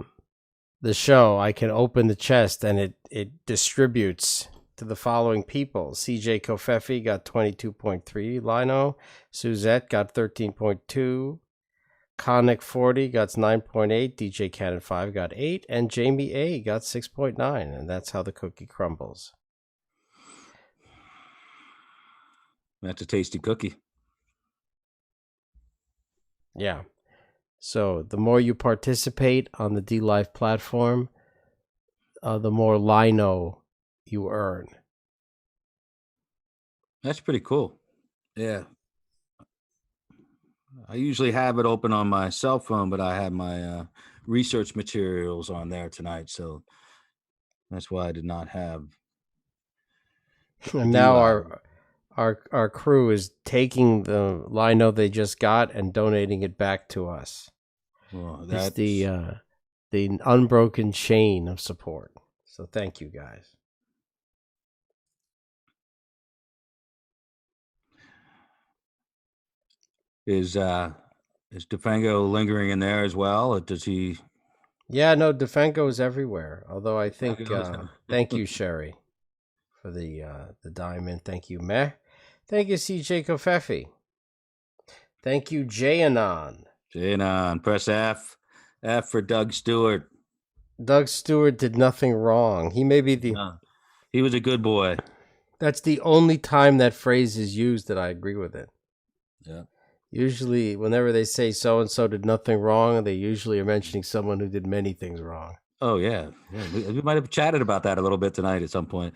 show, I can open the chest and it distributes to the following people. CJ Kofefi got 22.3 lino. Suzette got 13.2. Conic 40 got 9.8. DJ Cannon 5 got 8. And Jamie A got 6.9. And that's how the cookie crumbles. That's a tasty cookie. Yeah. So the more you participate on the D Live platform, the more lino you earn. That's pretty cool. Yeah. I usually have it open on my cell phone, but I have my research materials on there tonight. So that's why I did not have. And now our crew is taking the lino they just got and donating it back to us. Well, that's the unbroken chain of support. So thank you guys. Is Defango lingering in there as well? Or does he? Yeah, no, Defenco is everywhere. Although I think, thank you, Sherry, for the diamond. Thank you, Meh. Thank you, CJ Kofefi. Thank you, Jayanon. Jayanon, press F. F for Doug Stewart. Doug Stewart did nothing wrong. He may be he was a good boy. That's the only time that phrase is used that I agree with it. Yeah. Usually, whenever they say so-and-so did nothing wrong, they usually are mentioning someone who did many things wrong. Oh, yeah. We might have chatted about that a little bit tonight at some point.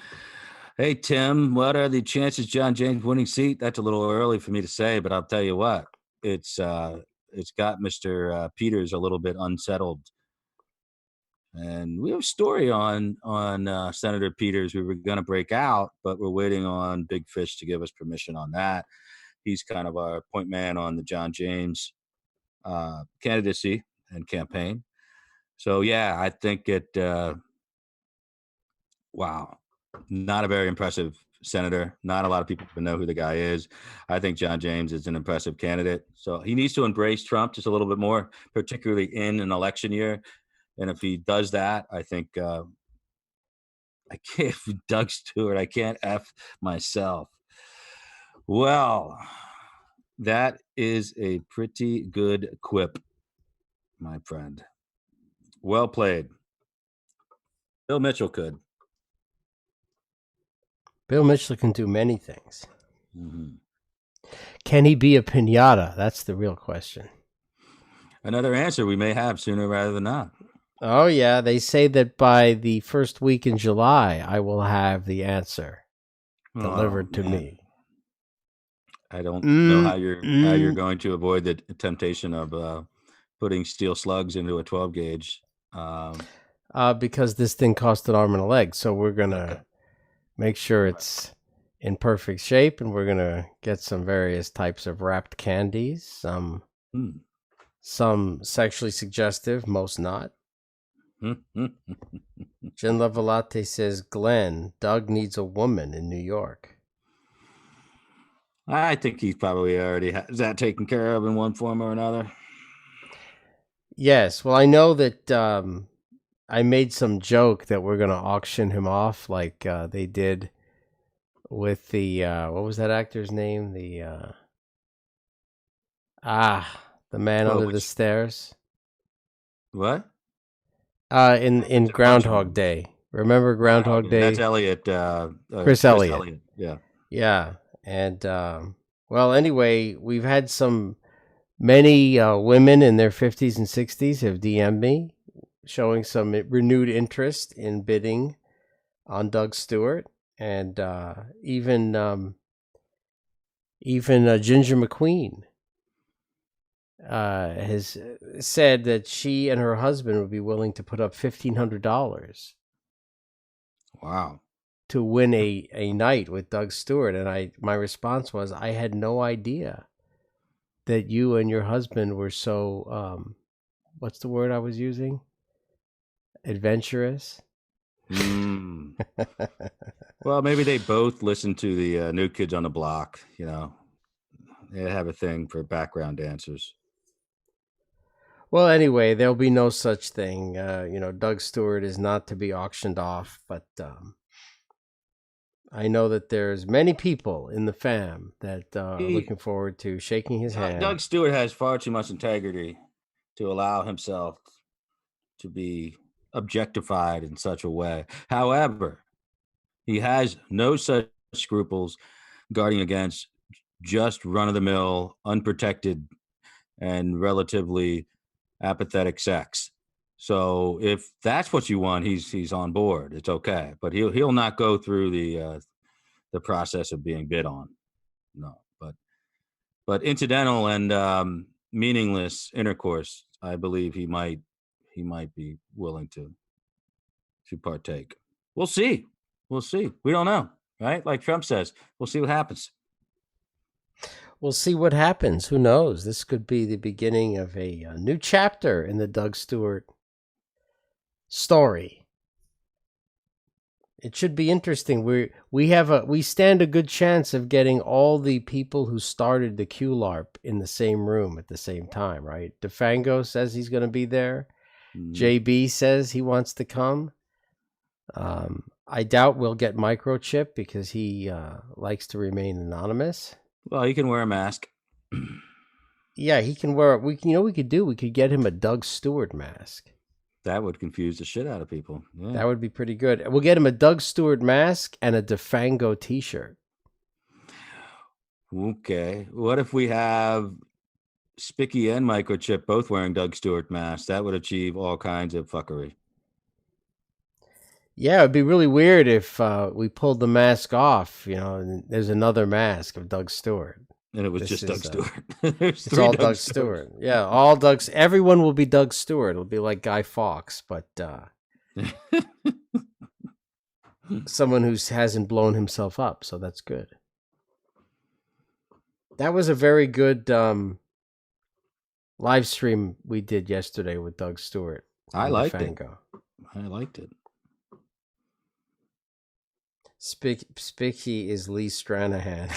Hey, Tim, what are the chances John James winning seat? That's a little early for me to say, but I'll tell you what. It's got Mr. Peters a little bit unsettled. And we have a story on Senator Peters. We were going to break out, but we're waiting on Big Fish to give us permission on that. He's kind of our point man on the John James candidacy and campaign. So, yeah, I think wow, not a very impressive senator. Not a lot of people even know who the guy is. I think John James is an impressive candidate. So he needs to embrace Trump just a little bit more, particularly in an election year. And if he does that, I think I can't Doug Stewart. I can't F myself. Well, that is a pretty good quip, my friend. Well played. Bill Mitchell could. Bill Mitchell can do many things. Mm-hmm. Can he be a pinata? That's the real question. Another answer we may have sooner rather than not. Oh, yeah. They say that by the first week in July, I will have the answer delivered to me. I don't know how you're going to avoid the temptation of putting steel slugs into a 12 gauge. Because this thing cost an arm and a leg. So we're going to make sure it's in perfect shape, and we're going to get some various types of wrapped candies. Some sexually suggestive, most not. Jen Levolate says, Glenn, Doug needs a woman in New York. I think he probably already has that taken care of in one form or another. Yes. Well, I know that I made some joke that we're going to auction him off like they did with the, what was that actor's name? The man under the stairs. What? In Groundhog Day. Remember Groundhog Day? That's Elliot. Chris Elliott. Yeah. Yeah. And, well, anyway, we've had many women in their 50s and 60s have DM'd me showing some renewed interest in bidding on Doug Stewart. And even Ginger McQueen has said that she and her husband would be willing to put up $1,500. Wow. To win a night with Doug Stewart. And my response was, I had no idea that you and your husband were so, what's the word I was using? Adventurous. Well, maybe they both listen to the New Kids on the Block. You know, they have a thing for background dancers. Well, anyway, there'll be no such thing. Doug Stewart is not to be auctioned off, but I know that there's many people in the fam that are looking forward to shaking his hand. Doug Stewart has far too much integrity to allow himself to be objectified in such a way. However, he has no such scruples guarding against just run-of-the-mill, unprotected, and relatively apathetic sex. So if that's what you want, he's on board. It's okay, but he'll not go through the process of being bid on. No, but incidental and meaningless intercourse, I believe he might be willing to partake. We'll see. We don't know, right? Like Trump says, we'll see what happens. We'll see what happens. Who knows? This could be the beginning of a new chapter in the Doug Stewart story. It should be interesting. We stand a good chance of getting all the people who started the QLARP in the same room at the same time, right? DeFango says he's going to be there. JB says he wants to come. I doubt we'll get Microchip because he likes to remain anonymous. Well, he can wear a mask. Yeah, he can wear. We could get him a Doug Stewart mask. That would confuse the shit out of people. Yeah. That would be pretty good. We'll get him a Doug Stewart mask and a DeFango T-shirt. Okay. What if we have Spicky and Microchip both wearing Doug Stewart masks? That would achieve all kinds of fuckery. Yeah, it'd be really weird if we pulled the mask off, and there's another mask of Doug Stewart. And it was just Doug Stewart. It's all Doug Stewart. Yeah, all Doug's. Everyone will be Doug Stewart. It'll be like Guy Fawkes, but someone who hasn't blown himself up, so that's good. That was a very good live stream we did yesterday with Doug Stewart. I liked it. I liked it. Spicky is Lee Stranahan.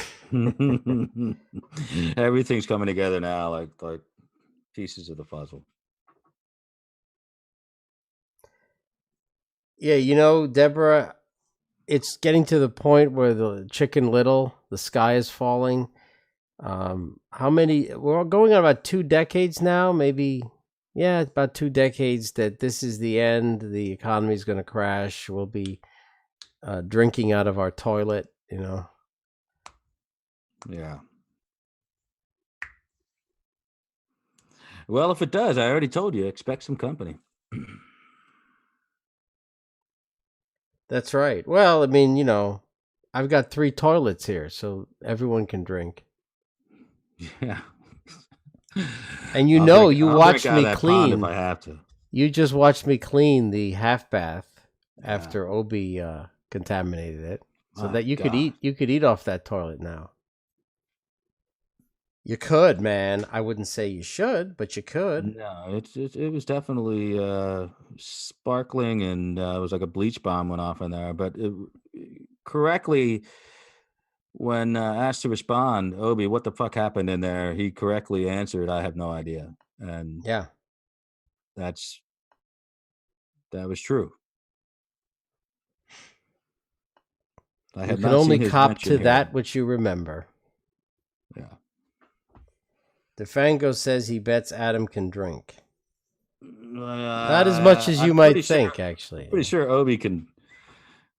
Everything's coming together now, like pieces of the puzzle. Yeah, Deborah, it's getting to the point where the Chicken Little, the sky is falling. We're going on about 2 decades now, maybe Yeah, about 2 decades that this is the end. The economy is going to crash. We'll be drinking out of our toilet, Yeah. Well, if it does, I already told you, expect some company. That's right. Well, I mean, I've got 3 toilets here, so everyone can drink. Yeah. And you I'll drink watched out of me that pond if clean. I have to. You just watched me clean the half bath Yeah. after Obi contaminated it, so My that you could God. eat off that toilet now. You could, man. I wouldn't say you should, but you could. No, it was definitely sparkling, and it was like a bleach bomb went off in there. But correctly, when asked to respond, Obi, what the fuck happened in there? He correctly answered, "I have no idea," and Yeah. that's that was true. I You have can not only seen his cop mention to here. that which you remember. Yeah. DeFango says he bets Adam can drink. Not as much as you I'm might think, actually. pretty sure Obi can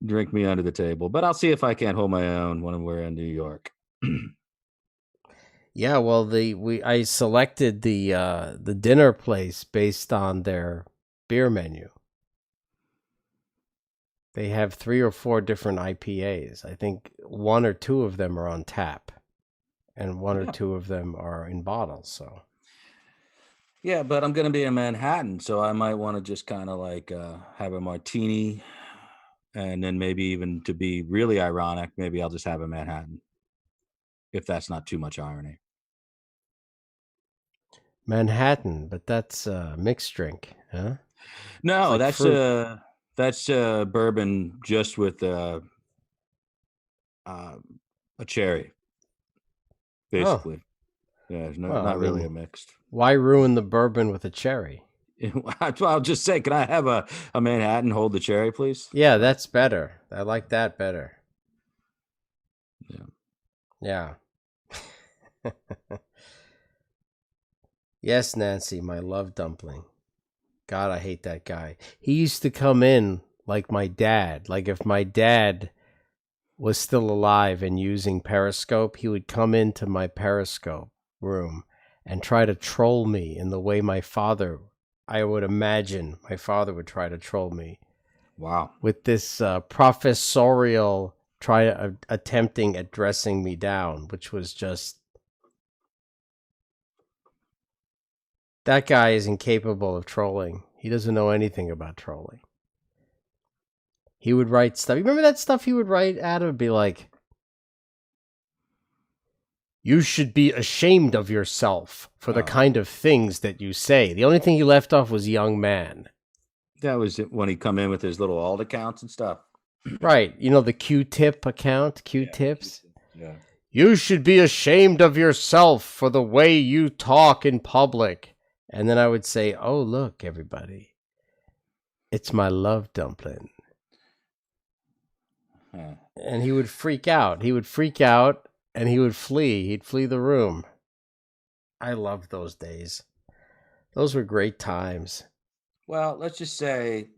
drink me under the table, but I'll see if I can't hold my own when we're in New York. Yeah, well, I selected the dinner place based on their beer menu. They have 3 or 4 different IPAs. I think 1 or 2 of them are on tap, and 1 or Yeah. 2 of them are in bottles. So Yeah, but I'm gonna be in Manhattan, so I might want to just kind of like have a martini, and then maybe even to be really ironic, maybe I'll just have a Manhattan, if that's not too much irony. Manhattan, but that's a mixed drink, huh? It's No, like fruit. that's bourbon just with uh, a cherry, Oh, basically. Yeah, it's well, I not really a mean, mixed. why ruin the bourbon with a cherry? I'll just say, can I have a Manhattan hold the cherry, please? Yeah, that's better. I like that better. Yeah. Yeah. Yes, Nancy, my love dumpling. God, I hate that guy. He used to come in like my dad. Like if my dad was still alive and using Periscope, he would come into my Periscope room and try to troll me in the way I would imagine my father would try to troll me. Wow. With this professorial attempting at dressing me down, which was just, that guy is incapable of trolling. He doesn't know anything about trolling. He would write stuff. You remember that stuff he would write? Adam would be like, "You should be ashamed of yourself for the Oh, kind of things that you say." The only thing he left off was young man. that was it when he come in with his little alt accounts and stuff. Right. You know the Q-tip account, Yeah. Q-tips? Yeah. You should be ashamed of yourself for the way you talk in public. And then I would say, "Oh, look, everybody. It's my love dumpling." Huh. And he would freak out. He would freak out and he would flee. He'd flee the room. I loved those days. Those were great times. Well, let's just say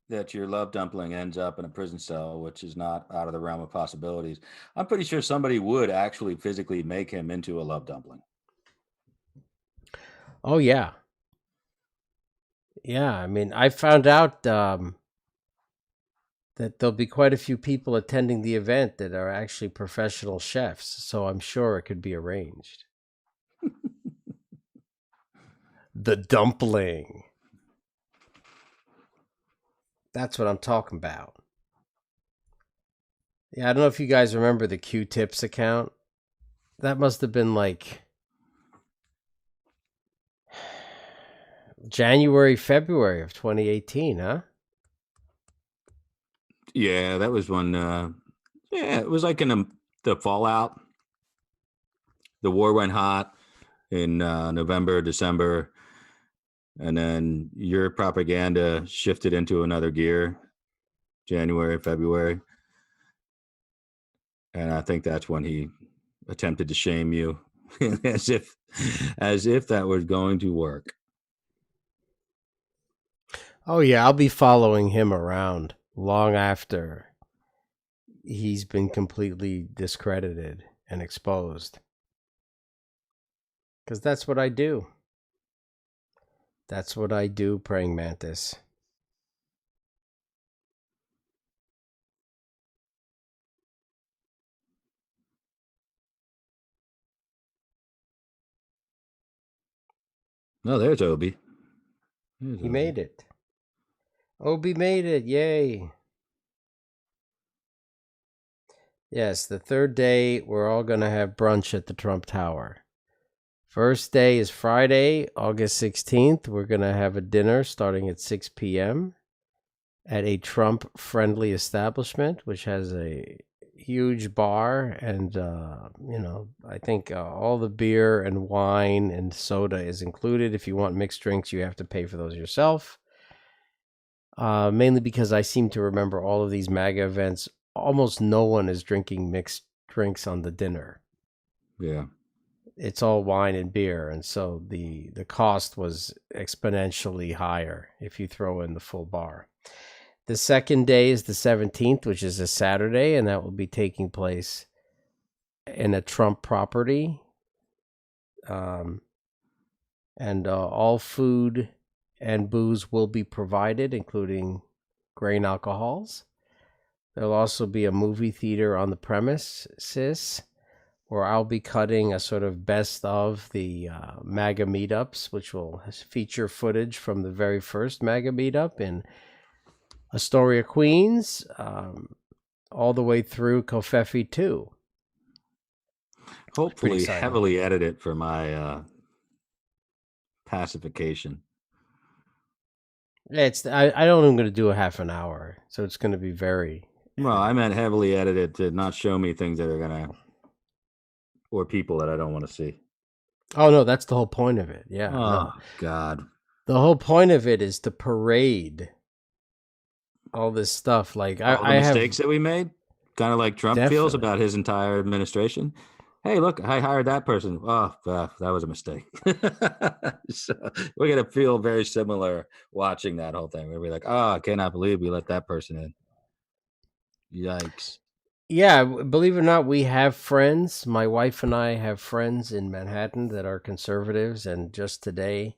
that your love dumpling ends up in a prison cell, which is not out of the realm of possibilities. I'm pretty sure somebody would actually physically make him into a love dumpling. Oh, yeah. Yeah, I mean, I found out that there'll be quite a few people attending the event that are actually professional chefs, so I'm sure it could be arranged. The dumpling. That's what I'm talking about. Yeah, I don't know if you guys remember the Q-tips account. That must have been like January, February of 2018, huh? Yeah, that was when. Yeah, it was like in the fallout. The war went hot in November, December, and then your propaganda shifted into another gear, January, February, and I think that's when he attempted to shame you, as if that was going to work. Oh yeah, I'll be following him around long after he's been completely discredited and exposed. Because that's what I do. That's what I do, praying mantis. No, there's Obi. He made it. Obi made it. Yay. Yes, the third day, we're all going to have brunch at the Trump Tower. First day is Friday, August 16th. We're going to have a dinner starting at 6 p.m. at a Trump-friendly establishment, which has a huge bar. And, I think all the beer and wine and soda is included. If you want mixed drinks, you have to pay for those yourself. Mainly because I seem to remember all of these MAGA events, almost no one is drinking mixed drinks on the dinner. Yeah. It's all wine and beer, and so the cost was exponentially higher if you throw in the full bar. The second day is the 17th, which is a Saturday, and that will be taking place in a Trump property. And all food and booze will be provided, including grain alcohols. There'll also be a movie theater on the premises where I'll be cutting a sort of best of the MAGA meetups, which will feature footage from the very first MAGA meetup in Astoria, Queens, all the way through Covfefe 2. Hopefully heavily edited for my pacification. I don't even going to do a half an hour, so it's going to be very... Well, I meant heavily edited to not show me things that are going to... or people that I don't want to see. Oh, no, that's the whole point of it. Yeah. Oh, no. God. The whole point of it is to parade all this stuff. Like all the mistakes that we made, kind of like Trump feels about his entire administration. Hey, look, I hired that person. Oh, that was a mistake. So we're going to feel very similar watching that whole thing. We'll be like, oh, I cannot believe we let that person in. Yikes. Yeah, believe it or not, we have friends. My wife and I have friends in Manhattan that are conservatives. And just today,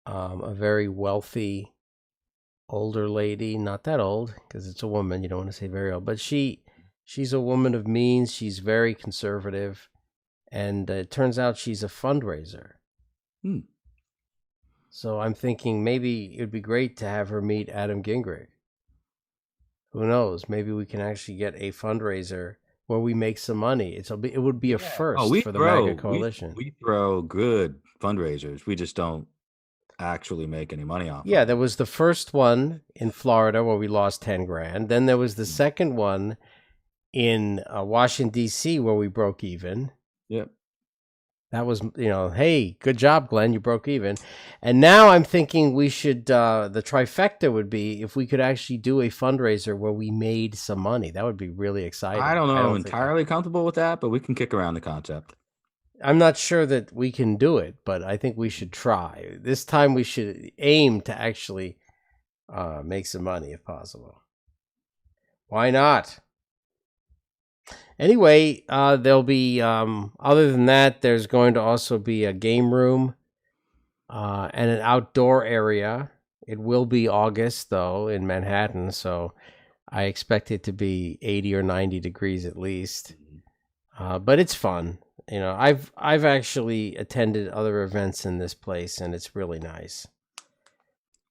a very wealthy older lady, not that old, because it's a woman, you don't want to say very old, but she's a woman of means. She's very conservative. And it turns out she's a fundraiser. So I'm thinking maybe it would be great to have her meet Adam Gingrich. Who knows? Maybe we can actually get a fundraiser where we make some money. It would be a first for the MAGA coalition. We throw good fundraisers. We just don't actually make any money off. Yeah, there was the first one in Florida where we lost 10 grand. Then there was the second one in Washington, D.C. where we broke even. Yep. That was, hey, good job, Glenn. You broke even. And now I'm thinking we should, the trifecta would be if we could actually do a fundraiser where we made some money. That would be really exciting. I don't know. I'm entirely comfortable with that, but we can kick around the concept. I'm not sure that we can do it, but I think we should try. This time we should aim to actually make some money if possible. Why not? Anyway, there'll be, other than that, there's going to also be a game room and an outdoor area. It will be August, though, in Manhattan, so I expect it to be 80 or 90 degrees at least. But it's fun. I've actually attended other events in this place, and it's really nice.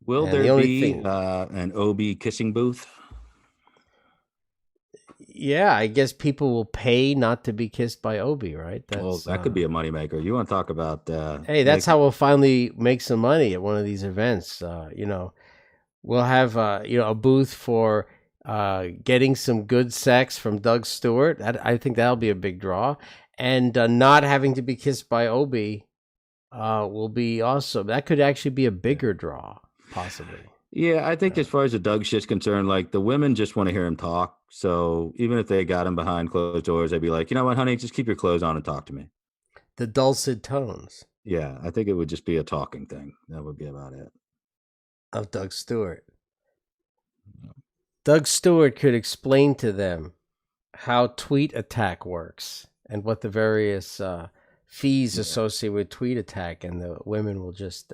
Will there be an OB kissing booth? Yeah, I guess people will pay not to be kissed by Obi, right? That could be a moneymaker. You want to talk about... hey, that's how we'll finally make some money at one of these events. We'll have a booth for getting some good sex from Doug Stewart. I think that'll be a big draw. And not having to be kissed by Obi will be awesome. That could actually be a bigger draw, possibly. Yeah, I think as far as the Doug shit's concerned, like the women just want to hear him talk. So even if they got him behind closed doors, they'd be like, you know what, honey, just keep your clothes on and talk to me. The dulcet tones. Yeah, I think it would just be a talking thing. That would be about it. of Doug Stewart. Doug Stewart could explain to them how Tweet Attack works and what the various fees associated with Tweet Attack, and the women will just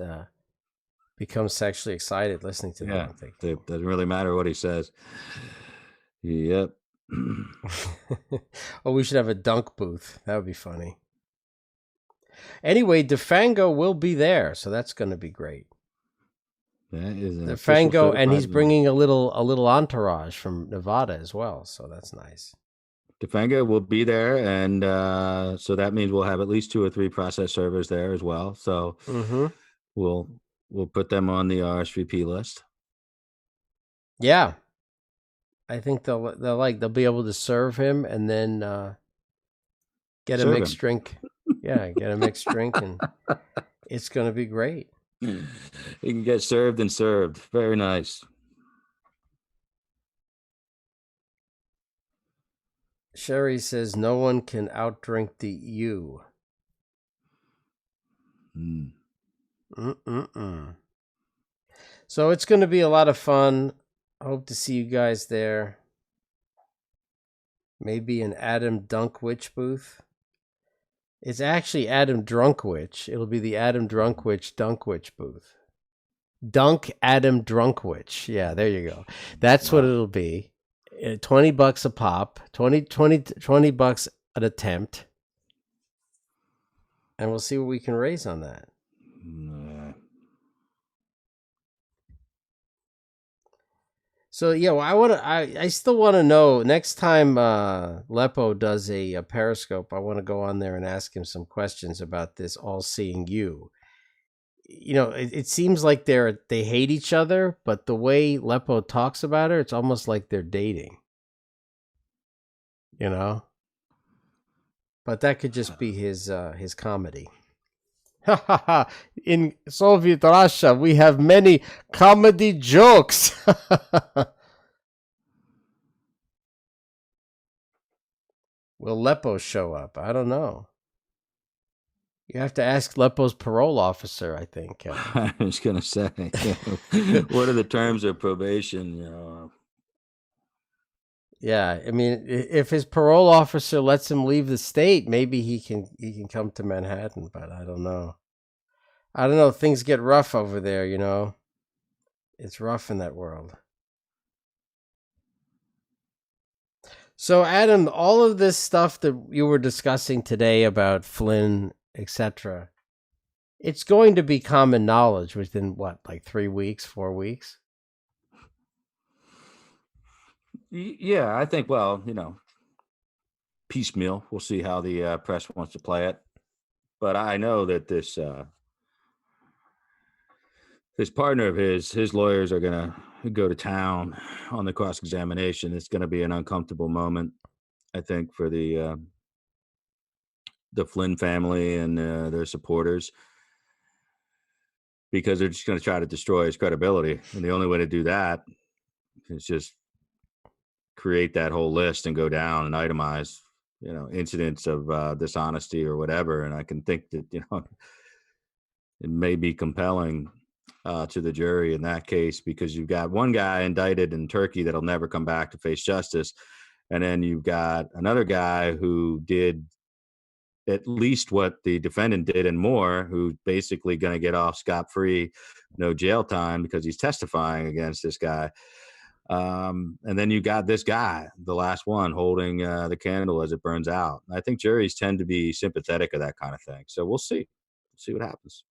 become sexually excited listening to them. I think it doesn't really matter what he says. Yep. Oh, we should have a dunk booth. That would be funny. Anyway, DeFango will be there, so that's going to be great. That is an DeFango, and he's bringing a little entourage from Nevada as well, so that's nice. DeFango will be there, and so that means we'll have at least 2 or 3 process servers there as well. So we'll put them on the RSVP list. Yeah, I think they'll be able to serve him and then get a mixed drink. Yeah, get a mixed drink, and it's going to be great. He can get served and served. Very nice. Sherry says no one can outdrink the U. So it's going to be a lot of fun. I hope to see you guys there. Maybe an Adam Dunkwich booth. It's actually Adam Drunkwich. It'll be the Adam Drunkwich Dunkwich booth. Dunk Adam Drunkwich. Yeah, there you go. That's what it'll be. $20 a pop. 20 bucks an attempt. And we'll see what we can raise on that. So yeah, well, I still want to know next time Lepo does a Periscope. I want to go on there and ask him some questions about this all-seeing you. You know, it seems like they hate each other, but the way Lepo talks about her, it's almost like they're dating. You know, but that could just be his comedy. In Soviet Russia, we have many comedy jokes. Will Lepo show up? I don't know. You have to ask Lepo's parole officer, I think. I was going to say, what are the terms of probation? You know? Yeah, I mean, if his parole officer lets him leave the state, maybe he can come to Manhattan, but I don't know. Things get rough over there, you know. It's rough in that world. So, Adam, all of this stuff that you were discussing today about Flynn, etc., it's going to be common knowledge within, what, like 3 weeks, 4 weeks? Yeah, I think, well, you know, piecemeal. We'll see how the press wants to play it. But I know that this partner of his lawyers are going to go to town on the cross-examination. It's going to be an uncomfortable moment, I think, for the Flynn family and their supporters, because they're just going to try to destroy his credibility. And the only way to do that is just create that whole list and go down and itemize, you know, incidents of dishonesty or whatever. And I can think that, you know, it may be compelling to the jury in that case, because you've got one guy indicted in Turkey that'll never come back to face justice. And then you've got another guy who did at least what the defendant did and more, who's basically going to get off scot-free, no jail time, because he's testifying against this guy. And then you got this guy, the last one, holding the candle as it burns out. I think juries tend to be sympathetic of that kind of thing. So we'll see. We'll see what happens.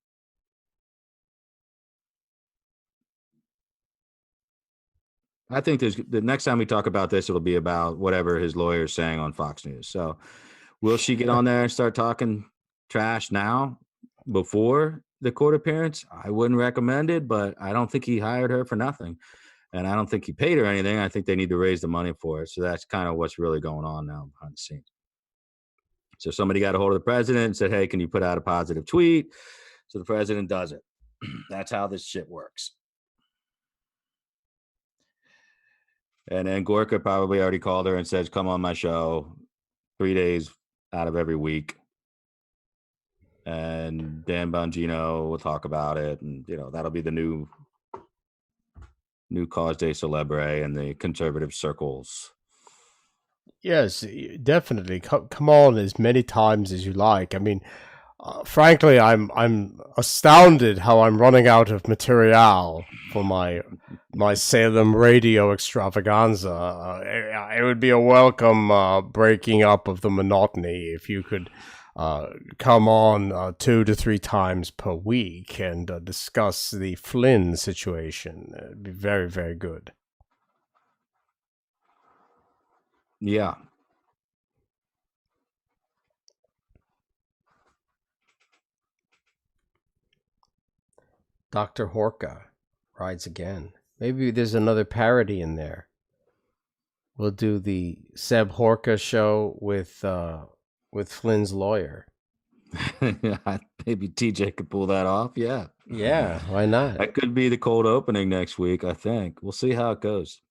I think the next time we talk about this, it'll be about whatever his lawyer is saying on Fox News. So will she get on there and start talking trash now before the court appearance? I wouldn't recommend it, but I don't think he hired her for nothing. And I don't think he paid her anything. I think they need to raise the money for it. So that's kind of what's really going on now behind the scenes. So somebody got a hold of the president and said, hey, can you put out a positive tweet? So the president does it. That's how this shit works. And then Gorka probably already called her and says, come on my show 3 days out of every week. And Dan Bongino will talk about it. And, you know, that'll be the new new cause de celebre in the conservative circles. Yes, definitely. Come on as many times as you like. I mean, frankly, I'm astounded how I'm running out of material for my Salem radio extravaganza. It would be a welcome breaking up of the monotony if you could come on 2 to 3 times per week and discuss the Flynn situation. It'd be very, very good. Yeah. Dr. Horka rides again. Maybe there's another parody in there. We'll do the Seb Horka show with Flynn's lawyer. Maybe TJ could pull that off. Yeah. Yeah, why not? That could be the cold opening next week, I think. We'll see how it goes.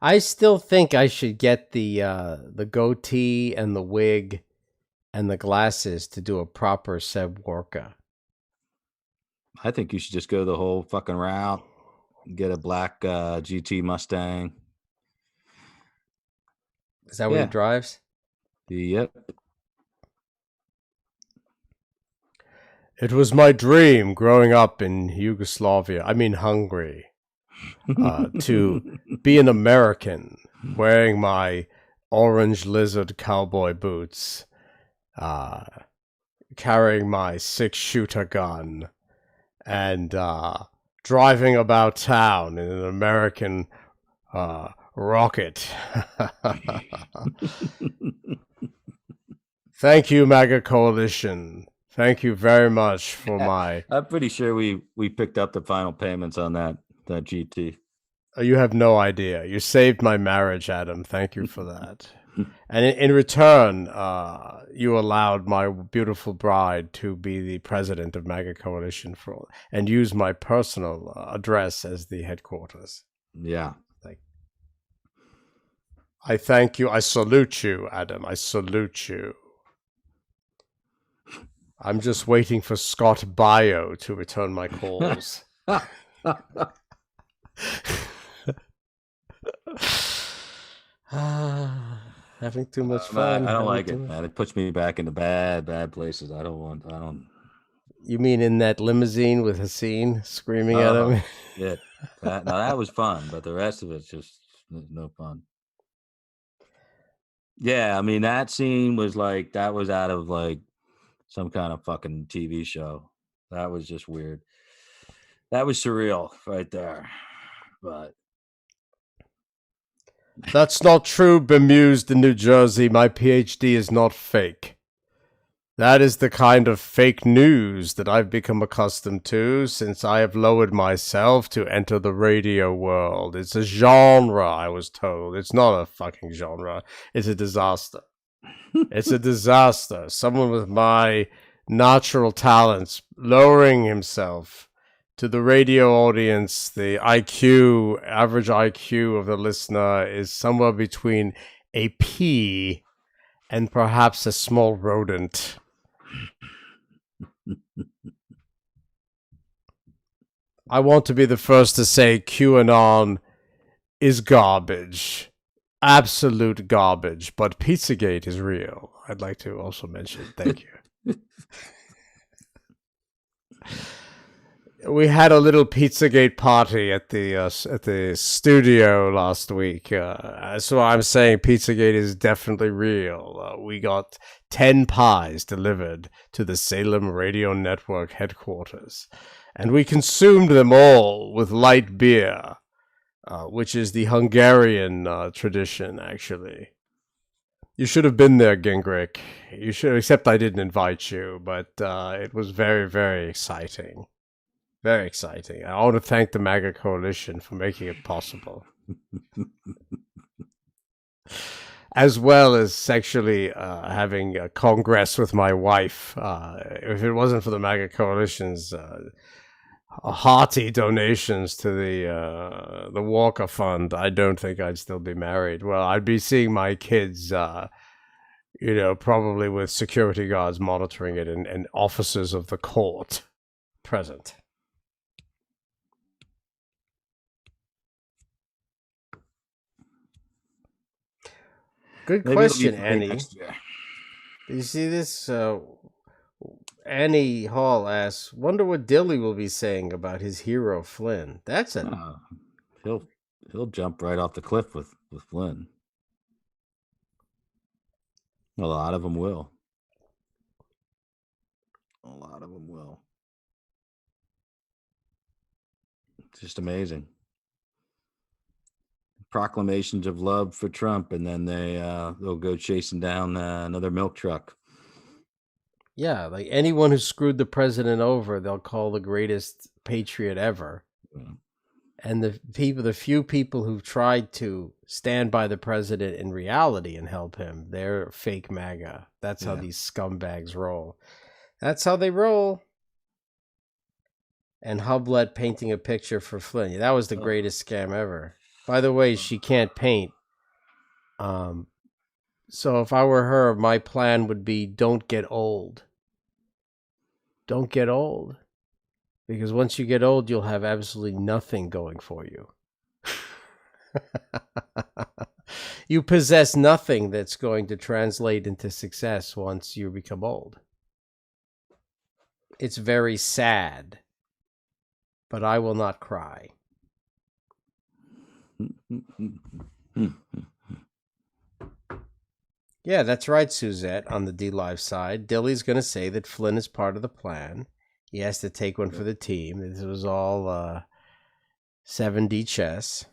I still think I should get the goatee and the wig and the glasses to do a proper Seb Horka. I think you should just go the whole fucking route. Get a black GT Mustang. Is that what he drives? Yep. It was my dream growing up in Hungary, to be an American wearing my orange lizard cowboy boots, carrying my 6-shooter gun, and driving about town in an American rocket. Thank you, MAGA Coalition. Thank you very much for my... I'm pretty sure we picked up the final payments on that GT. You have no idea. You saved my marriage, Adam. Thank you for that. And in return, you allowed my beautiful bride to be the president of MAGA Coalition and use my personal address as the headquarters. Yeah. I thank you. I salute you, Adam. I salute you. I'm just waiting for Scott Bio to return my calls. Having too much fun. I don't like it, man. It puts me back into bad places. I don't. You mean in that limousine with Hassine screaming at him? Yeah. That was fun, but the rest of it's just no fun. Yeah, I mean, that scene was that was out of some kind of fucking TV show. That was just weird. That was surreal right there. But that's not true, bemused in New Jersey. My PhD is not fake. That is the kind of fake news that I've become accustomed to since I have lowered myself to enter the radio world. It's a genre, I was told. It's not a fucking genre. It's a disaster. It's a disaster. Someone with my natural talents lowering himself to the radio audience. The average IQ of the listener is somewhere between a pea and perhaps a small rodent. I want to be the first to say QAnon is garbage. Absolute garbage, but Pizzagate is real. I'd like to also mention. Thank you. We had a little Pizzagate party at the studio last week. So I'm saying Pizzagate is definitely real. We got 10 pies delivered to the Salem Radio Network headquarters, and we consumed them all with light beer. Which is the Hungarian tradition, actually. You should have been there, Gingrich. You should, except I didn't invite you, but it was very, very exciting. Very exciting. I want to thank the MAGA Coalition for making it possible. As well as sexually having a congress with my wife. If it wasn't for the MAGA Coalition's hearty donations to the Walker Fund, I don't think I'd still be married. Well, I'd be seeing my kids, probably with security guards monitoring it and officers of the court present. Good Maybe he'll be question, great Annie. next year. Did you see this? Annie Hall asks, "Wonder what Dilly will be saying about his hero Flynn." That's a Uh, he'll jump right off the cliff with Flynn. A lot of them will. A lot of them will. It's just amazing. Proclamations of love for Trump, and then they'll go chasing down another milk truck. yeah, like anyone who screwed the president over, they'll call the greatest patriot ever. Yeah. And the few people who've tried to stand by the president in reality and help him, they're fake MAGA. That's how Yeah. these scumbags roll. That's how they roll. And Hublet painting a picture for Flynn. That was the greatest scam ever. By the way, she can't paint. So if I were her, my plan would be don't get old. Don't get old. Because once you get old, you'll have absolutely nothing going for you. You possess nothing that's going to translate into success once you become old. It's very sad, but I will not cry. Yeah, that's right, Suzette, on the D Live side. Dilly's going to say that Flynn is part of the plan. He has to take one for the team. This was all 7D chess.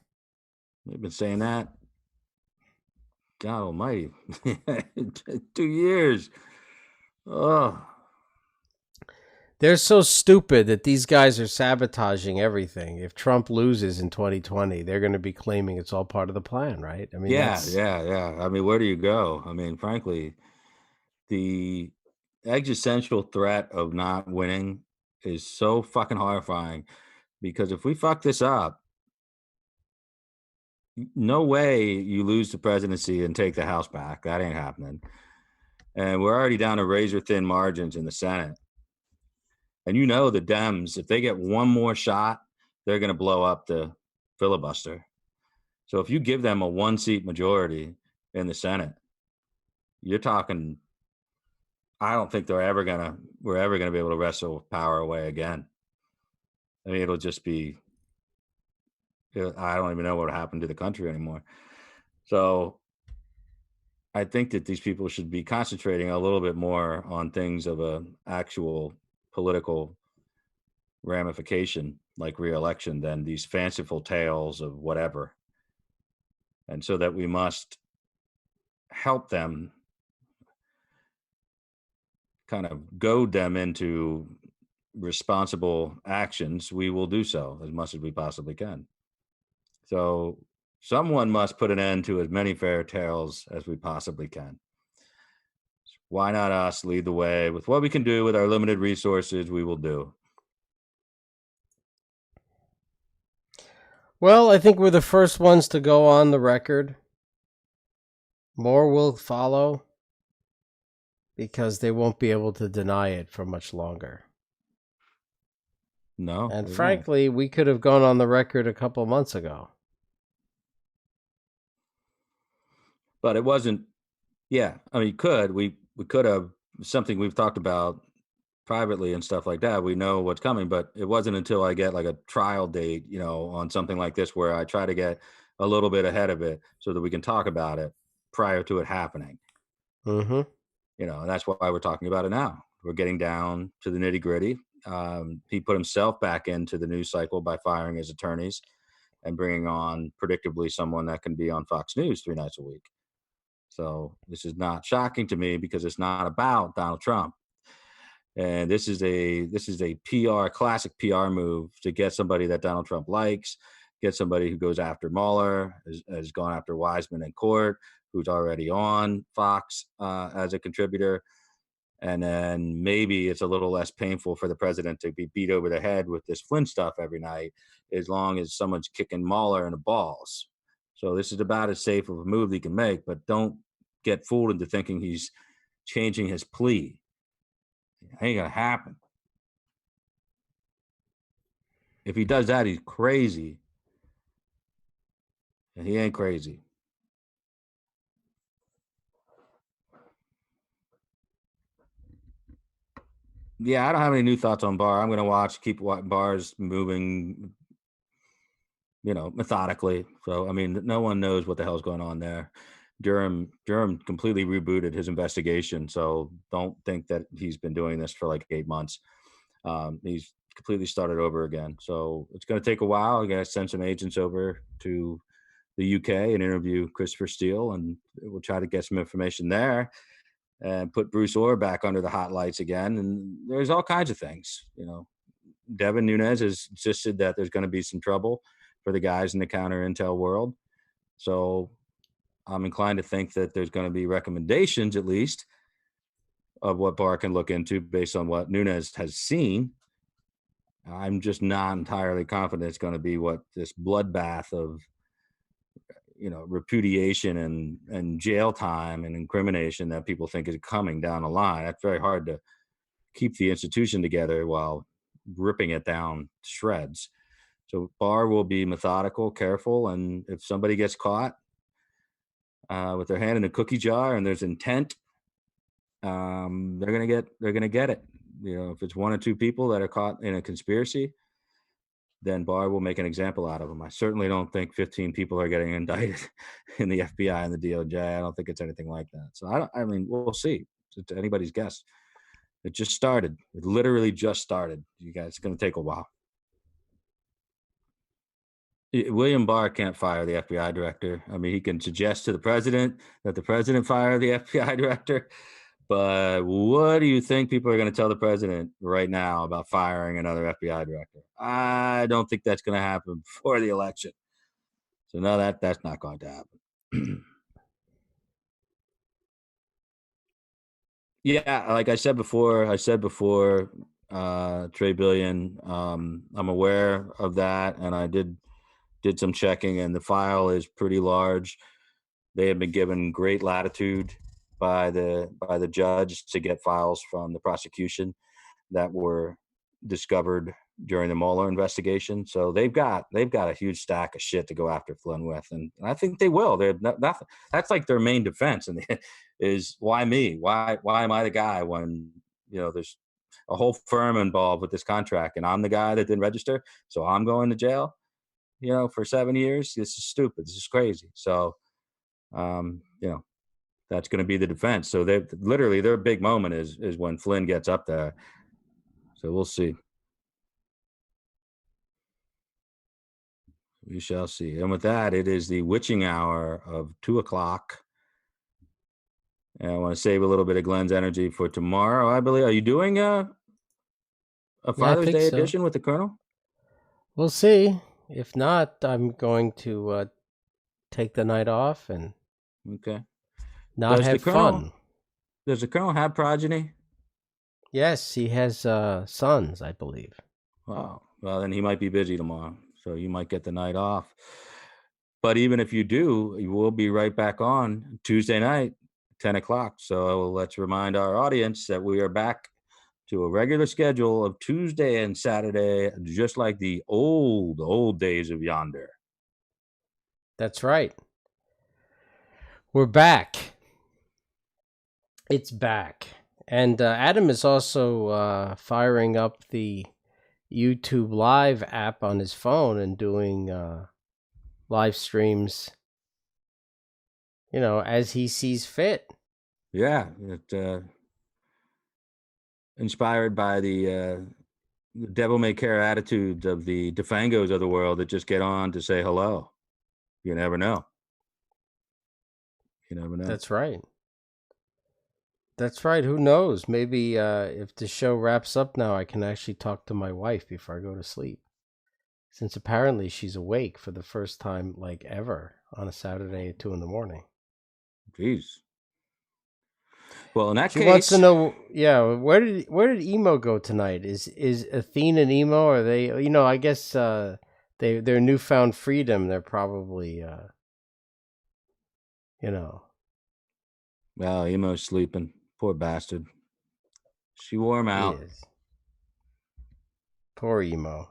They've been saying that. God almighty. 2 years. Oh. They're so stupid that these guys are sabotaging everything. If Trump loses in 2020, they're going to be claiming it's all part of the plan, right? I mean, Yeah. I mean, where do you go? I mean, frankly, the existential threat of not winning is so fucking horrifying, because if we fuck this up, no way you lose the presidency and take the House back. That ain't happening. And we're already down to razor thin margins in the Senate. And you know the Dems, if they get one more shot, they're going to blow up the filibuster. So if you give them a 1-seat majority in the Senate, you're talking, I don't think we're ever gonna be able to wrestle power away again. I mean, it'll just be, I don't even know what happened to the country anymore. So I think that these people should be concentrating a little bit more on things of a actual political ramification, like re-election, than these fanciful tales of whatever. And so that we must help them, kind of goad them into responsible actions. We will do so as much as we possibly can. So someone must put an end to as many fairy tales as we possibly can. Why not us lead the way with what we can do with our limited resources? We will do. Well, I think we're the first ones to go on the record. More will follow because they won't be able to deny it for much longer. No. And frankly, we could have gone on the record a couple months ago. But it wasn't. Yeah, I mean, we could have, something we've talked about privately and stuff like that. We know what's coming, but it wasn't until I get like a trial date, on something like this, where I try to get a little bit ahead of it so that we can talk about it prior to it happening. Mm-hmm. And that's why we're talking about it now. We're getting down to the nitty gritty. He put himself back into the news cycle by firing his attorneys and bringing on, predictably, someone that can be on Fox News 3 nights a week. So this is not shocking to me, because it's not about Donald Trump. And this is a classic PR move to get somebody that Donald Trump likes, get somebody who goes after Mueller, has gone after Wiseman in court, who's already on Fox as a contributor. And then maybe it's a little less painful for the president to be beat over the head with this Flynn stuff every night, as long as someone's kicking Mueller in the balls. So this is about as safe of a move he can make, but don't get fooled into thinking he's changing his plea. It ain't gonna happen. If he does that, he's crazy. And he ain't crazy. Yeah, I don't have any new thoughts on Barr. I'm going to keep Barr's moving, methodically. So, I mean, no one knows what the hell's going on there. Durham completely rebooted his investigation. So don't think that he's been doing this for like 8 months. He's completely started over again. So it's going to take a while. I got to send some agents over to the UK and interview Christopher Steele, and we'll try to get some information there and put Bruce Orr back under the hot lights again. And there's all kinds of things. Devin Nunes has insisted that there's going to be some trouble for the guys in the counter intel world. So I'm inclined to think that there's going to be recommendations, at least, of what Barr can look into based on what Nunes has seen. I'm just not entirely confident it's going to be what this bloodbath of, repudiation and jail time and incrimination that people think is coming down the line. That's very hard to keep the institution together while ripping it down to shreds. So Barr will be methodical, careful, and if somebody gets caught with their hand in a cookie jar and there's intent, they're gonna get it. If it's one or two people that are caught in a conspiracy, then Barr will make an example out of them. I certainly don't think 15 people are getting indicted in the FBI and the DOJ. I don't think it's anything like that. So I mean, we'll see. It's anybody's guess. It just started. It literally just started. You guys, it's going to take a while. William Barr can't fire the FBI director. I mean, he can suggest to the president that the president fire the FBI director. But what do you think people are going to tell the president right now about firing another FBI director? I don't think that's going to happen before the election. So no, that's not going to happen. Yeah, like I said before, Trey Billion, I'm aware of that, and I did some checking, and the file is pretty large. They have been given great latitude by the judge to get files from the prosecution that were discovered during the Mueller investigation. So they've got a huge stack of shit to go after Flynn with, and I think they will. They're nothing. That's like their main defense, and is why me? Why am I the guy when there's a whole firm involved with this contract, and I'm the guy that didn't register, so I'm going to jail, for 7 years. This is stupid. This is crazy. So, that's going to be the defense. So they literally their big moment is when Flynn gets up there. So we'll see. We shall see. And with that, it is the witching hour of 2:00. And I want to save a little bit of Glenn's energy for tomorrow. I believe. Are you doing a Father's Day edition with the Colonel? We'll see. If not, I'm going to take the night off and not have fun. Does the Colonel have progeny? Yes, he has sons, I believe. Wow. Well, then he might be busy tomorrow, so you might get the night off. But even if you do, you will be right back on Tuesday night, 10:00. So let's remind our audience that we are back to a regular schedule of Tuesday and Saturday, just like the old days of yonder. That's right. We're back. It's back. And Adam is also firing up the YouTube Live app on his phone and doing live streams, as he sees fit. Yeah, inspired by the devil-may-care attitudes of the defangos of the world that just get on to say hello. You never know. That's right. That's right. Who knows? Maybe if the show wraps up now, I can actually talk to my wife before I go to sleep. Since apparently she's awake for the first time, like ever, on a Saturday at 2 a.m. Jeez. Well, in that case, she wants to know. Yeah, where did Emo go tonight? Is Athene and Emo? Are they? I guess their newfound freedom. They're probably. Well, Emo's sleeping. Poor bastard. She wore him out. He is. Poor Emo.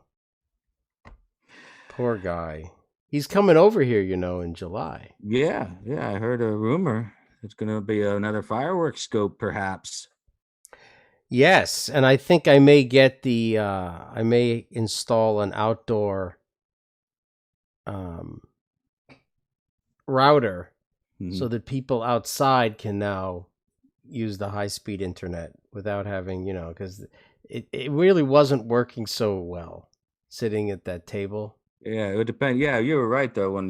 Poor guy. He's coming over here, in July. Yeah. I heard a rumor. It's going to be another fireworks scope, perhaps. Yes, and I think I may get I may install an outdoor um, router so that people outside can now use the high-speed internet without having, because it really wasn't working so well sitting at that table. Yeah, it would depend. Yeah, you were right though. When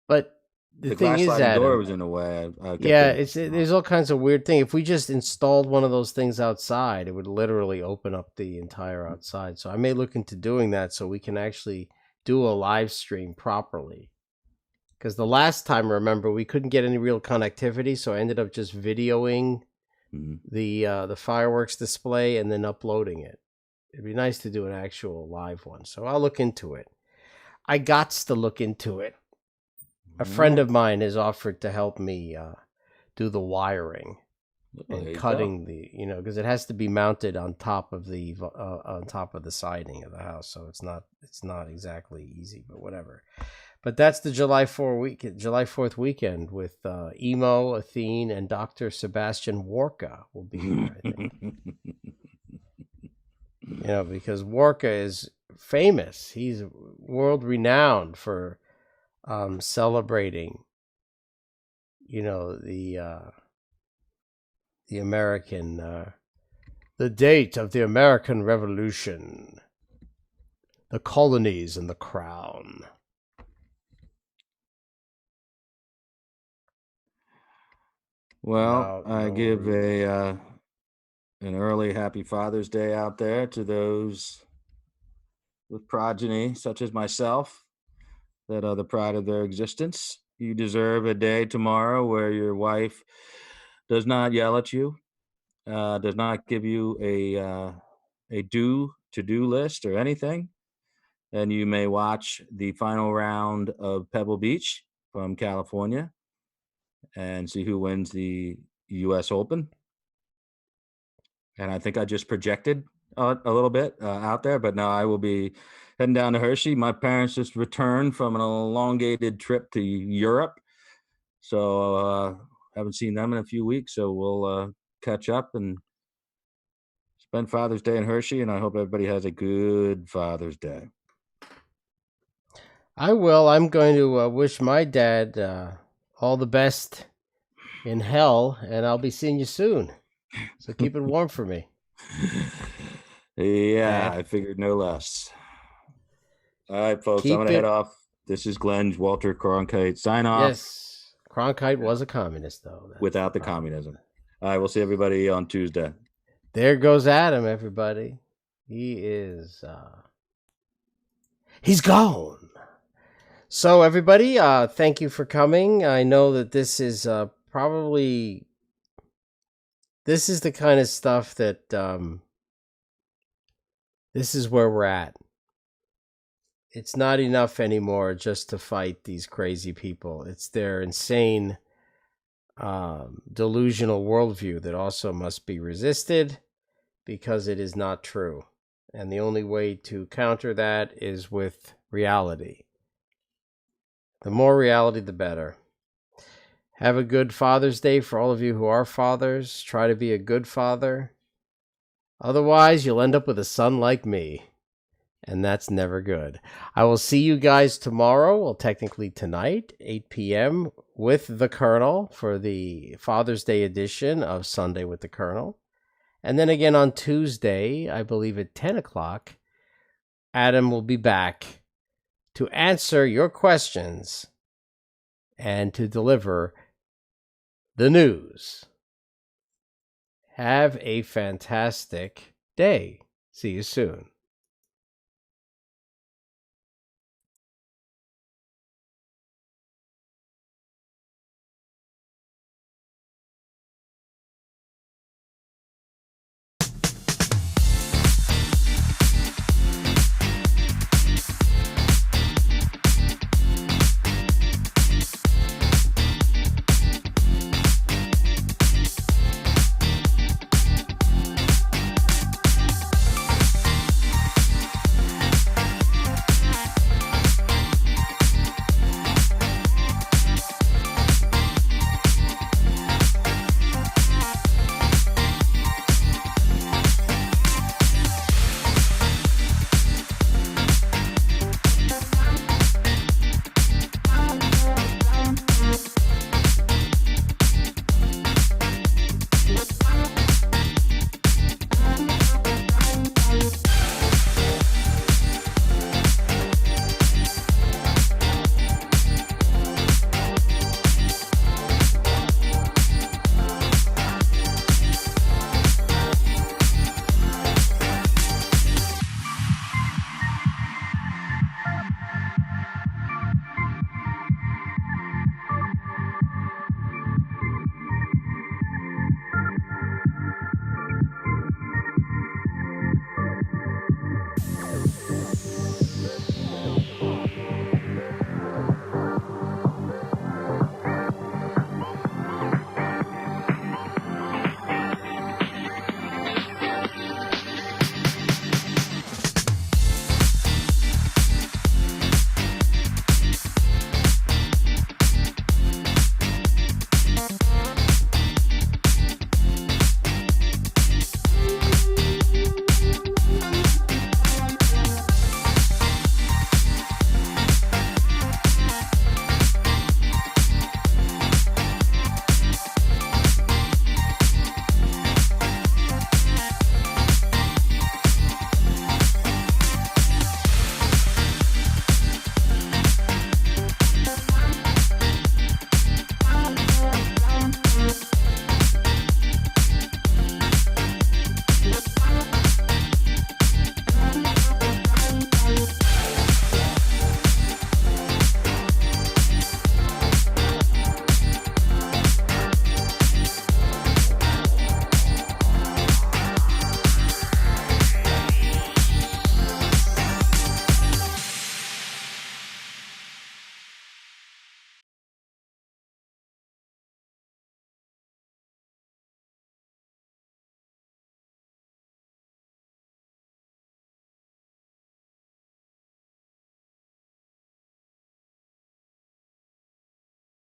But the the thing glass is, sliding door Adam, was in the way, I kept yeah, getting. there's all kinds of weird things. If we just installed one of those things outside, it would literally open up the entire outside. So I may look into doing that so we can actually do a live stream properly. Because the last time, remember, we couldn't get any real connectivity, so I ended up just videoing the fireworks display and then uploading it. It'd be nice to do an actual live one, so I'll look into it. I gots to look into it. A friend of mine has offered to help me do the wiring and cutting the, because it has to be mounted on top of the siding of the house, so it's not exactly easy, but whatever. But that's the July 4th weekend with Emo, Athene, and Dr. Sebastian Warka will be here, I think. Because Warka is famous. He's world renowned for celebrating, the American, the date of the American Revolution, the colonies and the crown. Well, I give an early happy Father's Day out there to those with progeny such as myself that are the pride of their existence. You deserve a day tomorrow where your wife does not yell at you, does not give you a to-do list or anything, and you may watch the final round of Pebble Beach from California and see who wins the U.S. Open. And I think I just projected a little bit out there, but now I will be heading down to Hershey. My parents just returned from an elongated trip to Europe, so haven't seen them in a few weeks. So we'll catch up and spend Father's Day in Hershey, and I hope everybody has a good Father's Day. I will. I'm going to wish my dad all the best in hell, and I'll be seeing you soon. So keep it warm for me. Yeah, I figured no less. All right, folks, I'm going to head off. This is Glenn Walter Cronkite. Sign off. Yes, Cronkite was a communist, though. Without the communism. All right, we'll see everybody on Tuesday. There goes Adam, everybody. He is... he's gone. So, everybody, thank you for coming. I know that this is probably... This is the kind of stuff that... this is where we're at. It's not enough anymore just to fight these crazy people. It's their insane, delusional worldview that also must be resisted because it is not true. And the only way to counter that is with reality. The more reality, the better. Have a good Father's Day for all of you who are fathers. Try to be a good father. Otherwise, you'll end up with a son like me. And that's never good. I will see you guys tomorrow, well, technically tonight, 8 p.m., with the Colonel for the Father's Day edition of Sunday with the Colonel. And then again on Tuesday, I believe at 10 o'clock, Adam will be back to answer your questions and to deliver the news. Have a fantastic day. See you soon.